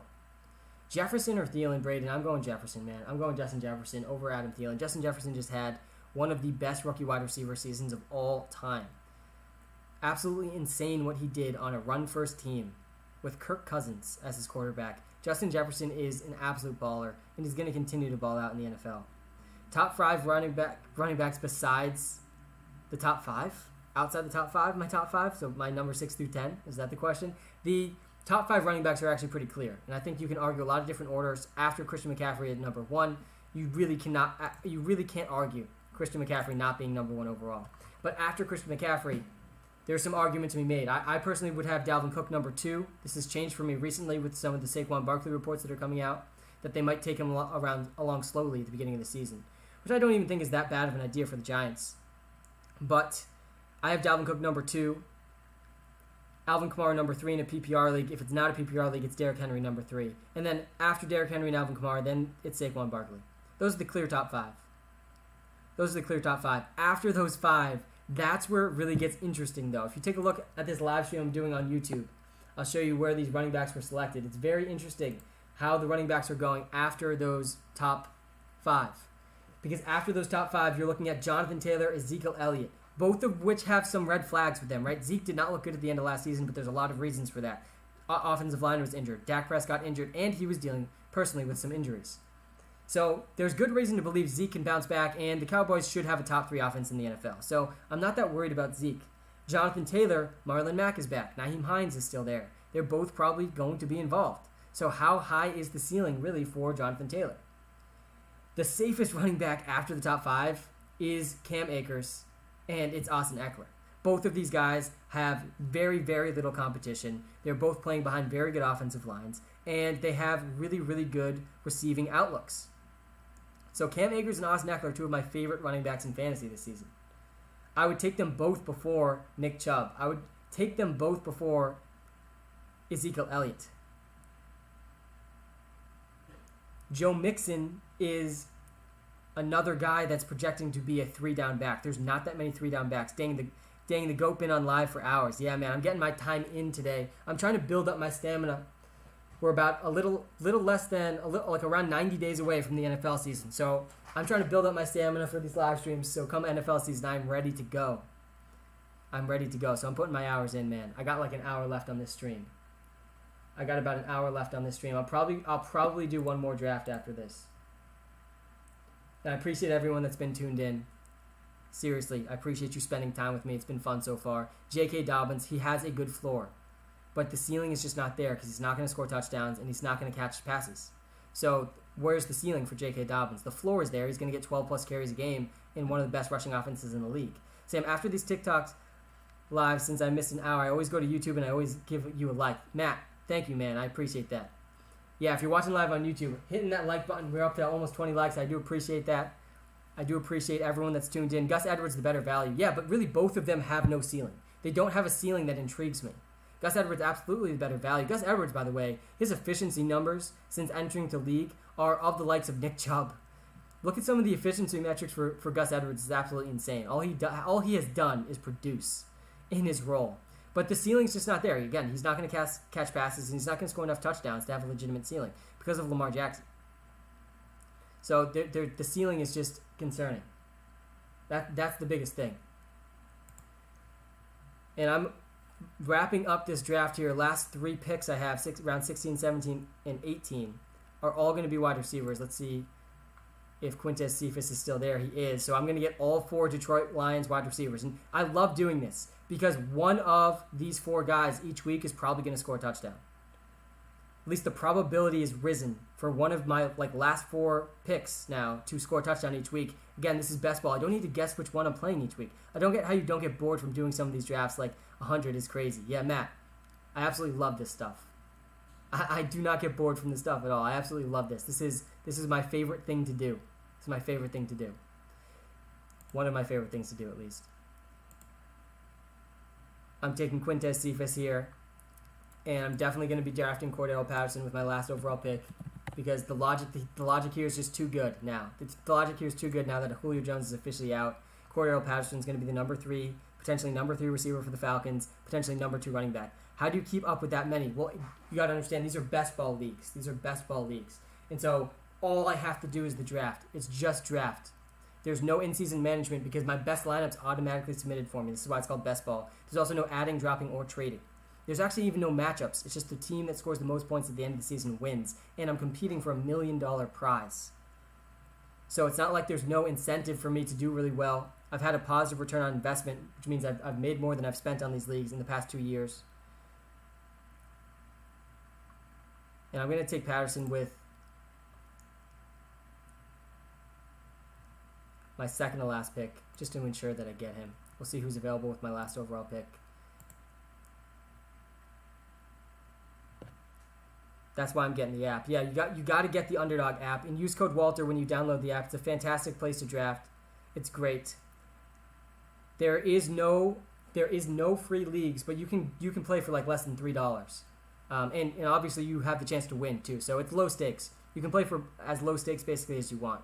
Jefferson or Thielen, Braden? I'm going Jefferson, man. I'm going Justin Jefferson over Adam Thielen. Justin Jefferson just had one of the best rookie wide receiver seasons of all time. Absolutely insane what he did on a run-first team with Kirk Cousins as his quarterback. Justin Jefferson is an absolute baller, and he's going to continue to ball out in the NFL. Top 5 running backs besides the top 5? Outside the top 5, my top 5? So my number 6 through 10? Is that the question? The top 5 running backs are actually pretty clear, and I think you can argue a lot of different orders. After Christian McCaffrey at number 1, you really can't argue Christian McCaffrey not being number 1 overall. But after Christian McCaffrey, there's some argument to be made. I personally would have Dalvin Cook number 2. This has changed for me recently with some of the Saquon Barkley reports that are coming out, that they might take him along slowly at the beginning of the season, which I don't even think is that bad of an idea for the Giants. But I have Dalvin Cook number 2, Alvin Kumar number 3 in a PPR league. If it's not a PPR league, it's Derrick Henry number 3. And then after Derrick Henry and Alvin Kumar, then it's Saquon Barkley. Those are the clear top 5. After those 5, that's where it really gets interesting, though. If you take a look at this live stream I'm doing on YouTube, I'll show you where these running backs were selected. It's very interesting how the running backs are going after those top 5. Because after those top 5, you're looking at Jonathan Taylor, Ezekiel Elliott, both of which have some red flags with them, right? Zeke did not look good at the end of last season, but there's a lot of reasons for that. Offensive line was injured. Dak Prescott injured, and he was dealing personally with some injuries. So there's good reason to believe Zeke can bounce back, and the Cowboys should have a top 3 offense in the NFL. So I'm not that worried about Zeke. Jonathan Taylor, Marlon Mack is back. Nyheim Hines is still there. They're both probably going to be involved. So how high is the ceiling really for Jonathan Taylor? The safest running back after the top 5 is Cam Akers, and it's Austin Eckler. Both of these guys have very, very little competition. They're both playing behind very good offensive lines, and they have really, really good receiving outlooks. So Cam Akers and Austin Eckler are 2 of my favorite running backs in fantasy this season. I would take them both before Nick Chubb. I would take them both before Ezekiel Elliott. Joe Mixon is another guy that's projecting to be a 3-down back. There's not that many 3-down backs. Dang, the goat been on live for hours. Yeah, man, I'm getting my time in today. I'm trying to build up my stamina. We're about a little less than, like around 90 days away from the NFL season. So I'm trying to build up my stamina for these live streams. So come NFL season, I'm ready to go. So I'm putting my hours in, man. I got like an hour left on this stream. I'll probably do one more draft after this. And I appreciate everyone that's been tuned in. Seriously, I appreciate you spending time with me. It's been fun so far. J.K. Dobbins, he has a good floor. But the ceiling is just not there because he's not going to score touchdowns and he's not going to catch passes. So where's the ceiling for J.K. Dobbins? The floor is there. He's going to get 12-plus carries a game in one of the best rushing offenses in the league. Sam, after these TikToks live, since I missed an hour, I always go to YouTube and I always give you a like. Matt, thank you, man. I appreciate that. Yeah, if you're watching live on YouTube, hitting that like button. We're up to almost 20 likes. I do appreciate that. I do appreciate everyone that's tuned in. Gus Edwards, the better value. Yeah, but really both of them have no ceiling. They don't have a ceiling that intrigues me. Gus Edwards, absolutely the better value. Gus Edwards, by the way, his efficiency numbers since entering the league are of the likes of Nick Chubb. Look at some of the efficiency metrics for Gus Edwards. It's absolutely insane. All he has done is produce in his role. But the ceiling's just not there. Again, he's not going to catch passes, and he's not going to score enough touchdowns to have a legitimate ceiling because of Lamar Jackson. So the ceiling is just concerning. That's the biggest thing. And I'm wrapping up this draft here. Last 3 picks I have, round 16, 17, and 18, are all going to be wide receivers. Let's see. if Quintez Cephas is still there. He is. So I'm going to get all 4 Detroit Lions wide receivers. And I love doing this because one of these 4 guys each week is probably going to score a touchdown. At least the probability is risen for one of my last 4 picks now to score a touchdown each week. Again, this is best ball. I don't need to guess which one I'm playing each week. I don't get how you don't get bored from doing some of these drafts. 100 is crazy. Yeah, Matt, I absolutely love this stuff. I do not get bored from this stuff at all. I absolutely love this. This is my favorite thing to do. It's my favorite thing to do. One of my favorite things to do, at least. I'm taking Quintez Cephas here, and I'm definitely going to be drafting Cordell Patterson with my last overall pick because the logic here is just too good now. The logic here is too good now that Julio Jones is officially out. Cordell Patterson is going to be the number 3, potentially number 3 receiver for the Falcons, potentially number 2 running back. How do you keep up with that many? Well, you got to understand these are best ball leagues. And so all I have to do is the draft. It's just draft. There's no in-season management because my best lineup's automatically submitted for me. This is why it's called best ball. There's also no adding, dropping, or trading. There's actually even no matchups. It's just the team that scores the most points at the end of the season wins. And I'm competing for $1 million prize. So it's not like there's no incentive for me to do really well. I've had a positive return on investment, which means I've made more than I've spent on these leagues in the past 2 years. And I'm going to take Patterson with my second to last pick, just to ensure that I get him. We'll see who's available with my last overall pick. That's why I'm getting the app. Yeah, you got to get the Underdog app and use code Walter when you download the app. It's a fantastic place to draft. It's great. There is no free leagues, but you can play for less than $3. And obviously you have the chance to win too. So it's low stakes. You can play for as low stakes basically as you want.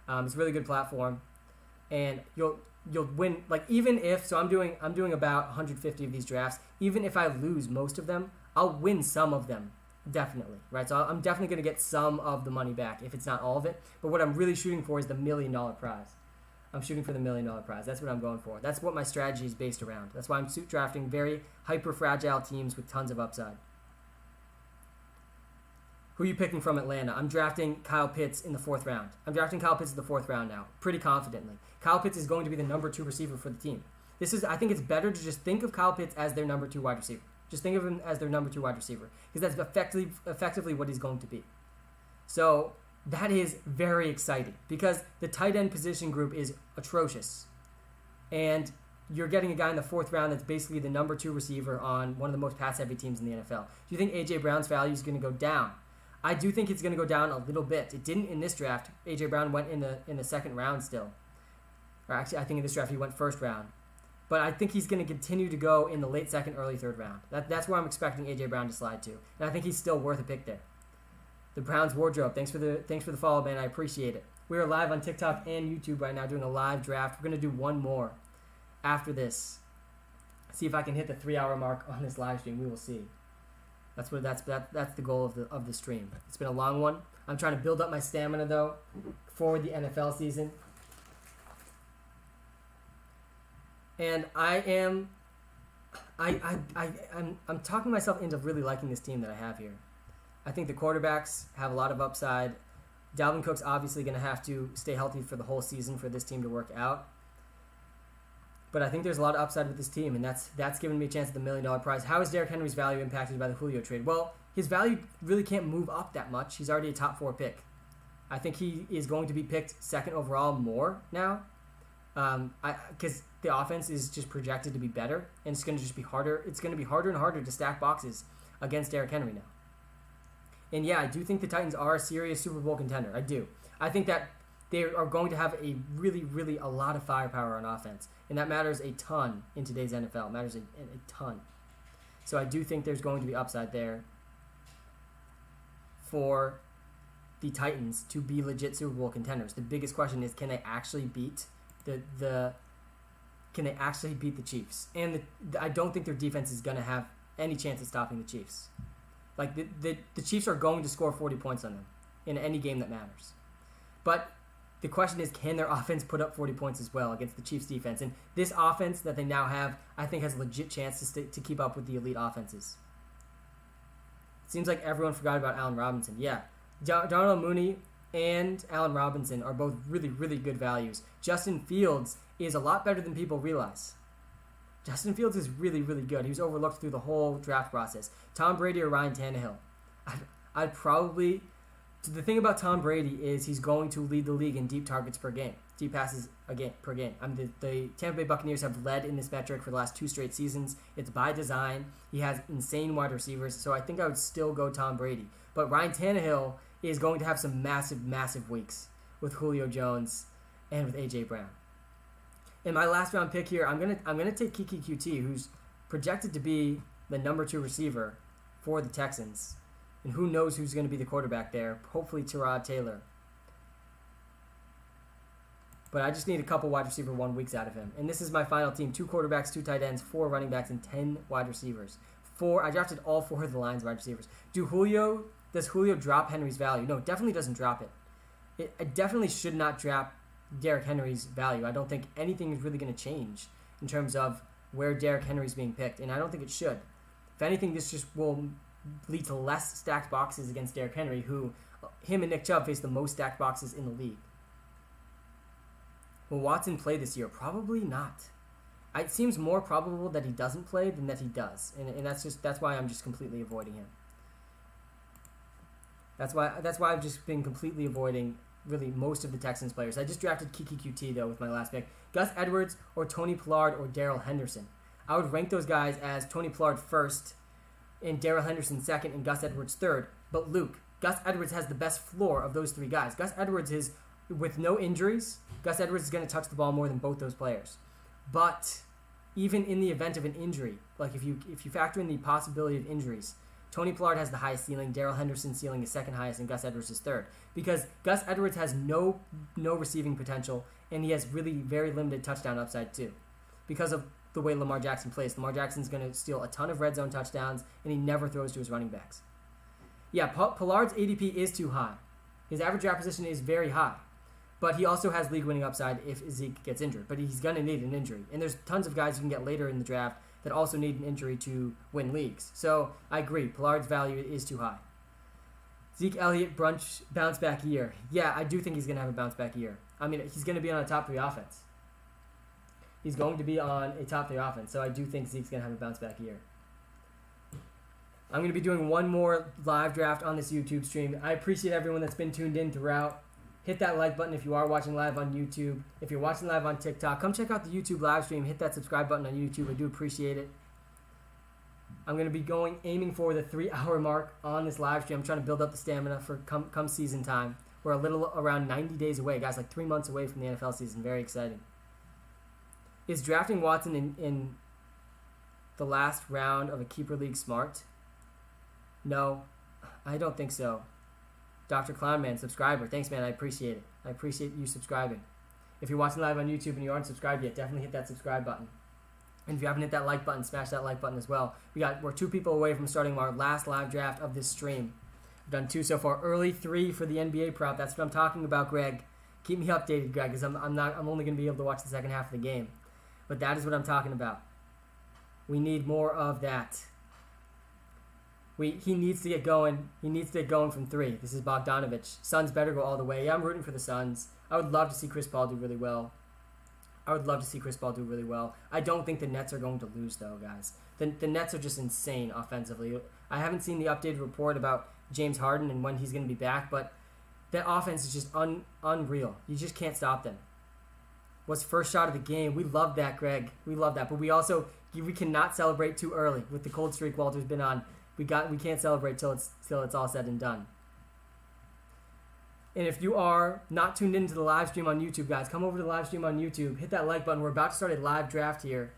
It's a really good platform, and you'll win. Even if I'm doing about 150 of these drafts. Even if I lose most of them, I'll win some of them definitely. Right. So I'm definitely going to get some of the money back if it's not all of it. But what I'm really shooting for is the $1 million prize. I'm shooting for the $1 million prize. That's what I'm going for. That's what my strategy is based around. That's why I'm drafting very hyper fragile teams with tons of upside. Who are you picking from Atlanta? I'm drafting Kyle Pitts in the 4th round. I'm drafting Kyle Pitts in the 4th round now, pretty confidently. Kyle Pitts is going to be the number 2 receiver for the team. I think it's better to just think of Kyle Pitts as their number 2 wide receiver. Just think of him as their number 2 wide receiver, because that's effectively what he's going to be. So that is very exciting, because the tight end position group is atrocious. And you're getting a guy in the 4th round that's basically the number 2 receiver on one of the most pass-heavy teams in the NFL. Do you think A.J. Brown's value is going to go down? I do think it's going to go down a little bit. It didn't in this draft. A.J. Brown went in the 2nd round still. Or actually, I think in this draft he went 1st round. But I think he's going to continue to go in the late 2nd, early 3rd round. That's where I'm expecting A.J. Brown to slide to. And I think he's still worth a pick there. The Browns Wardrobe, thanks for the follow, man. I appreciate it. We are live on TikTok and YouTube right now doing a live draft. We're going to do one more after this. See if I can hit the 3-hour mark on this live stream. We will see. That's the goal of the stream. It's been a long one. I'm trying to build up my stamina though for the NFL season. And I'm talking myself into really liking this team that I have here. I think the quarterbacks have a lot of upside. Dalvin Cook's obviously going to have to stay healthy for the whole season for this team to work out. But I think there's a lot of upside with this team, and that's given me a chance at the $1 million prize. How is Derrick Henry's value impacted by the Julio trade? Well, his value really can't move up that much. He's already a top 4 pick. I think he is going to be picked 2nd overall more now, because the offense is just projected to be better, and it's going to just be harder. It's going to be harder and harder to stack boxes against Derrick Henry now. And yeah, I do think the Titans are a serious Super Bowl contender. I do. I think that they are going to have a really a lot of firepower on offense. And that matters a ton in today's NFL. It matters a ton. So I do think there's going to be upside there for the Titans to be legit Super Bowl contenders. The biggest question is, can they actually beat the Chiefs? And I don't think their defense is going to have any chance of stopping the Chiefs. Like the Chiefs are going to score 40 points on them in any game that matters. But the question is, can their offense put up 40 points as well against the Chiefs' defense? And this offense that they now have, I think, has a legit chance to keep up with the elite offenses. It seems like everyone forgot about Allen Robinson. Yeah, Darnell Mooney and Allen Robinson are both really, really good values. Justin Fields is a lot better than people realize. Justin Fields is really, really good. He was overlooked through the whole draft process. Tom Brady or Ryan Tannehill? I'd probably... The thing about Tom Brady is he's going to lead the league in deep targets per game. Deep passes per game. The Tampa Bay Buccaneers have led in this metric for the last 2 straight seasons. It's by design. He has insane wide receivers, so I think I would still go Tom Brady. But Ryan Tannehill is going to have some massive, massive weeks with Julio Jones and with A.J. Brown. In my last round pick here, I'm gonna take Kiki QT, who's projected to be the number 2 receiver for the Texans. And who knows who's going to be the quarterback there. Hopefully Tyrod Taylor. But I just need a couple wide receiver 1 weeks out of him. And this is my final team. 2 quarterbacks, 2 tight ends, 4 running backs, and 10 wide receivers. I drafted all 4 of the Lions wide receivers. Does Julio drop Henry's value? No, it definitely doesn't drop it. It definitely should not drop Derrick Henry's value. I don't think anything is really going to change in terms of where Derrick Henry's being picked. And I don't think it should. If anything, this just will lead to less stacked boxes against Derrick Henry, him and Nick Chubb face the most stacked boxes in the league. Will Watson play this year? Probably not. It seems more probable that he doesn't play than that he does, and that's why I'm just completely avoiding him. That's why I've just been completely avoiding really most of the Texans players. I just drafted Kiki QT though with my last pick. Gus Edwards or Tony Pollard or Darrell Henderson. I would rank those guys as Tony Pollard first, and Darrell Henderson second, and Gus Edwards third. But Luke, Gus Edwards has the best floor of those 3 guys. Gus Edwards is, with no injuries, Gus Edwards is going to touch the ball more than both those players. But even in the event of an injury, like if you factor in the possibility of injuries, Tony Pollard has the highest ceiling, Darrell Henderson's ceiling is second highest, and Gus Edwards is third. Because Gus Edwards has no receiving potential, and he has really very limited touchdown upside too. Because of the way Lamar Jackson plays. Lamar Jackson's going to steal a ton of red zone touchdowns, and he never throws to his running backs. Yeah, Pollard's ADP is too high. His average draft position is very high. But he also has league-winning upside if Zeke gets injured. But he's going to need an injury. And there's tons of guys you can get later in the draft that also need an injury to win leagues. So I agree. Pollard's value is too high. Zeke Elliott bounce back year. Yeah, I do think he's going to have a bounce back year. I mean, he's going to be on a top 3 offense. He's going to be on a top 3 offense, so I do think Zeke's going to have a bounce-back year. I'm going to be doing one more live draft on this YouTube stream. I appreciate everyone that's been tuned in throughout. Hit that like button if you are watching live on YouTube. If you're watching live on TikTok, come check out the YouTube live stream. Hit that subscribe button on YouTube. I do appreciate it. I'm going to be aiming for the 3-hour mark on this live stream. I'm trying to build up the stamina for come season time. We're around 90 days away, guys, like 3 months away from the NFL season. Very exciting. Is drafting Watson in the last round of a keeper league smart? No, I don't think so. Dr. Clownman, subscriber. Thanks, man. I appreciate it. I appreciate you subscribing. If you're watching live on YouTube and you aren't subscribed yet, definitely hit that subscribe button. And if you haven't hit that like button, smash that like button as well. We're 2 people away from starting our last live draft of this stream. We've done 2 so far. Early 3 for the NBA prop. That's what I'm talking about, Greg. Keep me updated, Greg, because I'm only going to be able to watch the second half of the game. But that is what I'm talking about. We need more of that. He needs to get going. He needs to get going from 3. This is Bogdanovich. Suns better go all the way. Yeah, I'm rooting for the Suns. I would love to see Chris Paul do really well. I don't think the Nets are going to lose, though, guys. The Nets are just insane offensively. I haven't seen the updated report about James Harden and when he's going to be back, but that offense is just unreal. You just can't stop them. Was first shot of the game. We love that, Greg. We love that. But we cannot celebrate too early with the cold streak Walter's been on. We can't celebrate till it's all said and done. And if you are not tuned into the live stream on YouTube, guys, come over to the live stream on YouTube. Hit that like button. We're about to start a live draft here.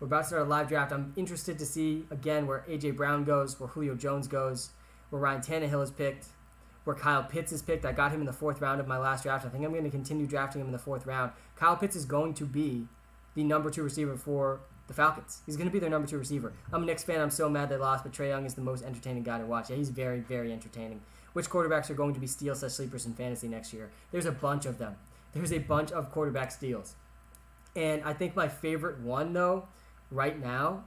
I'm interested to see, again, where A.J. Brown goes, where Julio Jones goes, where Ryan Tannehill is picked, where Kyle Pitts is picked. I got him in the 4th round of my last draft. I think I'm going to continue drafting him in the 4th round. Kyle Pitts is going to be the number 2 receiver for the Falcons. He's going to be their number 2 receiver. I'm a Knicks fan. I'm so mad they lost, but Trae Young is the most entertaining guy to watch. Yeah, he's very, very entertaining. Which quarterbacks are going to be steal/sleepers in fantasy next year? There's a bunch of them. There's a bunch of quarterback steals. And I think my favorite one, though, right now,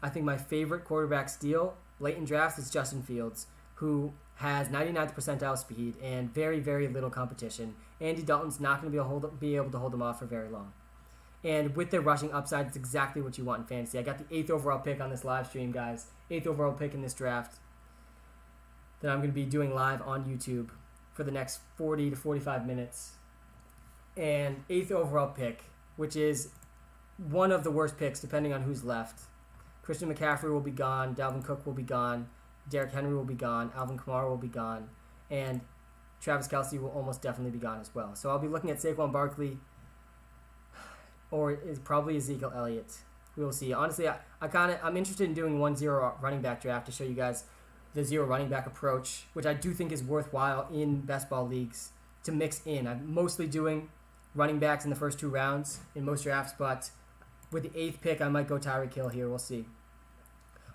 I think my favorite quarterback steal late in drafts is Justin Fields, who has 99th percentile speed and very, very little competition. Andy Dalton's not going to be able to hold him off for very long. And with their rushing upside, it's exactly what you want in fantasy. I got the 8th overall pick on this live stream, guys. 8th overall pick in this draft that I'm going to be doing live on YouTube for the next 40 to 45 minutes. And 8th overall pick, which is one of the worst picks depending on who's left. Christian McCaffrey will be gone. Dalvin Cook will be gone. Derrick Henry will be gone. Alvin Kumar will be gone. And Travis Kelce will almost definitely be gone as well. So I'll be looking at Saquon Barkley or is probably Ezekiel Elliott. We will see. Honestly, I'm interested in doing 1-0 running back draft to show you guys the 0 running back approach, which I do think is worthwhile in best ball leagues to mix in. I'm mostly doing running backs in the first 2 rounds in most drafts, but with the 8th pick, I might go Tyreek Hill here. We'll see.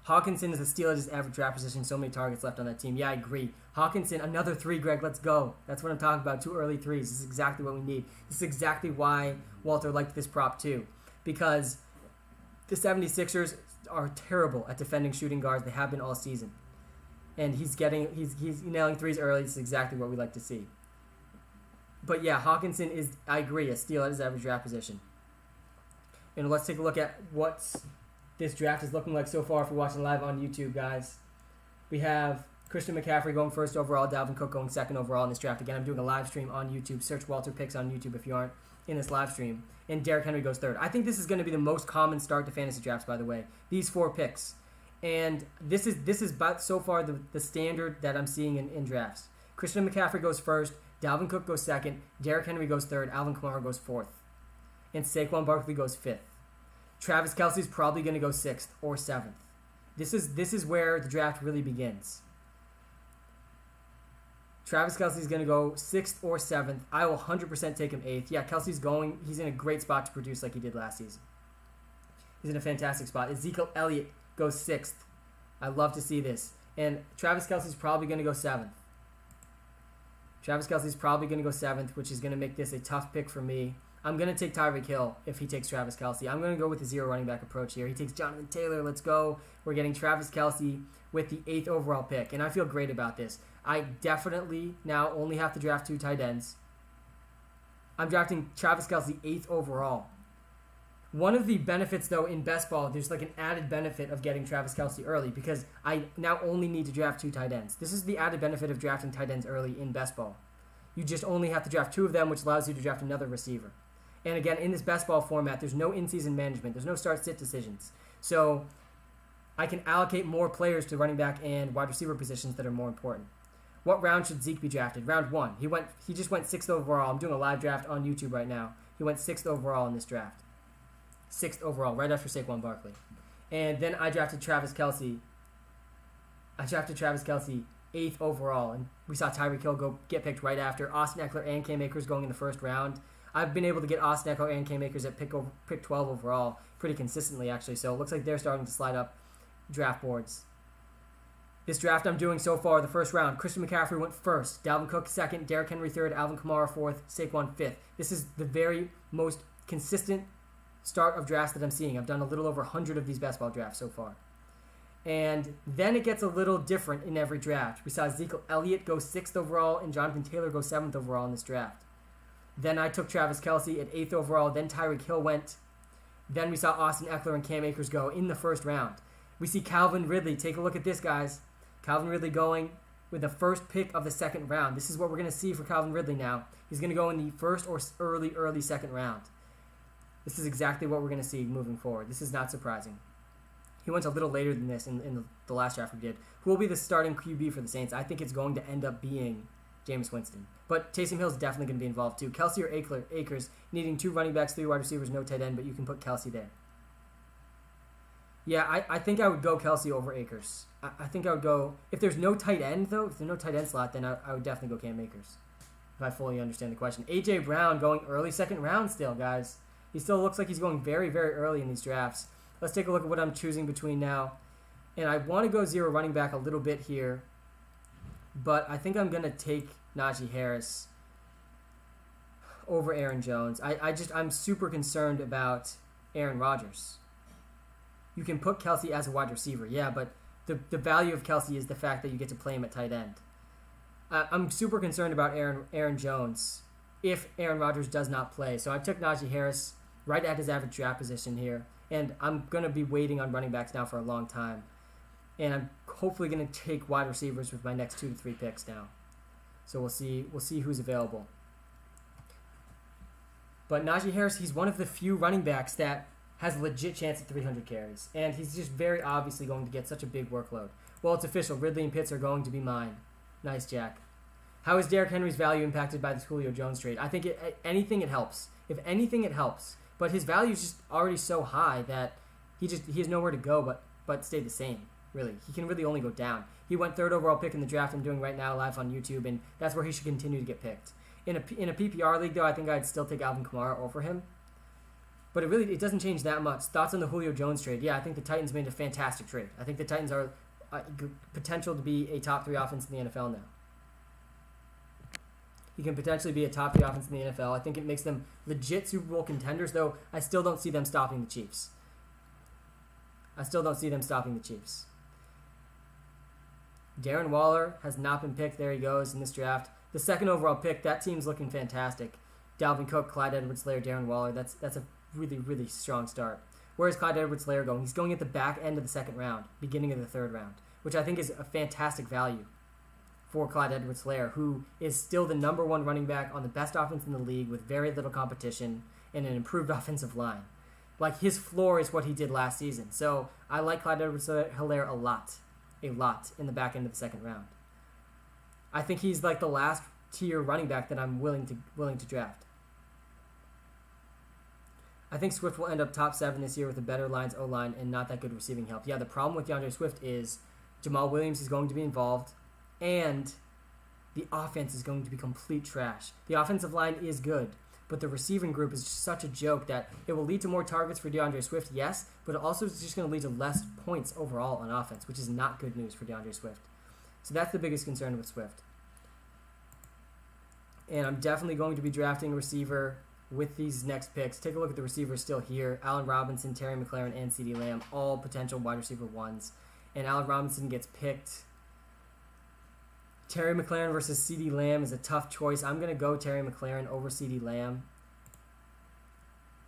Hawkinson is a steal at his average draft position. So many targets left on that team. Yeah, I agree. Hawkinson, another 3, Greg. Let's go. That's what I'm talking about. 2 early 3s. This is exactly what we need. This is exactly why Walter liked this prop too. Because the 76ers are terrible at defending shooting guards. They have been all season. And he's nailing 3s early. This is exactly what we like to see. But yeah, Hawkinson is, I agree, a steal at his average draft position. And let's take a look at what this draft is looking like so far if you're watching live on YouTube, guys. We have Christian McCaffrey going 1st overall, Dalvin Cook going 2nd overall in this draft. Again, I'm doing a live stream on YouTube. Search WalterPicks on YouTube if you aren't in this live stream. And Derrick Henry goes 3rd. I think this is going to be the most common start to fantasy drafts, by the way. These 4 picks. And this is about so far the standard that I'm seeing in drafts. Christian McCaffrey goes 1st, Dalvin Cook goes 2nd, Derrick Henry goes 3rd, Alvin Kumar goes 4th, and Saquon Barkley goes 5th. Travis Kelce is probably going to go 6th or 7th. This is where the draft really begins. Travis Kelce is going to go 6th or 7th. I will 100% take him 8th. Yeah, he's in a great spot to produce like he did last season. He's in a fantastic spot. Ezekiel Elliott goes 6th. I love to see this. And Travis Kelce is probably going to go 7th. Travis Kelce is probably going to go 7th, which is going to make this a tough pick for me. I'm going to take Tyreek Hill if he takes Travis Kelce. I'm going to go with the 0 running back approach here. He takes Jonathan Taylor. Let's go. We're getting Travis Kelce with the 8th overall pick, and I feel great about this. I definitely now only have to draft 2 tight ends. I'm drafting Travis Kelce 8th overall. One of the benefits, though, in best ball, there's like an added benefit of getting Travis Kelce early because I now only need to draft 2 tight ends. This is the added benefit of drafting tight ends early in best ball. You just only have to draft 2 of them, which allows you to draft another receiver. And again, in this best ball format, there's no in-season management. There's no start-sit decisions. So I can allocate more players to running back and wide receiver positions that are more important. What round should Zeke be drafted? Round 1. He just went 6th overall. I'm doing a live draft on YouTube right now. He went 6th overall in this draft. 6th overall, right after Saquon Barkley. And then I drafted Travis Kelce. 8th overall. And we saw Tyreek Hill get picked right after. Austin Eckler and Cam Akers going in the 1st round. I've been able to get Austin Eckler and Cam Akers at pick 12 overall pretty consistently, actually. So it looks like they're starting to slide up draft boards. This draft I'm doing so far, the 1st round, Christian McCaffrey went 1st, Dalvin Cook 2nd, Derrick Henry 3rd, Alvin Kamara 4th, Saquon 5th. This is the very most consistent start of drafts that I'm seeing. I've done a little over 100 of these best ball drafts so far. And then it gets a little different in every draft. We saw Ezekiel Elliott go 6th overall and Jonathan Taylor go 7th overall in this draft. Then I took Travis Kelce at 8th overall. Then Tyreek Hill went. Then we saw Austin Eckler and Cam Akers go in the 1st round. We see Calvin Ridley. Take a look at this, guys. Calvin Ridley going with the 1st pick of the 2nd round. This is what we're going to see for Calvin Ridley now. He's going to go in the 1st or early 2nd round. This is exactly what we're going to see moving forward. This is not surprising. He went a little later than this in the last draft we did. Who will be the starting QB for the Saints? I think it's going to end up being Jameis Winston. But Taysom Hill's definitely going to be involved too. Kelce or Akers, needing 2 running backs, 3 wide receivers, no tight end, but you can put Kelce there. Yeah, I think I would go Kelce over Akers. I think I would go... If there's no tight end, though, if there's no tight end slot, then I would definitely go Cam Akers, if I fully understand the question. A.J. Brown going early 2nd round still, guys. He still looks like he's going very, very early in these drafts. Let's take a look at what I'm choosing between now. And I want to go 0 running back a little bit here, but I think I'm going to take Najee Harris over Aaron Jones. I'm super concerned about Aaron Rodgers. You can put Kelce as a wide receiver, yeah, but the value of Kelce is the fact that you get to play him at tight end. I'm super concerned about Aaron Jones if Aaron Rodgers does not play. So I took Najee Harris right at his average draft position here, and I'm going to be waiting on running backs now for a long time. And I'm hopefully going to take wide receivers with my next 2 to 3 picks now. So we'll see who's available. But Najee Harris, he's one of the few running backs that has a legit chance at 300 carries. And he's just very obviously going to get such a big workload. Well, it's official. Ridley and Pitts are going to be mine. Nice, Jack. How is Derrick Henry's value impacted by this Julio Jones trade? I think it helps. If anything, it helps. But his value is just already so high that he has nowhere to go but stay the same, really. He can really only go down. He went 3rd overall pick in the draft I'm doing right now live on YouTube, and that's where he should continue to get picked. In a PPR league, though, I think I'd still take Alvin Kumar over him. But it doesn't change that much. Thoughts on the Julio Jones trade? Yeah, I think the Titans made a fantastic trade. I think the Titans are potential to be a top 3 offense in the NFL now. He can potentially be a top 3 offense in the NFL. I think it makes them legit Super Bowl contenders, though I still don't see them stopping the Chiefs. Darren Waller has not been picked. There he goes in this draft. The 2nd overall pick, that team's looking fantastic. Dalvin Cook, Clyde Edwards-Helaire, Darren Waller. That's a really, really strong start. Where is Clyde Edwards-Helaire going? He's going at the back end of the 2nd round, beginning of the 3rd round, which I think is a fantastic value for Clyde Edwards-Helaire, who is still the number 1 running back on the best offense in the league with very little competition and an improved offensive line. Like, his floor is what he did last season. So I like Clyde Edwards-Helaire a lot in the back end of the 2nd round. I think he's like the last tier running back that I'm willing to draft. I think Swift will end up top 7 this year with a better Lions O-line and not that good receiving help. Yeah, the problem with DeAndre Swift is Jamal Williams is going to be involved, and the offense is going to be complete trash. The offensive line is good, but the receiving group is just such a joke that it will lead to more targets for DeAndre Swift, yes, but it also is just going to lead to less points overall on offense, which is not good news for DeAndre Swift. So that's the biggest concern with Swift. And I'm definitely going to be drafting a receiver with these next picks. Take a look at the receivers still here. Allen Robinson, Terry McLaurin, and CeeDee Lamb, all potential wide receiver 1s. And Allen Robinson gets picked. Terry McLaurin versus CeeDee Lamb is a tough choice. I'm going to go Terry McLaurin over CeeDee Lamb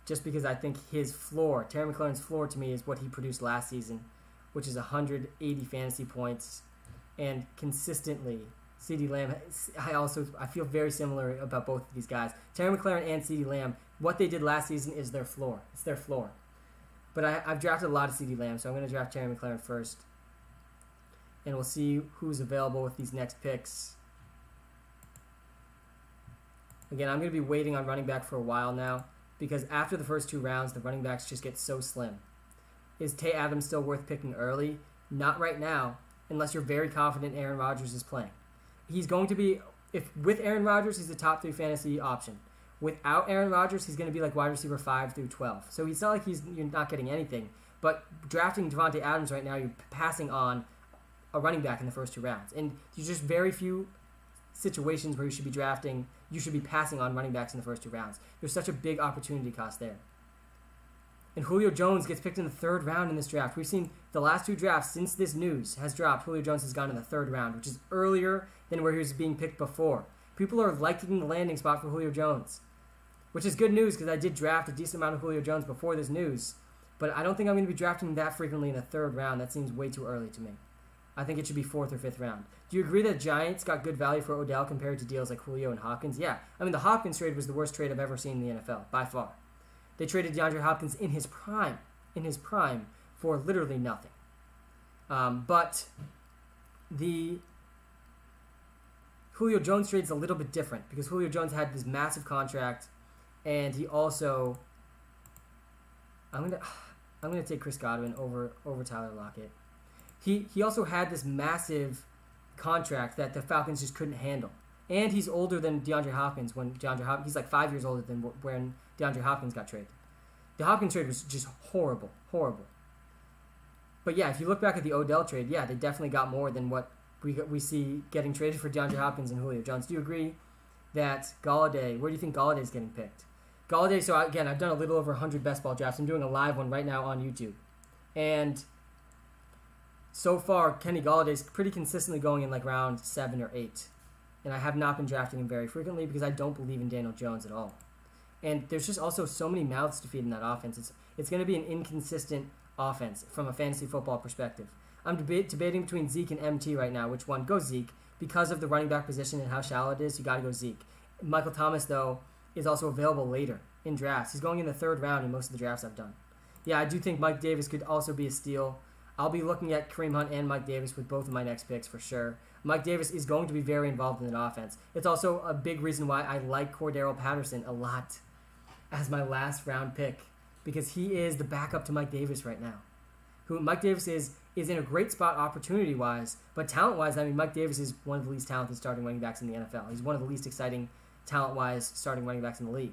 just because I think his floor, Terry McLaurin's floor to me is what he produced last season, which is 180 fantasy points. And consistently, CeeDee Lamb, I feel very similar about both of these guys. Terry McLaurin and CeeDee Lamb, what they did last season is their floor. It's their floor. But I've drafted a lot of CeeDee Lamb, so I'm going to draft Terry McLaurin first. And we'll see who's available with these next picks. Again, I'm going to be waiting on running back for a while now because after the first 2 rounds, the running backs just get so slim. Is Tay Adams still worth picking early? Not right now, unless you're very confident Aaron Rodgers is playing. He's going to be, if with Aaron Rodgers, he's the top 3 fantasy option. Without Aaron Rodgers, he's going to be like wide receiver 5 through 12. So it's not like you're not getting anything. But drafting Devontae Adams right now, you're passing on a running back in the first 2 rounds. And there's just very few situations where you should be passing on running backs in the first 2 rounds. There's such a big opportunity cost there. And Julio Jones gets picked in the 3rd round in this draft. We've seen the last 2 drafts since this news has dropped. Julio Jones has gone in the 3rd round, which is earlier than where he was being picked before. People are liking the landing spot for Julio Jones, which is good news because I did draft a decent amount of Julio Jones before this news. But I don't think I'm going to be drafting that frequently in the 3rd round. That seems way too early to me. I think it should be 4th or 5th round. Do you agree that Giants got good value for Odell compared to deals like Julio and Hopkins? Yeah. I mean, the Hopkins trade was the worst trade I've ever seen in the NFL, by far. They traded DeAndre Hopkins in his prime for literally nothing. But the Julio Jones trade is a little bit different because Julio Jones had this massive contract, and he also, I'm gonna take Chris Godwin over Tyler Lockett. He also had this massive contract that the Falcons just couldn't handle. And he's older than DeAndre Hopkins he's like 5 years older than when DeAndre Hopkins got traded. The Hopkins trade was just horrible. But yeah, if you look back at the Odell trade, yeah, they definitely got more than what we see getting traded for DeAndre Hopkins and Julio Jones. Do you agree that Galladay, where do you think Galladay is getting picked? Galladay, so again, I've done a little over 100 best ball drafts. I'm doing a live one right now on YouTube. And so far, Kenny Galladay is pretty consistently going in like round 7 or 8. and I have not been drafting him very frequently because I don't believe in Daniel Jones at all. And there's just also so many mouths to feed in that offense. It's going to be an inconsistent offense from a fantasy football perspective. I'm debating between Zeke and MT right now. Which one? Go Zeke. Because of the running back position and how shallow it is, you got to go Zeke. Michael Thomas, though, is also available later in drafts. He's going in the 3rd round in most of the drafts I've done. Yeah, I do think Mike Davis could also be a steal. I'll be looking at Kareem Hunt and Mike Davis with both of my next picks for sure. Mike Davis is going to be very involved in that offense. It's also a big reason why I like Cordarrelle Patterson a lot as my last round pick, because he is the backup to Mike Davis right now. Who Mike Davis is in a great spot opportunity-wise, but talent-wise, I mean, Mike Davis is one of the least talented starting running backs in the NFL. He's one of the least exciting talent-wise starting running backs in the league.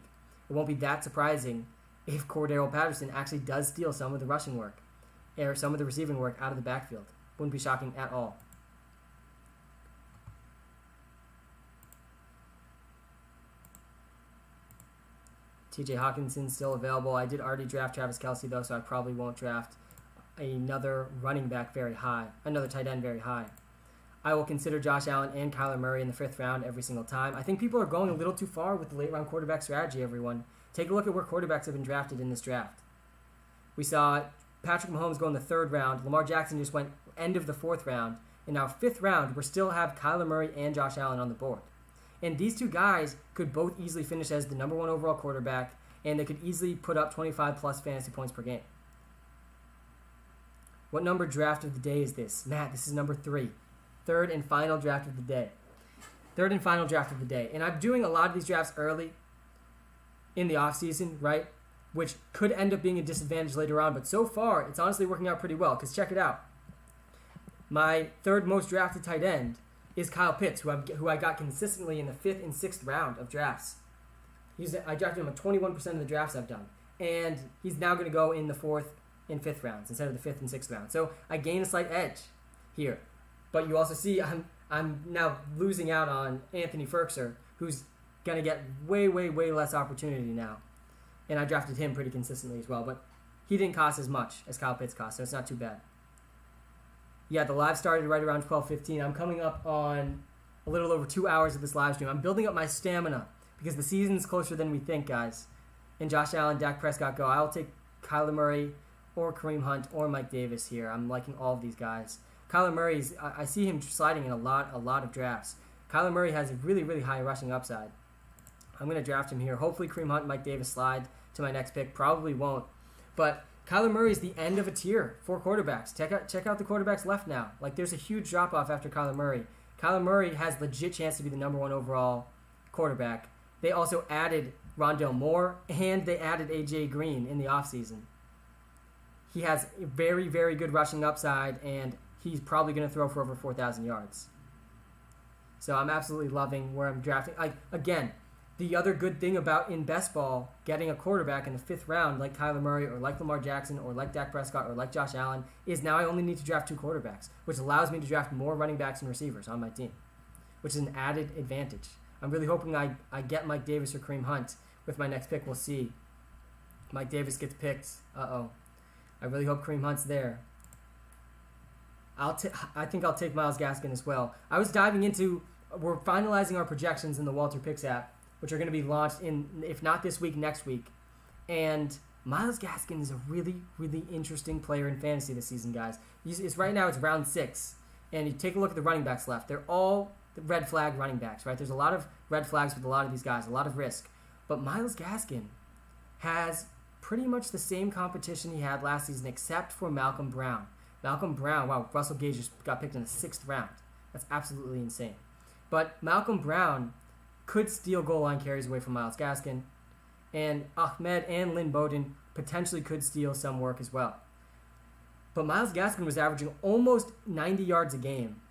It won't be that surprising if Cordarrelle Patterson actually does steal some of the rushing work or some of the receiving work out of the backfield. Wouldn't be shocking at all. TJ Hawkinson's still available. I did already draft Travis Kelce, though, so I probably won't draft another running back very high, another tight end very high. I will consider Josh Allen and Kyler Murray in the 5th round every single time. I think people are going a little too far with the late round quarterback strategy, everyone. Take a look at where quarterbacks have been drafted in this draft. We saw Patrick Mahomes go in the 3rd round. Lamar Jackson just went end of the 4th round. And now 5th round, we still have Kyler Murray and Josh Allen on the board. And these two guys could both easily finish as the number 1 overall quarterback, and they could easily put up 25-plus fantasy points per game. What number draft of the day is this? Matt, this is number 3. 3rd and final draft of the day. 3rd and final draft of the day. And I'm doing a lot of these drafts early in the offseason, right? Which could end up being a disadvantage later on. But so far, it's honestly working out pretty well. Because check it out. My 3rd most drafted tight end is Kyle Pitts, who I got consistently in the 5th and 6th round of drafts. I drafted him at 21% of the drafts I've done. And he's now going to go in the 4th and 5th rounds instead of the 5th and 6th round. So I gain a slight edge here. But you also see I'm now losing out on Anthony Ferkser, who's going to get way, way, way less opportunity now. And I drafted him pretty consistently as well. But he didn't cost as much as Kyle Pitts cost, so it's not too bad. Yeah, the live started right around 12:15. I'm coming up on a little over 2 hours of this live stream. I'm building up my stamina because the season's closer than we think, guys. And Josh Allen, Dak Prescott go. I'll take Kyler Murray or Kareem Hunt or Mike Davis here. I'm liking all of these guys. Kyler Murray, I see him sliding in a lot of drafts. Kyler Murray has a really, really high rushing upside. I'm going to draft him here. Hopefully Kareem Hunt and Mike Davis slide to my next pick. Probably won't. But Kyler Murray is the end of a tier for quarterbacks. Check out the quarterbacks left now. Like, there's a huge drop-off after Kyler Murray. Kyler Murray has legit chance to be the number 1 overall quarterback. They also added Rondale Moore, and they added A.J. Green in the offseason. He has a very, very good rushing upside, and he's probably going to throw for over 4,000 yards. So I'm absolutely loving where I'm drafting. Again, the other good thing about in best ball, getting a quarterback in the 5th round like Kyler Murray or like Lamar Jackson or like Dak Prescott or like Josh Allen is now I only need to draft 2 quarterbacks, which allows me to draft more running backs and receivers on my team, which is an added advantage. I'm really hoping I get Mike Davis or Kareem Hunt with my next pick. We'll see. Mike Davis gets picked. Uh-oh. I really hope Kareem Hunt's there. I think I'll take Myles Gaskin as well. I was diving into, we're finalizing our projections in the WalterPicks app, which are going to be launched in, if not this week, next week. And Myles Gaskin is a really, really interesting player in fantasy this season, guys. Right now it's round 6, and you take a look at the running backs left. They're all the red flag running backs, right? There's a lot of red flags with a lot of these guys, a lot of risk. But Myles Gaskin has pretty much the same competition he had last season, except for Malcolm Brown. Malcolm Brown, wow, Russell Gage just got picked in the 6th round. That's absolutely insane. But Malcolm Brown could steal goal line carries away from Myles Gaskin, and Ahmed and Lynn Bowden potentially could steal some work as well. But Myles Gaskin was averaging almost 90 yards a game.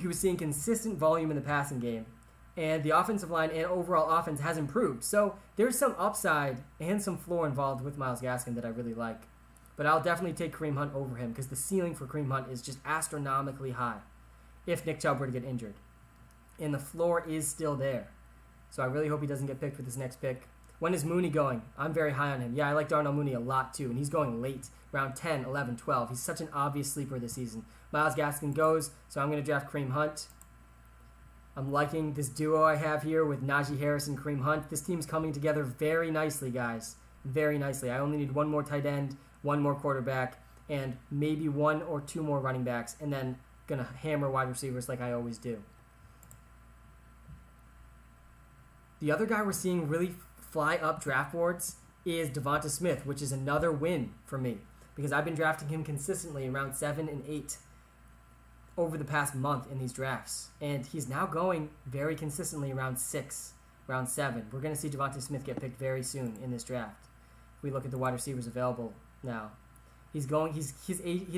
He was seeing consistent volume in the passing game, and the offensive line and overall offense has improved. So there's some upside and some floor involved with Myles Gaskin that I really like. But I'll definitely take Kareem Hunt over him because the ceiling for Kareem Hunt is just astronomically high if Nick Chubb were to get injured. And the floor is still there. So I really hope he doesn't get picked with his next pick. When is Mooney going? I'm very high on him. Yeah, I like Darnell Mooney a lot too, and he's going late, round 10, 11, 12. He's such an obvious sleeper this season. Myles Gaskin goes, so I'm going to draft Kareem Hunt. I'm liking this duo I have here with Najee Harris and Kareem Hunt. This team's coming together very nicely, guys. Very nicely. I only need one more tight end, one more quarterback, and maybe one or two more running backs, and then going to hammer wide receivers like I always do. The other guy we're seeing really fly up draft boards is Devonta Smith, which is another win for me because I've been drafting him consistently in round 7 and 8 over the past month in these drafts. And he's now going very consistently around 6, round 7. We're going to see Devonta Smith get picked very soon in this draft. If we look at the wide receivers available now, his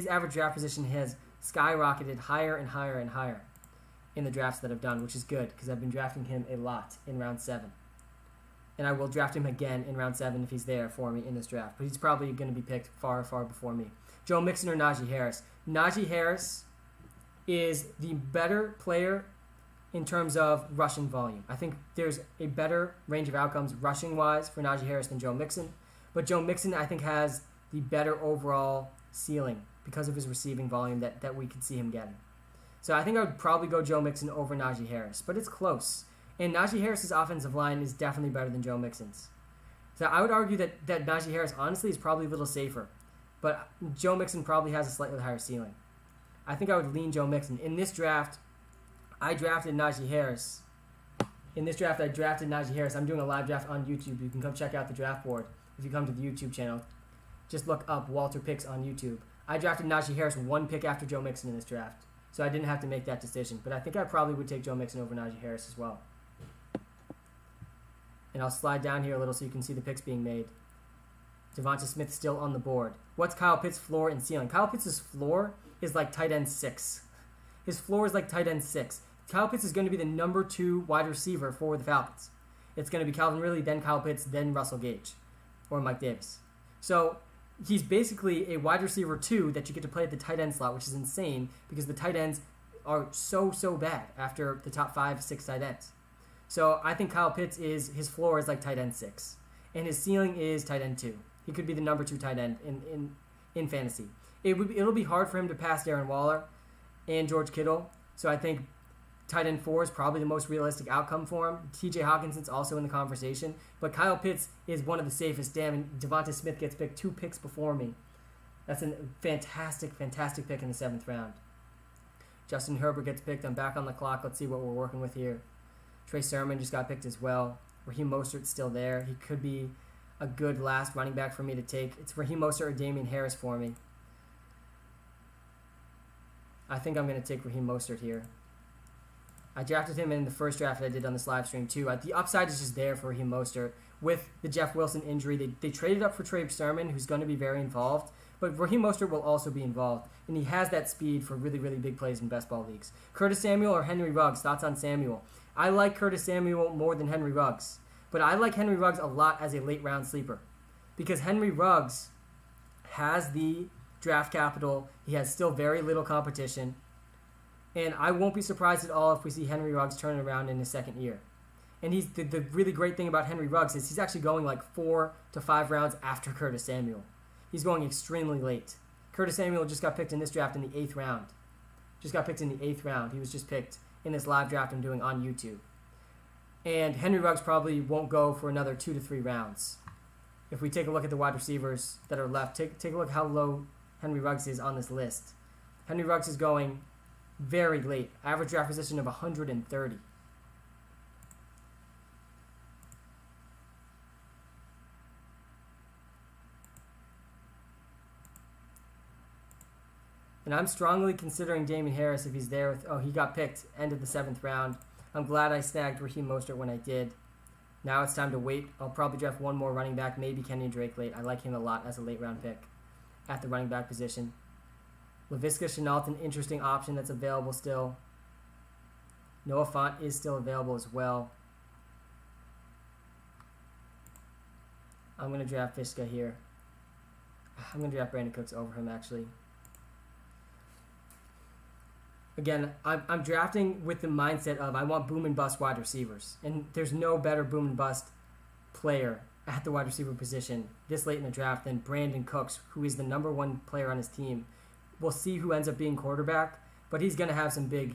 average draft position has skyrocketed higher and higher and higher in the drafts that I've done, which is good because I've been drafting him a lot in round 7. And I will draft him again in round 7 if he's there for me in this draft. But he's probably going to be picked far, far before me. Joe Mixon or Najee Harris? Najee Harris is the better player in terms of rushing volume. I think there's a better range of outcomes rushing-wise for Najee Harris than Joe Mixon. But Joe Mixon, I think, has the better overall ceiling because of his receiving volume that we could see him getting. So I think I would probably go Joe Mixon over Najee Harris. But it's close. And Najee Harris's offensive line is definitely better than Joe Mixon's. So I would argue that Najee Harris, honestly, is probably a little safer. But Joe Mixon probably has a slightly higher ceiling. I think I would lean Joe Mixon. In this draft, I drafted Najee Harris. I'm doing a live draft on YouTube. You can come check out the draft board if you come to the YouTube channel. Just look up WalterPicks on YouTube. I drafted Najee Harris 1 pick after Joe Mixon in this draft. So I didn't have to make that decision. But I think I probably would take Joe Mixon over Najee Harris as well. And I'll slide down here a little so you can see the picks being made. Devonta Smith still on the board. What's Kyle Pitts' floor and ceiling? Kyle Pitts' floor is like tight end 6. His floor is like tight end 6. Kyle Pitts is going to be the number 2 wide receiver for the Falcons. It's going to be Calvin Ridley, then Kyle Pitts, then Russell Gage, or Mike Davis. So he's basically a wide receiver 2 that you get to play at the tight end slot, which is insane because the tight ends are so bad after the top 5, 6 tight ends. So I think Kyle Pitts his floor is like tight end 6, and his ceiling is tight end 2. He could be the number 2 tight end in fantasy. It'll be hard for him to pass Darren Waller and George Kittle. So I think tight end 4 is probably the most realistic outcome for him. T.J. Hawkinson's also in the conversation, but Kyle Pitts is one of the safest. Damn, and Devonta Smith gets picked 2 picks before me. That's a fantastic pick in the 7th round. Justin Herbert gets picked. I'm back on the clock. Let's see what we're working with here. Trey Sermon just got picked as well. Raheem Mostert's still there. He could be a good last running back for me to take. It's Raheem Mostert or Damien Harris for me. I think I'm going to take Raheem Mostert here. I drafted him in the first draft that I did on this live stream too. The upside is just there for Raheem Mostert. With the Jeff Wilson injury, they traded up for Trey Sermon, who's going to be very involved. But Raheem Mostert will also be involved. And he has that speed for really, really big plays in best ball leagues. Curtis Samuel or Henry Ruggs? Thoughts on Samuel? I like Curtis Samuel more than Henry Ruggs. But I like Henry Ruggs a lot as a late round sleeper. Because Henry Ruggs has the draft capital. He has still very little competition. And I won't be surprised at all if we see Henry Ruggs turn it around in his 2nd year. And he's the really great thing about Henry Ruggs is he's actually going like 4 to 5 rounds after Curtis Samuel. He's going extremely late. Curtis Samuel just got picked in this draft in the 8th round. He was just picked in this live draft I'm doing on YouTube. And Henry Ruggs probably won't go for another 2 to 3 rounds. If we take a look at the wide receivers that are left, take a look how low Henry Ruggs is on this list. Henry Ruggs is going very late. Average draft position of 130. And I'm strongly considering Damian Harris if he's there. He got picked end of the 7th round. I'm glad I snagged Raheem Mostert when I did. Now it's time to wait. I'll probably draft one more running back, maybe Kenyon Drake late. I like him a lot as a late round pick at the running back position. Laviska Shenault, an interesting option that's available still. Noah Fant is still available as well. I'm going to draft Fishka here. I'm going to draft Brandon Cooks over him, actually. Again, I'm drafting with the mindset of I want boom and bust wide receivers. And there's no better boom and bust player at the wide receiver position this late in the draft than Brandon Cooks, who is the number 1 player on his team. We'll see who ends up being quarterback, but he's going to have some big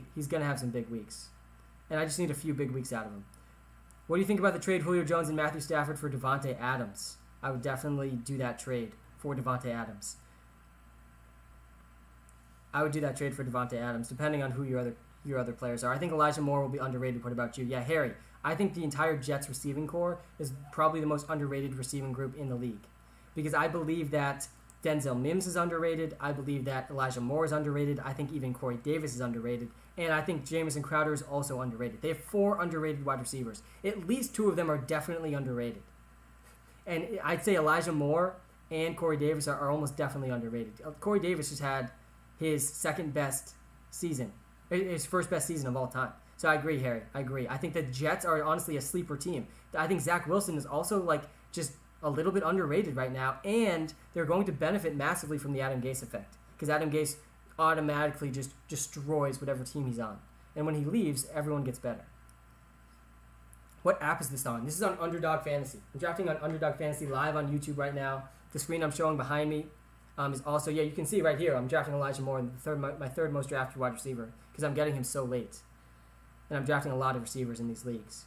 weeks. and I just need a few big weeks out of him. What do you think about the trade Julio Jones and Matthew Stafford for Davante Adams? I would definitely do that trade for Davante Adams. I would do that trade for Davante Adams, depending on who your other players are. I think Elijah Moore will be underrated. What about you? Yeah, Harry. I think the entire Jets receiving core is probably the most underrated receiving group in the league. Because I believe that Denzel Mims is underrated. I believe that Elijah Moore is underrated. I think even Corey Davis is underrated. And I think Jamison Crowder is also underrated. They have 4 underrated wide receivers. At least 2 of them are definitely underrated. And I'd say Elijah Moore and Corey Davis are almost definitely underrated. Corey Davis just had his second best season. His first best season of all time. So I agree, Harry. I agree. I think the Jets are honestly a sleeper team. I think Zach Wilson is also just a little bit underrated right now, and they're going to benefit massively from the Adam Gase effect because Adam Gase automatically just destroys whatever team he's on. And when he leaves, everyone gets better. What app is this on? This is on Underdog Fantasy. I'm drafting on Underdog Fantasy live on YouTube right now. The screen I'm showing behind me is also, you can see right here, I'm drafting Elijah Moore, my third most drafted wide receiver because I'm getting him so late. And I'm drafting a lot of receivers in these leagues.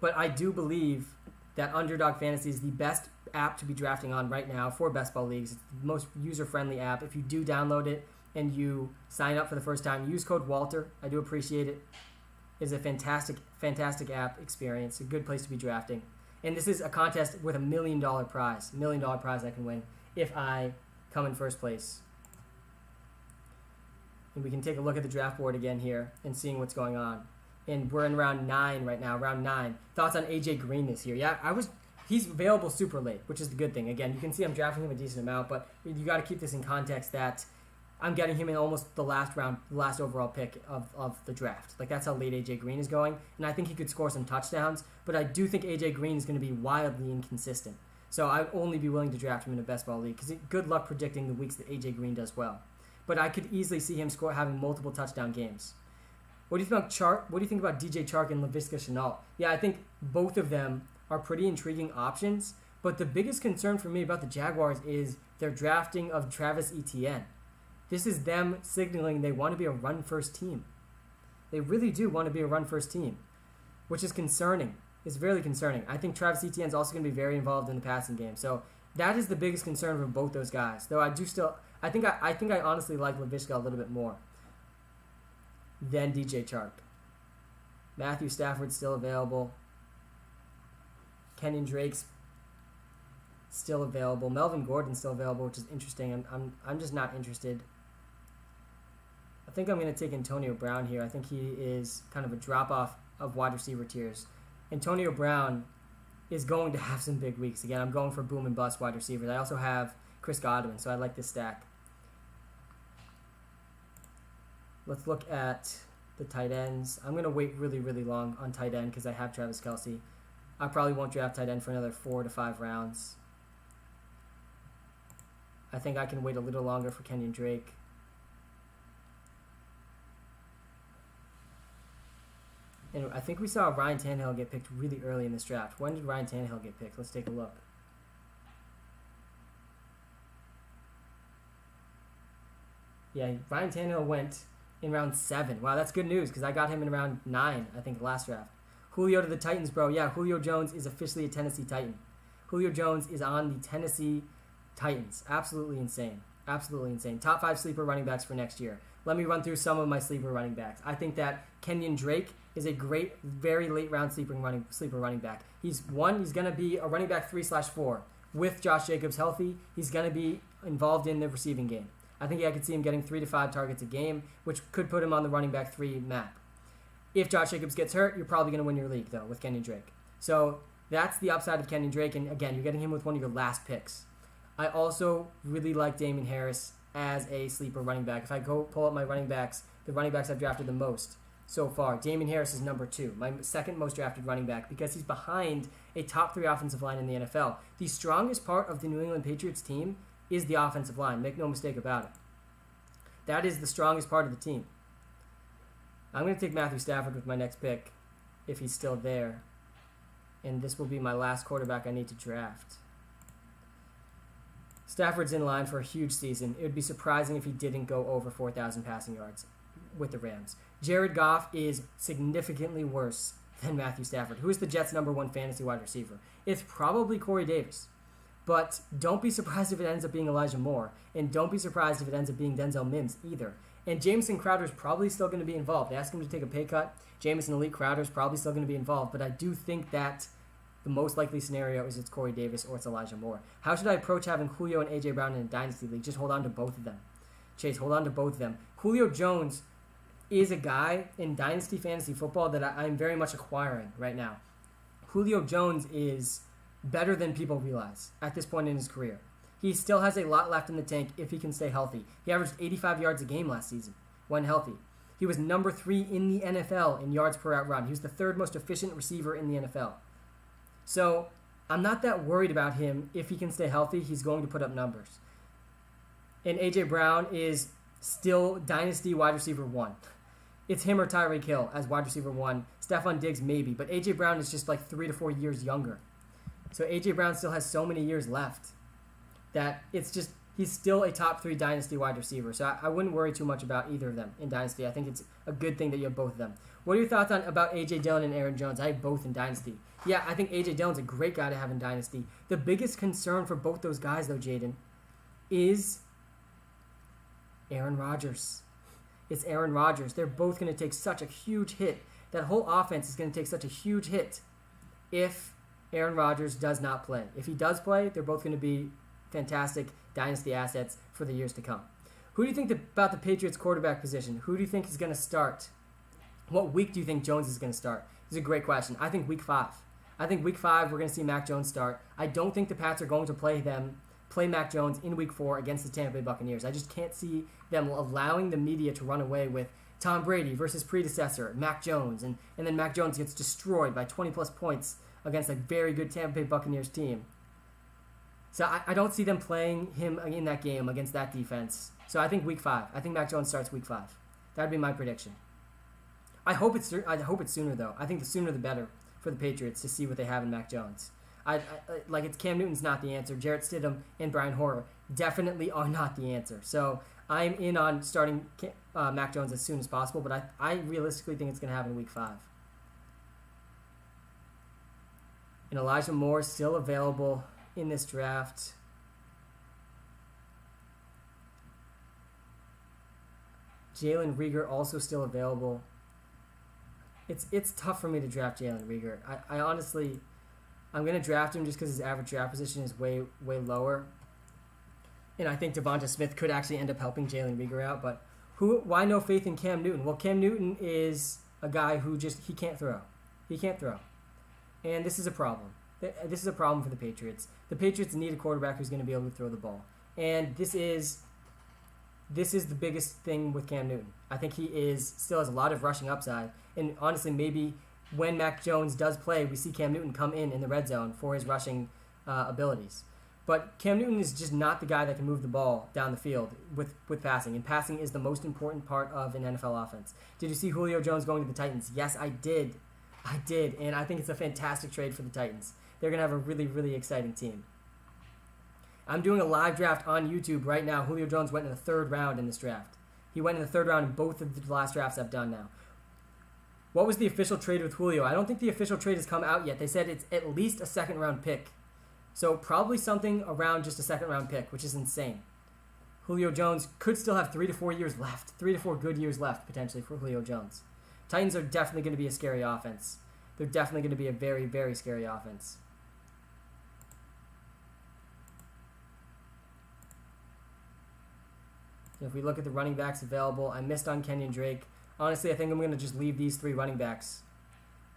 But I do believe that Underdog Fantasy is the best app to be drafting on right now for best ball leagues. It's the most user-friendly app. If you do download it and you sign up for the first time, use code Walter. I do appreciate it. It's a fantastic, fantastic app experience. A good place to be drafting. And this is a contest with $1 million prize. $1 million prize I can win if I come in first place. And we can take a look at the draft board again here and seeing what's going on. And we're in round 9 right now, round 9. Thoughts on AJ Green this year? Yeah, he's available super late, which is the good thing. Again, you can see I'm drafting him a decent amount, but you got to keep this in context that I'm getting him in almost the last round, the last overall pick of the draft. That's how late AJ Green is going. And I think he could score some touchdowns, but I do think AJ Green is going to be wildly inconsistent. So I'd only be willing to draft him in a best ball league because good luck predicting the weeks that AJ Green does well. But I could easily see him having multiple touchdown games. What do you think about Chark? What do you think about DJ Chark and Laviska Shenault? Yeah, I think both of them are pretty intriguing options. But the biggest concern for me about the Jaguars is their drafting of Travis Etienne. This is them signaling they want to be a run-first team. They really do want to be a run-first team, which is concerning. It's very concerning. I think Travis Etienne is also going to be very involved in the passing game. So that is the biggest concern for both those guys. Though I think I honestly like Laviska a little bit more than DJ Chark. Matthew Stafford's still available. Kenyon Drake's still available. Melvin Gordon's still available, which is interesting. I'm just not interested. I think I'm going to take Antonio Brown here. I think he is kind of a drop-off of wide receiver tiers. Antonio Brown is going to have some big weeks. Again, I'm going for boom and bust wide receivers. I also have Chris Godwin, so I like this stack. Let's look at the tight ends. I'm going to wait really, really long on tight end because I have Travis Kelce. I probably won't draft tight end for another 4 to 5 rounds. I think I can wait a little longer for Kenyon Drake. And I think we saw Ryan Tannehill get picked really early in this draft. When did Ryan Tannehill get picked? Let's take a look. Yeah, Ryan Tannehill went in round 7. Wow, that's good news because I got him in round 9, I think, last draft. Julio to the Titans, bro. Yeah, Julio Jones is officially a Tennessee Titan. Julio Jones is on the Tennessee Titans. Absolutely insane. Absolutely insane. Top 5 sleeper running backs for next year. Let me run through some of my sleeper running backs. I think that Kenyon Drake is a great, very late round sleeper running back. He's going to be a running back 3/4. With Josh Jacobs healthy, he's going to be involved in the receiving game. I think I could see him getting 3 to 5 targets a game, which could put him on the running back 3 map. If Josh Jacobs gets hurt, you're probably going to win your league, though, with Kenyon Drake. So that's the upside of Kenyon Drake, and again, you're getting him with one of your last picks. I also really like Damian Harris as a sleeper running back. If I go pull up my running backs, the running backs I've drafted the most so far, Damian Harris is number 2, my second most drafted running back, because he's behind a top 3 offensive line in the NFL. The strongest part of the New England Patriots team is the offensive line. Make no mistake about it. That is the strongest part of the team. I'm going to take Matthew Stafford with my next pick, if he's still there. And this will be my last quarterback I need to draft. Stafford's in line for a huge season. It would be surprising if he didn't go over 4,000 passing yards. with the Rams. Jared Goff is significantly worse than Matthew Stafford. Who is the Jets' number 1 fantasy wide receiver? It's probably Corey Davis. But don't be surprised if it ends up being Elijah Moore. And don't be surprised if it ends up being Denzel Mims either. And Jamison Crowder's probably still going to be involved. They asked him to take a pay cut. Jamison Elite Crowder's probably still going to be involved. But I do think that the most likely scenario is it's Corey Davis or it's Elijah Moore. How should I approach having Julio and A.J. Brown in a dynasty league? Just hold on to both of them. Chase, hold on to both of them. Julio Jones is a guy in dynasty fantasy football that I'm very much acquiring right now. Julio Jones is better than people realize at this point in his career. He still has a lot left in the tank if he can stay healthy. He averaged 85 yards a game last season when healthy. He was number 3 in the NFL in yards per route run. He was the 3rd most efficient receiver in the NFL. So I'm not that worried about him. If he can stay healthy, he's going to put up numbers. And A.J. Brown is still dynasty wide receiver 1. It's him or Tyreek Hill as wide receiver 1. Stephon Diggs maybe, but A.J. Brown is just like 3 to 4 years younger. So A.J. Brown still has so many years left that it's just, he's still a top 3 dynasty wide receiver. So I wouldn't worry too much about either of them in dynasty. I think it's a good thing that you have both of them. What are your thoughts about A.J. Dillon and Aaron Jones? I have both in dynasty. Yeah, I think A.J. Dillon's a great guy to have in dynasty. The biggest concern for both those guys, though, Jaden, is Aaron Rodgers. It's Aaron Rodgers. They're both going to take such a huge hit. That whole offense is going to take such a huge hit if Aaron Rodgers does not play. If he does play, they're both going to be fantastic dynasty assets for the years to come. Who do you think about the Patriots quarterback position? Who do you think is going to start? What week do you think Jones is going to start? This is a great question. I think week 5. I think week 5 we're going to see Mac Jones start. I don't think the Pats are going to play Mac Jones in week 4 against the Tampa Bay Buccaneers. I just can't see them allowing the media to run away with Tom Brady versus predecessor, Mac Jones, and then Mac Jones gets destroyed by 20-plus points against a very good Tampa Bay Buccaneers team. So I don't see them playing him in that game against that defense. So I think week 5. I think Mac Jones starts week 5. That would be my prediction. I hope it's sooner, though. I think the sooner the better for the Patriots to see what they have in Mac Jones. It's Cam Newton's not the answer. Jarrett Stidham and Brian Hoyer definitely are not the answer. So I'm in on starting Mac Jones as soon as possible, but I realistically think it's going to happen in week 5. And Elijah Moore is still available in this draft. Jalen Reagor also still available. It's tough for me to draft Jalen Reagor. I honestly, I'm going to draft him just because his average draft position is way lower. And I think Devonta Smith could actually end up helping Jalen Reagor out. But why no faith in Cam Newton? Well, Cam Newton is a guy who he can't throw. He can't throw. And this is a problem. This is a problem for the Patriots. The Patriots need a quarterback who's going to be able to throw the ball. And this is the biggest thing with Cam Newton. I think he still has a lot of rushing upside. And honestly, maybe when Mac Jones does play, we see Cam Newton come in the red zone for his rushing abilities. But Cam Newton is just not the guy that can move the ball down the field with passing. And passing is the most important part of an NFL offense. Did you see Julio Jones going to the Titans? Yes, I did. And I think it's a fantastic trade for the Titans. They're going to have a really, really exciting team. I'm doing a live draft on YouTube right now. Julio Jones went in the 3rd round in this draft. He went in the 3rd round in both of the last drafts I've done now. What was the official trade with Julio? I don't think the official trade has come out yet. They said it's at least a 2nd round pick. So probably something around just a 2nd round pick, which is insane. Julio Jones could still have 3 to 4 years left. 3 to 4 good years left, potentially, for Julio Jones. Titans are definitely going to be a scary offense. They're definitely going to be a very, very scary offense. If we look at the running backs available, I missed on Kenyon Drake. Honestly, I think I'm going to just leave these 3 running backs.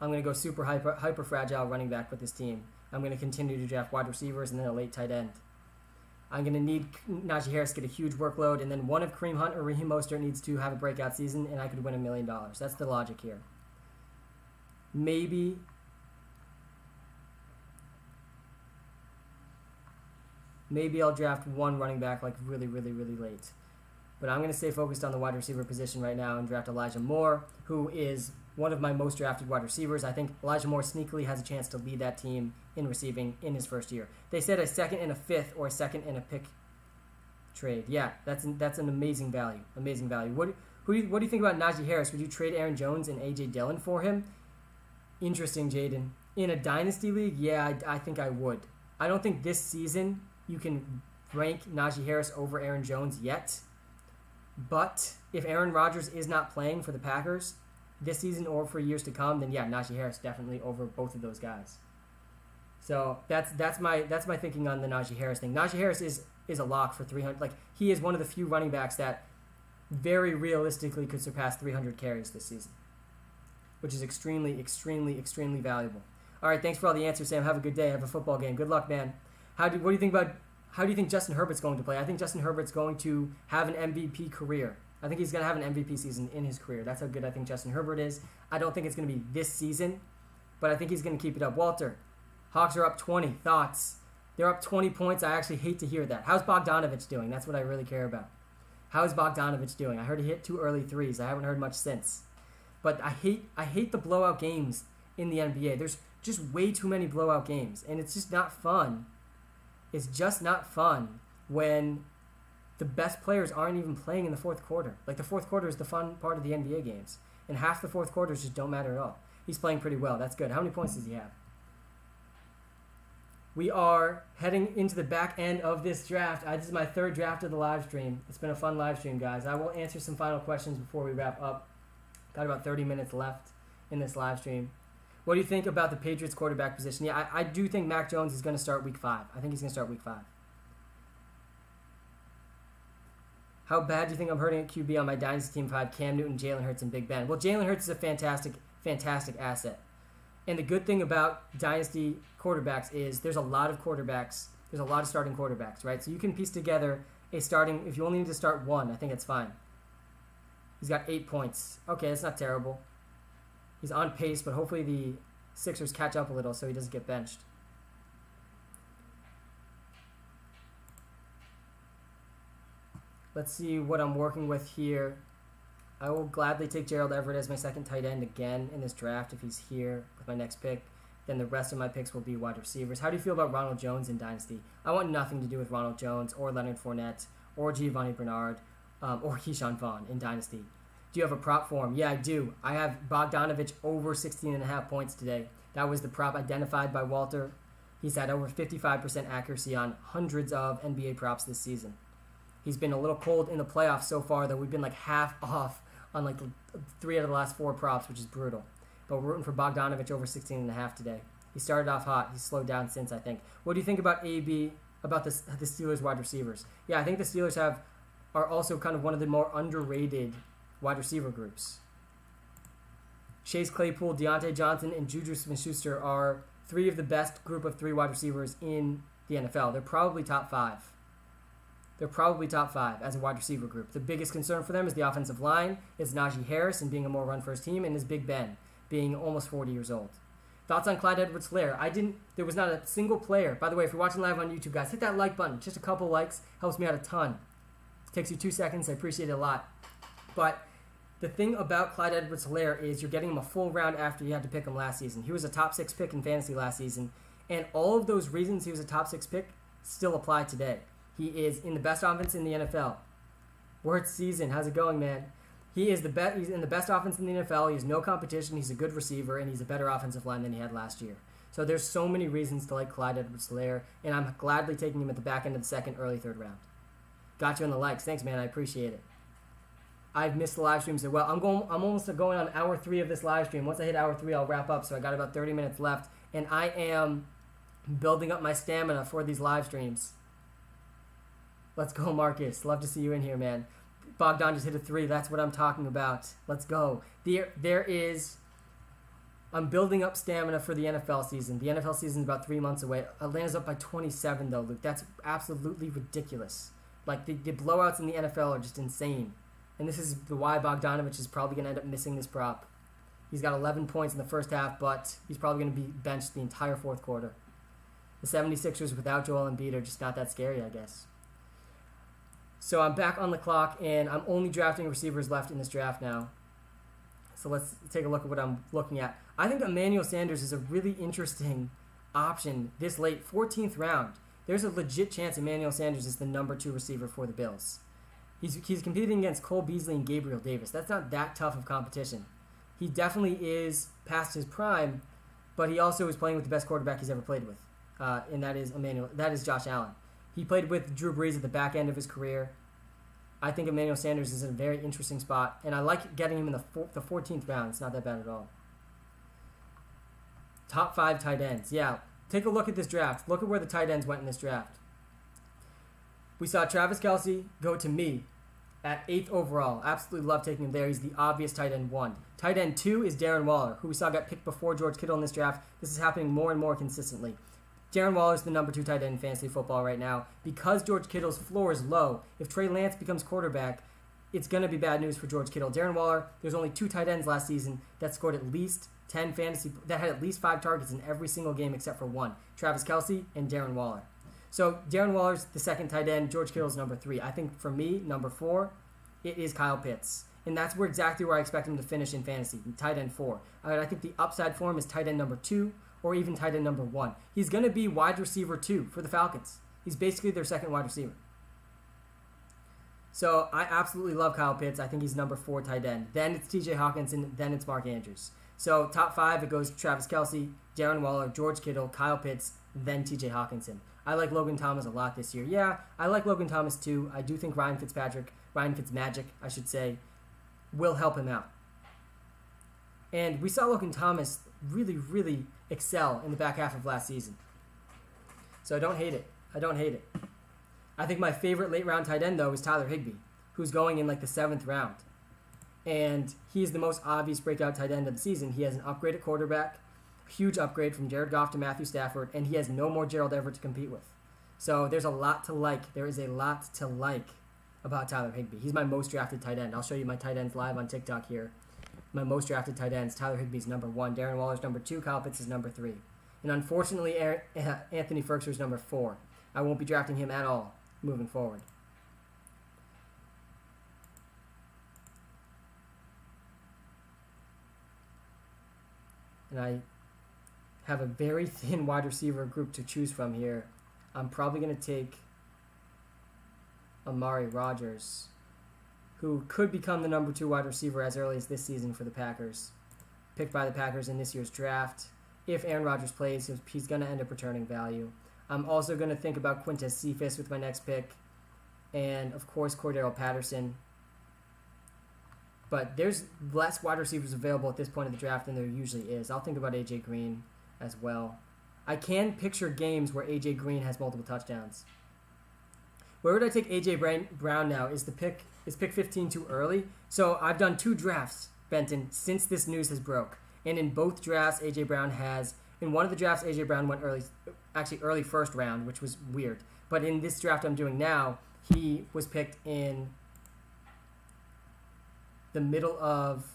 I'm going to go super hyper fragile running back with this team. I'm going to continue to draft wide receivers and then a late tight end. I'm going to need Najee Harris to get a huge workload, and then one of Kareem Hunt or Raheem Mostert needs to have a breakout season, and I could win $1 million. That's the logic here. Maybe I'll draft one running back like really, really, really late. But I'm going to stay focused on the wide receiver position right now and draft Elijah Moore, who is one of my most drafted wide receivers. I think Elijah Moore sneakily has a chance to lead that team in receiving in his first year. They said a 2nd and a 5th or a 2nd and a pick trade. Yeah, that's an amazing value. Amazing value. What do you think about Najee Harris? Would you trade Aaron Jones and A.J. Dillon for him? Interesting, Jaden. In a dynasty league, yeah, I think I would. I don't think this season you can rank Najee Harris over Aaron Jones yet. But if Aaron Rodgers is not playing for the Packers this season or for years to come, then yeah, Najee Harris definitely over both of those guys. So that's my thinking on the Najee Harris thing. Najee Harris is a lock for 300. Like, he is one of the few running backs that very realistically could surpass 300 carries this season, which is extremely, extremely, extremely valuable. All right, thanks for all the answers, Sam. Have a good day. Have a football game. Good luck, man. How do you think Justin Herbert's going to play? I think Justin Herbert's going to have an MVP career. I think he's going to have an MVP season in his career. That's how good I think Justin Herbert is. I don't think it's going to be this season, but I think he's going to keep it up. Walter, Hawks are up 20. Thoughts? They're up 20 points. I actually hate to hear that. How's Bogdanovich doing? That's what I really care about. How is Bogdanovich doing? I heard he hit 2 early threes. I haven't heard much since. But I hate the blowout games in the NBA. There's just way too many blowout games, and it's just not fun. It's just not fun when the best players aren't even playing in the fourth quarter. Like, the fourth quarter is the fun part of the NBA games, and half the fourth quarters just don't matter at all. He's playing pretty well. That's good. How many points does he have? We are heading into the back end of this draft. This is my 3rd draft of the live stream. It's been a fun live stream, guys. I will answer some final questions before we wrap up. Got about 30 minutes left in this live stream. What do you think about the Patriots quarterback position? Yeah, I do think Mac Jones is going to start week 5. I think he's going to start week 5. How bad do you think I'm hurting at QB on my Dynasty Team 5? Cam Newton, Jalen Hurts, and Big Ben. Well, Jalen Hurts is a fantastic, fantastic asset. And the good thing about Dynasty quarterbacks is there's a lot of quarterbacks. There's a lot of starting quarterbacks, right? So you can piece together a starting, if you only need to start one, I think it's fine. He's got 8 points. Okay, that's not terrible. He's on pace, but hopefully the Sixers catch up a little so he doesn't get benched. Let's see what I'm working with here. I will gladly take Gerald Everett as my second tight end again in this draft if he's here with my next pick. Then the rest of my picks will be wide receivers. How do you feel about Ronald Jones in Dynasty? I want nothing to do with Ronald Jones or Leonard Fournette or Giovanni Bernard or Keyshawn Vaughn in Dynasty. Do you have a prop for him? Yeah, I do. I have Bogdanovich over 16.5 points today. That was the prop identified by Walter. He's had over 55% accuracy on hundreds of NBA props this season. He's been a little cold in the playoffs so far, though. We've been like half off on like 3 out of the last 4 props, which is brutal. But we're rooting for Bogdanovich over 16.5 today. He started off hot. He's slowed down since, I think. What do you think about about the Steelers wide receivers? Yeah, I think the Steelers are also kind of one of the more underrated wide receiver groups. Chase Claypool, Deontay Johnson, and Juju Smith-Schuster are 3 of the best group of 3 wide receivers in the NFL. They're probably top 5. They're probably top 5 as a wide receiver group. The biggest concern for them is the offensive line, is Najee Harris and being a more run-first team, and is Big Ben being almost 40 years old. Thoughts on Clyde Edwards-Helaire? There was not a single player. By the way, if you're watching live on YouTube, guys, hit that like button. Just a couple likes helps me out a ton. It takes you 2 seconds. I appreciate it a lot. But the thing about Clyde Edwards-Helaire is you're getting him a full round after you had to pick him last season. He was a top 6 pick in fantasy last season, and all of those reasons he was a top 6 pick still apply today. He is in the best offense in the NFL. Wirtz season, how's it going, man? He's in the best offense in the NFL. He has no competition. He's a good receiver, and he's a better offensive line than he had last year. So there's so many reasons to like Clyde Edwards-Helaire, and I'm gladly taking him at the back end of the 2nd, early 3rd round. Got you on the likes. Thanks, man. I appreciate it. I've missed the live streams as well. I'm almost going on hour 3 of this live stream. Once I hit hour 3, I'll wrap up. So I got about 30 minutes left, and I am building up my stamina for these live streams. Let's go, Marcus. Love to see you in here, man. Bogdan just hit a 3. That's what I'm talking about. Let's go. I'm building up stamina for the NFL season. The NFL season is about 3 months away. Atlanta's up by 27, though, Luke. That's absolutely ridiculous. Like, the blowouts in the NFL are just insane. And this is why Bogdanovich is probably going to end up missing this prop. He's got 11 points in the first half, but he's probably going to be benched the entire fourth quarter. The 76ers without Joel Embiid are just not that scary, I guess. So I'm back on the clock, and I'm only drafting receivers left in this draft now. So let's take a look at what I'm looking at. I think Emmanuel Sanders is a really interesting option this late, 14th round. There's a legit chance Emmanuel Sanders is the number 2 receiver for the Bills. He's competing against Cole Beasley and Gabriel Davis. That's not that tough of competition. He definitely is past his prime, but he also is playing with the best quarterback he's ever played with, and that is Josh Allen. He played with Drew Brees at the back end of his career. I think Emmanuel Sanders is in a very interesting spot, and I like getting him in the 14th round. It's not that bad at all. Top 5 tight ends. Yeah, take a look at this draft. Look at where the tight ends went in this draft. We saw Travis Kelce go to me at 8th overall. Absolutely love taking him there. He's the obvious tight end 1. Tight end 2 is Darren Waller, who we saw got picked before George Kittle in this draft. This is happening more and more consistently. Darren Waller is the number 2 tight end in fantasy football right now. Because George Kittle's floor is low, if Trey Lance becomes quarterback, it's going to be bad news for George Kittle. Darren Waller, there's only 2 tight ends last season that scored at least 10 fantasy, that had at least 5 targets in every single game except for 1. Travis Kelce and Darren Waller. So Darren Waller's the 2nd tight end. George Kittle's number 3. I think for me, number 4, it is Kyle Pitts. And that's exactly where I expect him to finish in fantasy, tight end 4. I think the upside for him is tight end number 2 or even tight end number 1. He's going to be wide receiver 2 for the Falcons. He's basically their 2nd wide receiver. So I absolutely love Kyle Pitts. I think he's number 4 tight end. Then it's TJ Hawkinson. Then it's Mark Andrews. So top 5, it goes Travis Kelce, Darren Waller, George Kittle, Kyle Pitts, then TJ Hawkinson. I like Logan Thomas a lot this year. Yeah, I like Logan Thomas too. I do think Ryan Fitzmagic, I should say, will help him out. And we saw Logan Thomas really, really excel in the back half of last season. So I don't hate it. I think my favorite late round tight end, though, is Tyler Higbee, who's going in like the 7th round. And he's the most obvious breakout tight end of the season. He has an upgrade at quarterback, huge upgrade from Jared Goff to Matthew Stafford, and he has no more Gerald Everett to compete with. So there's a lot to like. There is a lot to like about Tyler Higbee. He's my most drafted tight end. I'll show you my tight ends live on TikTok here. My most drafted tight ends, Tyler Higbee's number 1, Darren Waller's number 2, Kyle Pitts is number 3. And unfortunately, Anthony Ferguson's number 4. I won't be drafting him at all moving forward. And I have a very thin wide receiver group to choose from here. I'm probably going to take Amari Rodgers, who could become the number 2 wide receiver as early as this season for the Packers. Picked by the Packers in this year's draft. If Aaron Rodgers plays, he's going to end up returning value. I'm also going to think about Quintez Cephas with my next pick. And, of course, Cordero Patterson. But there's less wide receivers available at this point of the draft than there usually is. I'll think about A.J. Green as well. I can picture games where A.J. Green has multiple touchdowns. Where would I take A.J. Brown now? Is pick 15 too early? So I've done 2 drafts, Benton, since this news has broke. And in both drafts, A.J. Brown has... In one of the drafts, A.J. Brown went early first round, which was weird. But in this draft I'm doing now, he was picked in the middle of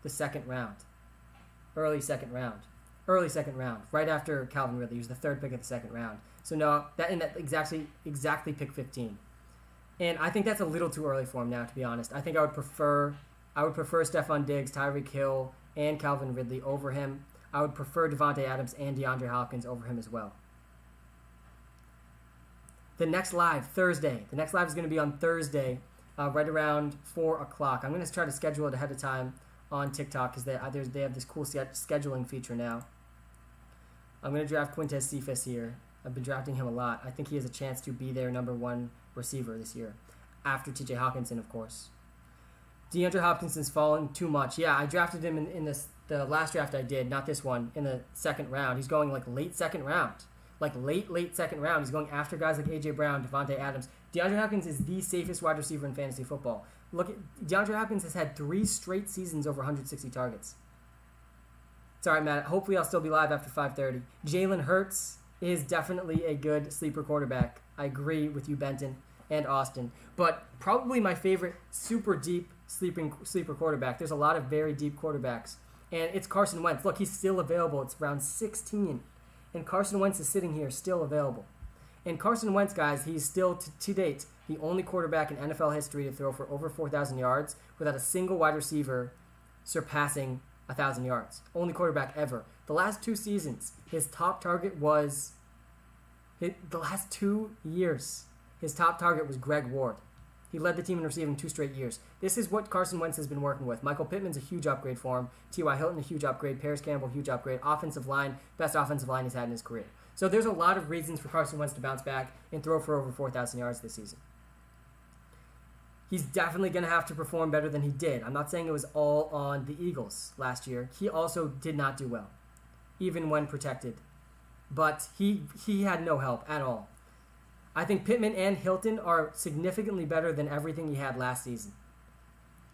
the 2nd round. Early second round, right after Calvin Ridley. He was the 3rd pick of the 2nd round. So no, that exactly pick 15. And I think that's a little too early for him now, to be honest. I think I would prefer Stephon Diggs, Tyreek Hill, and Calvin Ridley over him. I would prefer Devontae Adams and DeAndre Hopkins over him as well. The next live, Thursday. The next live is going to be on Thursday, right around 4 o'clock. I'm going to try to schedule it ahead of time on TikTok because they have this cool scheduling feature now. I'm going to draft Quintez Cephas here. I've been drafting him a lot. I think he has a chance to be their number 1 receiver this year, after TJ Hawkinson, of course. DeAndre Hopkinson's fallen too much. Yeah, I drafted him in the last draft I did, not this one, in the 2nd round. He's going like late 2nd round. Like late 2nd round. He's going after guys like A.J. Brown, Devontae Adams. DeAndre Hopkins is the safest wide receiver in fantasy football. Look at DeAndre Hopkins has had 3 straight seasons over 160 targets. Sorry, Matt. Hopefully I'll still be live after 5:30. Jalen Hurts is definitely a good sleeper quarterback. I agree with you, Benton and Austin. But probably my favorite super deep sleeper quarterback. There's a lot of very deep quarterbacks. And it's Carson Wentz. Look, he's still available. It's round 16. And Carson Wentz is sitting here still available. And Carson Wentz, guys, he's still, to date, the only quarterback in NFL history to throw for over 4,000 yards without a single wide receiver surpassing 1,000 yards. Only quarterback ever. The last 2 seasons, his top target was... The last 2 years, his top target was Greg Ward. He led the team in receiving 2 straight years. This is what Carson Wentz has been working with. Michael Pittman's a huge upgrade for him. T.Y. Hilton, a huge upgrade. Paris Campbell, huge upgrade. Offensive line, best offensive line he's had in his career. So there's a lot of reasons for Carson Wentz to bounce back and throw for over 4,000 yards this season. He's definitely going to have to perform better than he did. I'm not saying it was all on the Eagles last year. He also did not do well, even when protected. But he had no help at all. I think Pittman and Hilton are significantly better than everything he had last season.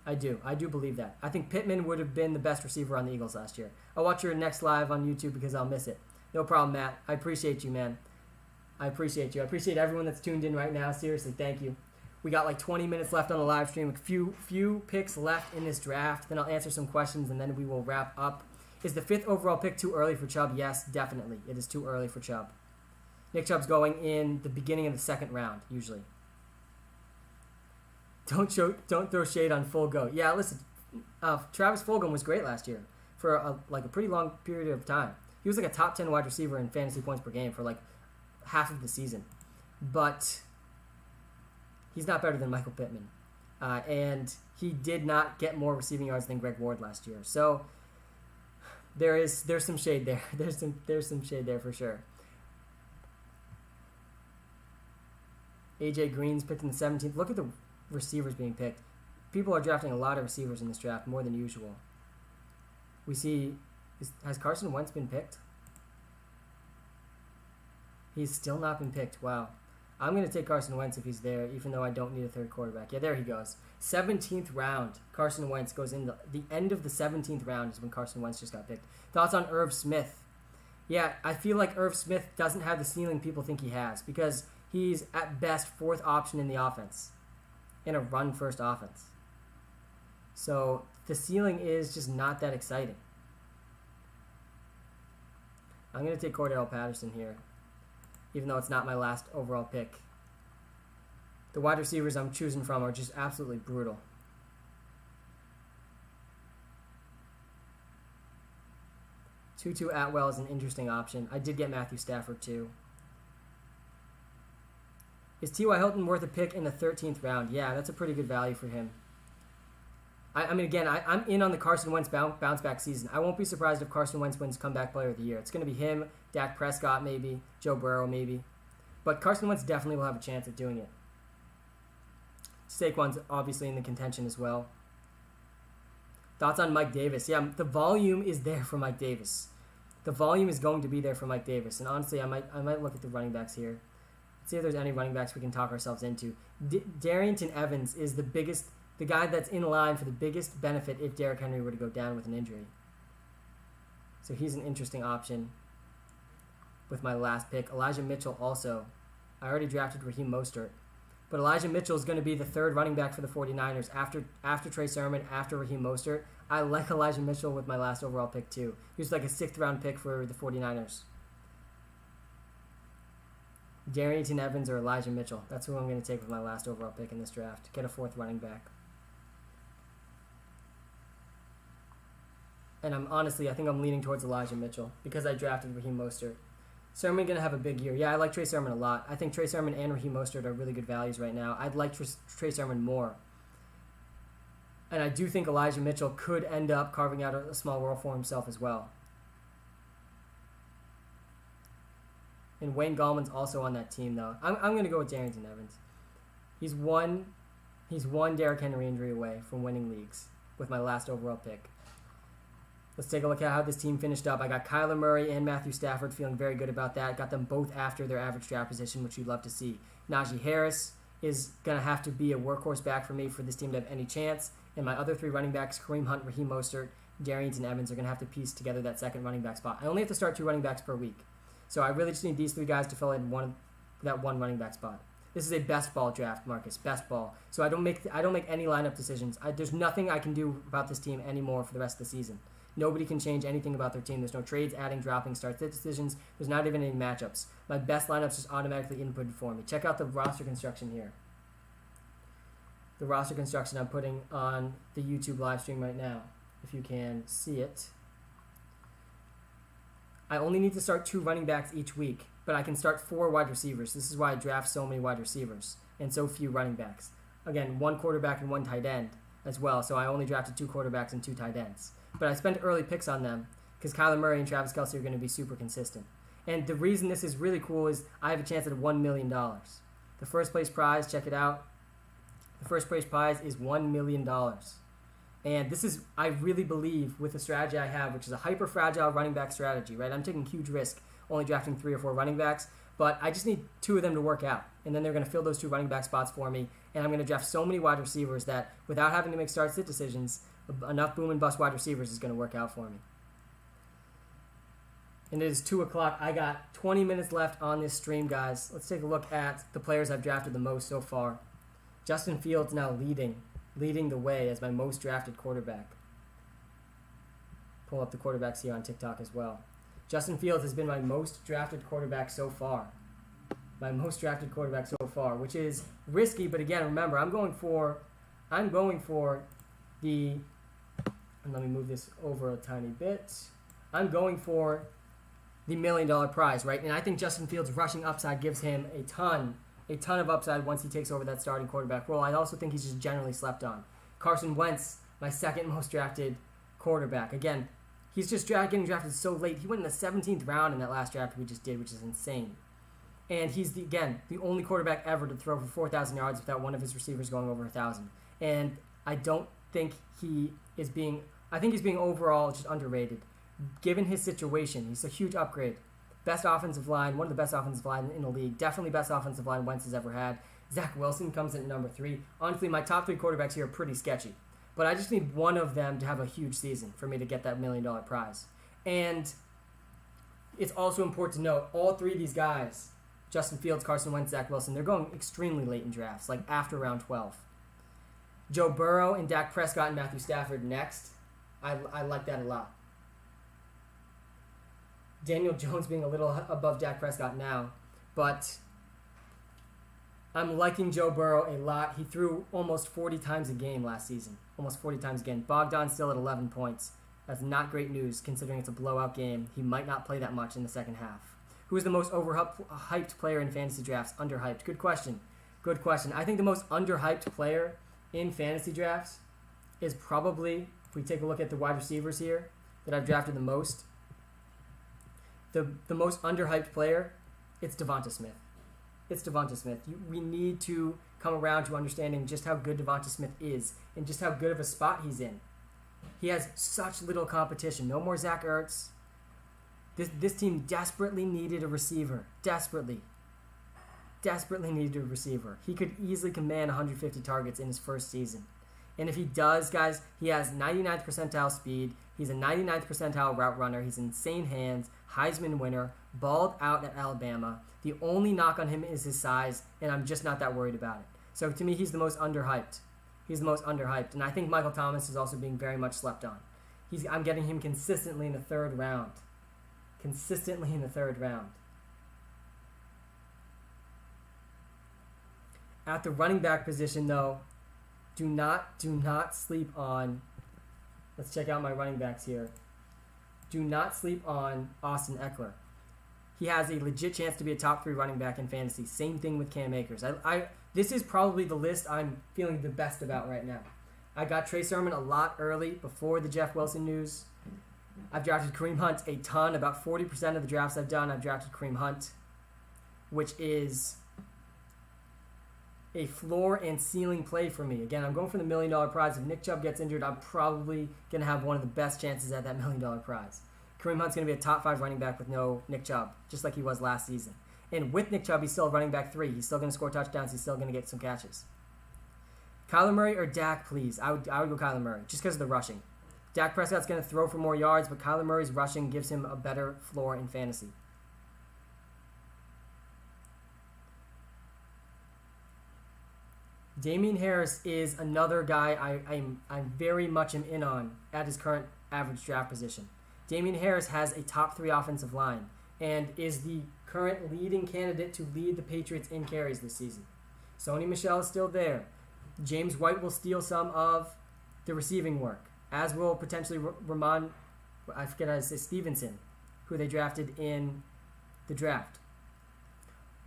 I do believe that. I think Pittman would have been the best receiver on the Eagles last year. I'll watch your next live on YouTube because I'll miss it. No problem, Matt. I appreciate you, man. I appreciate you. I appreciate everyone that's tuned in right now. Seriously, thank you. We got like 20 minutes left on the live stream. A few picks left in this draft. Then I'll answer some questions, and then we will wrap up. Is the 5th overall pick too early for Chubb? Yes, definitely. It is too early for Chubb. Nick Chubb's going in the beginning of the 2nd round, usually. Don't throw shade on Fulgo. Yeah, listen, Travis Fulgham was great last year for a pretty long period of time. He was like a top 10 wide receiver in fantasy points per game for like half of the season. But he's not better than Michael Pittman. And he did not get more receiving yards than Greg Ward last year. So there's some shade there. There's some shade there for sure. AJ Green's picked in the 17th. Look at the receivers being picked. People are drafting a lot of receivers in this draft, more than usual. We see, has Carson Wentz been picked? He's still not been picked. Wow. I'm going to take Carson Wentz if he's there, even though I don't need a 3rd quarterback. Yeah, there he goes. 17th round. Carson Wentz goes in the end of the 17th round is when Carson Wentz just got picked. Thoughts on Irv Smith? Yeah, I feel like Irv Smith doesn't have the ceiling people think he has because he's at best 4th option in the offense, in a run-first offense. So the ceiling is just not that exciting. I'm going to take Cordell Patterson here, even though it's not my last overall pick. The wide receivers I'm choosing from are just absolutely brutal. Tutu Atwell is an interesting option. I did get Matthew Stafford too. Is T.Y. Hilton worth a pick in the 13th round? Yeah, that's a pretty good value for him. I mean, again, I'm in on the Carson Wentz bounce back season. I won't be surprised if Carson Wentz wins comeback player of the year. It's going to be him, Dak Prescott maybe, Joe Burrow maybe. But Carson Wentz definitely will have a chance at doing it. Saquon's obviously in the contention as well. Thoughts on Mike Davis? Yeah, the volume is there for Mike Davis. The volume is going to be there for Mike Davis. And honestly, I might look at the running backs here. See if there's any running backs we can talk ourselves into. Darrington Evans is the guy that's in line for the biggest benefit if Derrick Henry were to go down with an injury. So he's an interesting option with my last pick. Elijah Mitchell also. I already drafted Raheem Mostert. But Elijah Mitchell is going to be the 3rd running back for the 49ers after Trey Sermon, after Raheem Mostert. I like Elijah Mitchell with my last overall pick too. He was like a 6th round pick for the 49ers. Darrington Evans or Elijah Mitchell. That's who I'm going to take with my last overall pick in this draft. Get a 4th running back. And I think I'm leaning towards Elijah Mitchell because I drafted Raheem Mostert. Sermon going to have a big year. Yeah, I like Trey Sermon a lot. I think Trey Sermon and Raheem Mostert are really good values right now. I'd like Trey Sermon more. And I do think Elijah Mitchell could end up carving out a small world for himself as well. And Wayne Gallman's also on that team, though. I'm going to go with Darrington Evans. He's one Derrick Henry injury away from winning leagues with my last overall pick. Let's take a look at how this team finished up. I got Kyler Murray and Matthew Stafford, feeling very good about that. Got them both after their average draft position, which you'd love to see. Najee Harris is going to have to be a workhorse back for me for this team to have any chance. And my other 3 running backs, Kareem Hunt, Raheem Mostert, Darrington Evans, are going to have to piece together that 2nd running back spot. I only have to start 2 running backs per week. So I really just need these 3 guys to fill in that one running back spot. This is a best ball draft, Marcus. Best ball. So I don't make any lineup decisions. There's nothing I can do about this team anymore for the rest of the season. Nobody can change anything about their team. There's no trades, adding, dropping, start decisions. There's not even any matchups. My best lineup's just automatically inputted for me. Check out the roster construction here. The roster construction I'm putting on the YouTube live stream right now, if you can see it. I only need to start 2 running backs each week, but I can start 4 wide receivers. This is why I draft so many wide receivers and so few running backs. again, 1 quarterback and 1 tight end as well. So I only drafted 2 quarterbacks and 2 tight ends. But I spent early picks on them because Kyler Murray and Travis Kelce are going to be super consistent. And the reason this is really cool is I have a chance at $1 million. The first place prize, check it out. The first place prize is $1 million. And this is, I really believe, with the strategy I have, which is a hyper-fragile running back strategy, right? I'm taking huge risk only drafting 3 or 4 running backs, but I just need 2 of them to work out. And then they're going to fill those 2 running back spots for me. And I'm going to draft so many wide receivers that without having to make start-sit decisions, enough boom and bust wide receivers is going to work out for me. And it is 2 o'clock. I got 20 minutes left on this stream, guys. Let's take a look at the players I've drafted the most so far. Justin Fields now leading the way as my most drafted quarterback. Pull up the quarterbacks here on TikTok as well. Justin Fields has been my most drafted quarterback so far. My most drafted quarterback so far, which is risky, but again, remember, I'm going for the, and let me move this over a tiny bit. I'm going for the $1 million prize, right? And I think Justin Fields' rushing upside gives him a ton of upside once he takes over that starting quarterback role. I also think he's just generally slept on. Carson Wentz, my second most drafted quarterback. Again, he's just getting drafted so late. He went in the 17th round in that last draft we just did, which is insane. And he's, the only quarterback ever to throw for 4,000 yards without one of his receivers going over 1,000. And I don't think I think he's being overall just underrated. Given his situation, he's a huge upgrade. Best offensive line, one of the best offensive line in the league. Definitely best offensive line Wentz has ever had. Zach Wilson comes in at number 3. Honestly, my top 3 quarterbacks here are pretty sketchy. But I just need one of them to have a huge season for me to get that $1 million prize. And it's also important to note, all 3 of these guys, Justin Fields, Carson Wentz, Zach Wilson, they're going extremely late in drafts, like after round 12. Joe Burrow and Dak Prescott and Matthew Stafford next. I like that a lot. Daniel Jones being a little above Dak Prescott now, but I'm liking Joe Burrow a lot. He threw almost 40 times a game last season. Almost 40 times again. Bogdan's still at 11 points. That's not great news considering it's a blowout game. He might not play that much in the second half. Who is the most overhyped player in fantasy drafts? Underhyped. Good question. I think the most underhyped player in fantasy drafts is probably, if we take a look at the wide receivers here that I've drafted the most, the most underhyped player, it's Devonta Smith. We need to come around to understanding just how good Devonta Smith is and just how good of a spot he's in. He has such little competition. No more Zach Ertz. This team desperately needed a receiver. Desperately needed a receiver. He could easily command 150 targets in his first season. And if he does, guys, he has 99th percentile speed. He's a 99th percentile route runner. He's insane hands. Heisman winner. Balled out at Alabama. The only knock on him is his size, and I'm just not that worried about it. So to me, he's the most underhyped. And I think Michael Thomas is also being very much slept on. I'm getting him consistently in the third round. At the running back position, though, do not sleep on. Let's check out my running backs here. Do not sleep on Austin Eckler. He has a legit chance to be a top 3 running back in fantasy. Same thing with Cam Akers. This is probably the list I'm feeling the best about right now. I got Trey Sermon a lot early before the Jeff Wilson news. I've drafted Kareem Hunt a ton. About 40% of the drafts I've done, I've drafted Kareem Hunt, which is a floor and ceiling play for me. Again, I'm going for the $1 million prize. If Nick Chubb gets injured, I'm probably going to have one of the best chances at that $1 million prize. Kareem Hunt's going to be a top 5 running back with no Nick Chubb, just like he was last season. And with Nick Chubb, he's still running back 3. He's still going to score touchdowns. He's still going to get some catches. Kyler Murray or Dak, please. I would go Kyler Murray, just because of the rushing. Dak Prescott's going to throw for more yards, but Kyler Murray's rushing gives him a better floor in fantasy. Damian Harris is another guy I'm very much in on at his current average draft position. Damian Harris has a top 3 offensive line and is the current leading candidate to lead the Patriots in carries this season. Sony Michel is still there. James White will steal some of the receiving work, as will potentially Ramon, I forget how to say, Stevenson, who they drafted in the draft.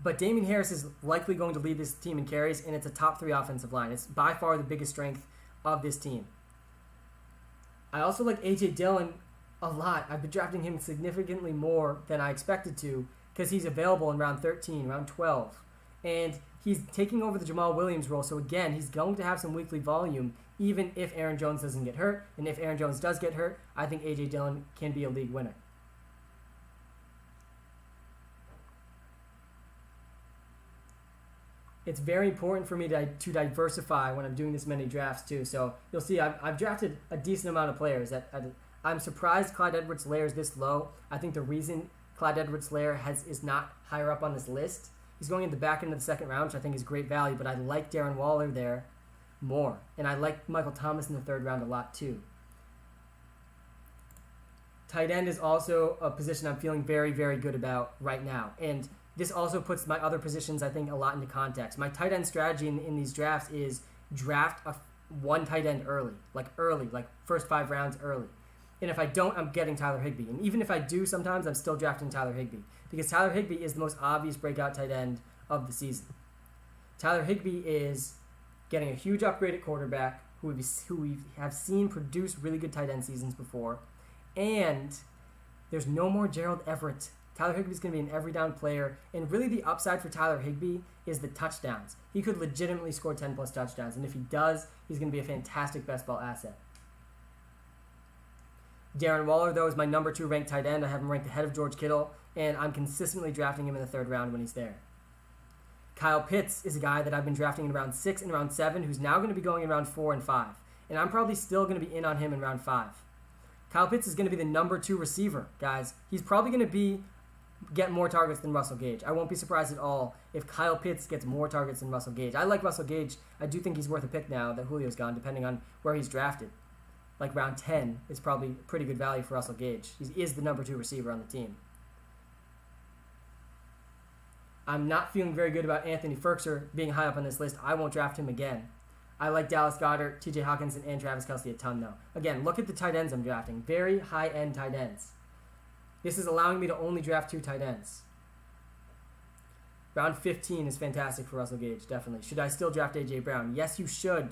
But Damian Harris is likely going to lead this team in carries, and it's a top 3 offensive line. It's by far the biggest strength of this team. I also like A.J. Dillon a lot. I've been drafting him significantly more than I expected to because he's available in round 13, round 12. And he's taking over the Jamal Williams role. So again, he's going to have some weekly volume even if Aaron Jones doesn't get hurt. And if Aaron Jones does get hurt, I think A.J. Dillon can be a league winner. It's very important for me to diversify when I'm doing this many drafts too. So you'll see I've drafted a decent amount of players. I'm surprised Clyde Edwards-Helaire is this low. I think the reason Clyde Edwards-Helaire is not higher up on this list, he's going in the back end of the second round, which I think is great value, but I like Darren Waller there more. And I like Michael Thomas in the third round a lot too. Tight end is also a position I'm feeling very, very good about right now. And this also puts my other positions, I think, a lot into context. My tight end strategy in these drafts is draft one tight end early, like first 5 rounds early. And if I don't, I'm getting Tyler Higbee. And even if I do sometimes, I'm still drafting Tyler Higbee because Tyler Higbee is the most obvious breakout tight end of the season. Tyler Higbee is getting a huge upgrade at quarterback who we have seen produce really good tight end seasons before. And there's no more Gerald Everett. Tyler Higbee's going to be an every down player, and really the upside for Tyler Higbee is the touchdowns. He could legitimately score 10-plus touchdowns, and if he does, he's going to be a fantastic best ball asset. Darren Waller, though, is my number 2 ranked tight end. I have him ranked ahead of George Kittle, and I'm consistently drafting him in the third round when he's there. Kyle Pitts is a guy that I've been drafting in round 6 and round 7, who's now going to be going in round 4 and 5, and I'm probably still going to be in on him in round 5. Kyle Pitts is going to be the number 2 receiver, guys. He's probably going to get more targets than Russell Gage. I won't be surprised at all if Kyle Pitts gets more targets than Russell Gage. I like Russell Gage. I do think he's worth a pick now that Julio's gone, depending on where he's drafted. Like round 10 is probably pretty good value for Russell Gage. He is the number 2 receiver on the team. I'm not feeling very good about Anthony Ferkser being high up on this list. I won't draft him again. I like Dallas Goedert, T.J. Hawkinson, and Travis Kelce a ton, though. Again, look at the tight ends I'm drafting. Very high-end tight ends. This is allowing me to only draft 2 tight ends. Round 15 is fantastic for Russell Gage, definitely. Should I still draft A.J. Brown? Yes, you should.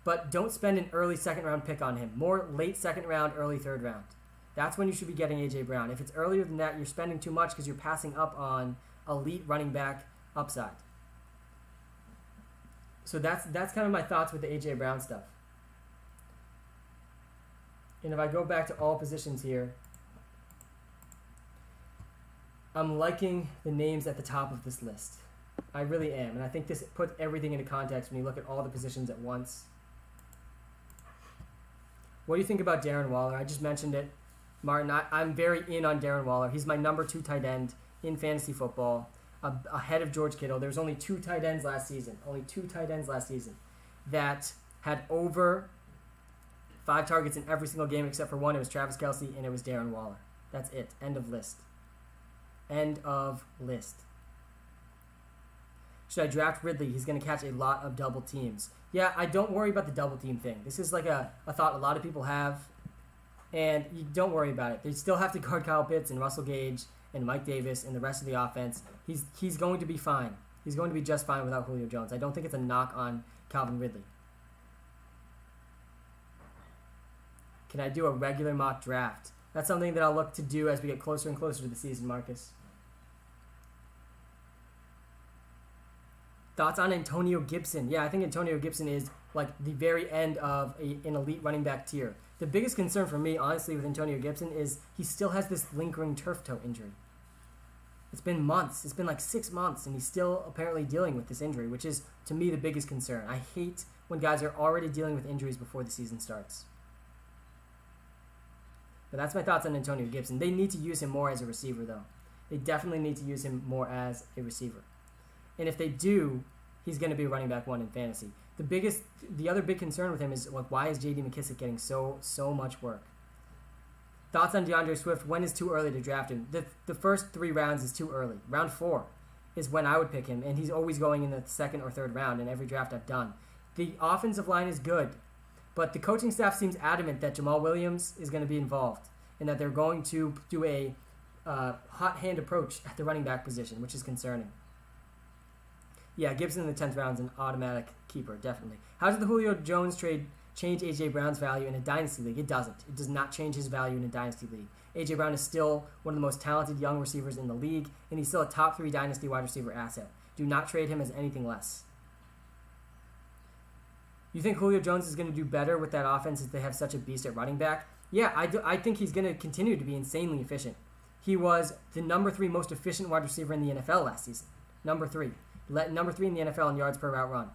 But don't spend an early second-round pick on him. More late second round, early third round. That's when you should be getting A.J. Brown. If it's earlier than that, you're spending too much because you're passing up on elite running back upside. So that's kind of my thoughts with the A.J. Brown stuff. And if I go back to all positions here, I'm liking the names at the top of this list. I really am. And I think this puts everything into context when you look at all the positions at once. What do you think about Darren Waller? I just mentioned it. Martin, I'm very in on Darren Waller. He's my number 2 tight end in fantasy football, ahead of George Kittle. There was only 2 tight ends last season. Only 2 tight ends last season that had over 5 targets in every single game except for one. It was Travis Kelce and it was Darren Waller. That's it. End of list. End of list. Should I draft Ridley? He's going to catch a lot of double teams. Yeah, I don't worry about the double team thing. This is like a thought a lot of people have, and you don't worry about it. They still have to guard Kyle Pitts and Russell Gage and Mike Davis and the rest of the offense. He's going to be fine. He's going to be just fine without Julio Jones. I don't think it's a knock on Calvin Ridley. Can I do a regular mock draft? That's something that I'll look to do as we get closer and closer to the season, Marcus. Thoughts on Antonio Gibson? Yeah, I think Antonio Gibson is like the very end of an elite running back tier. The biggest concern for me, honestly, with Antonio Gibson is he still has this lingering turf toe injury. It's been months. It's been like 6 months, and he's still apparently dealing with this injury, which is, to me, the biggest concern. I hate when guys are already dealing with injuries before the season starts. But that's my thoughts on Antonio Gibson. They need to use him more as a receiver, though. They definitely need to use him more as a receiver. And if they do, he's going to be running back 1 in fantasy. The other big concern with him is, like, why is J.D. McKissic getting so much work? Thoughts on DeAndre Swift? When is too early to draft him? The first 3 rounds is too early. Round 4 is when I would pick him, and he's always going in the second or third round in every draft I've done. The offensive line is good, but the coaching staff seems adamant that Jamal Williams is going to be involved and that they're going to do a hot hand approach at the running back position, which is concerning. Yeah, Gibson in the 10th round is an automatic keeper, definitely. How does the Julio Jones trade change A.J. Brown's value in a dynasty league? It doesn't. It does not change his value in a dynasty league. A.J. Brown is still one of the most talented young receivers in the league, and he's still a top 3 dynasty wide receiver asset. Do not trade him as anything less. You think Julio Jones is going to do better with that offense if they have such a beast at running back? Yeah, I think he's going to continue to be insanely efficient. He was the number 3 most efficient wide receiver in the NFL last season. Number 3 in the NFL in yards per route run.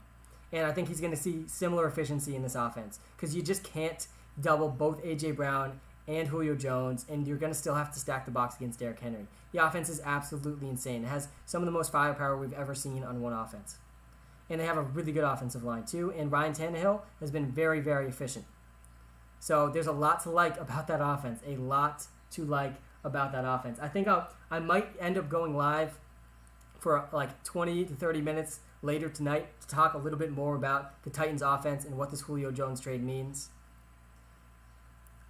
And I think he's going to see similar efficiency in this offense because you just can't double both A.J. Brown and Julio Jones, and you're going to still have to stack the box against Derrick Henry. The offense is absolutely insane. It has some of the most firepower we've ever seen on one offense. And they have a really good offensive line, too. And Ryan Tannehill has been very, very efficient. So there's a lot to like about that offense. A lot to like about that offense. I think I might end up going live for like 20 to 30 minutes later tonight to talk a little bit more about the Titans offense and what this Julio Jones trade means.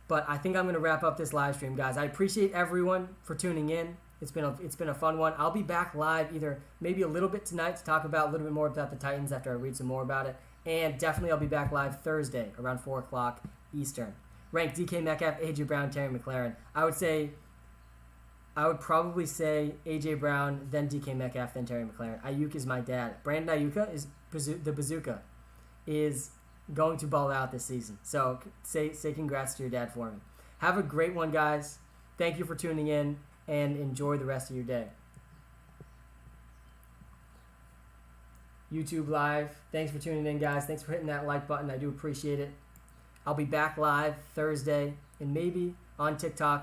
But I think I'm going to wrap up this live stream, guys. I appreciate everyone for tuning in. It's been a fun one. I'll be back live either maybe a little bit tonight to talk about a little bit more about the Titans after I read some more about it. And definitely I'll be back live Thursday around 4 o'clock Eastern. Rank DK Metcalf, A.J. Brown, Terry McLaurin. I would probably say A.J. Brown, then DK Metcalf, then Terry McLaurin. Ayuk is my dad. Brandon Ayuk is the bazooka, is going to ball out this season. So say congrats to your dad for me. Have a great one, guys. Thank you for tuning in, and enjoy the rest of your day. YouTube Live, thanks for tuning in, guys. Thanks for hitting that like button. I do appreciate it. I'll be back live Thursday and maybe on TikTok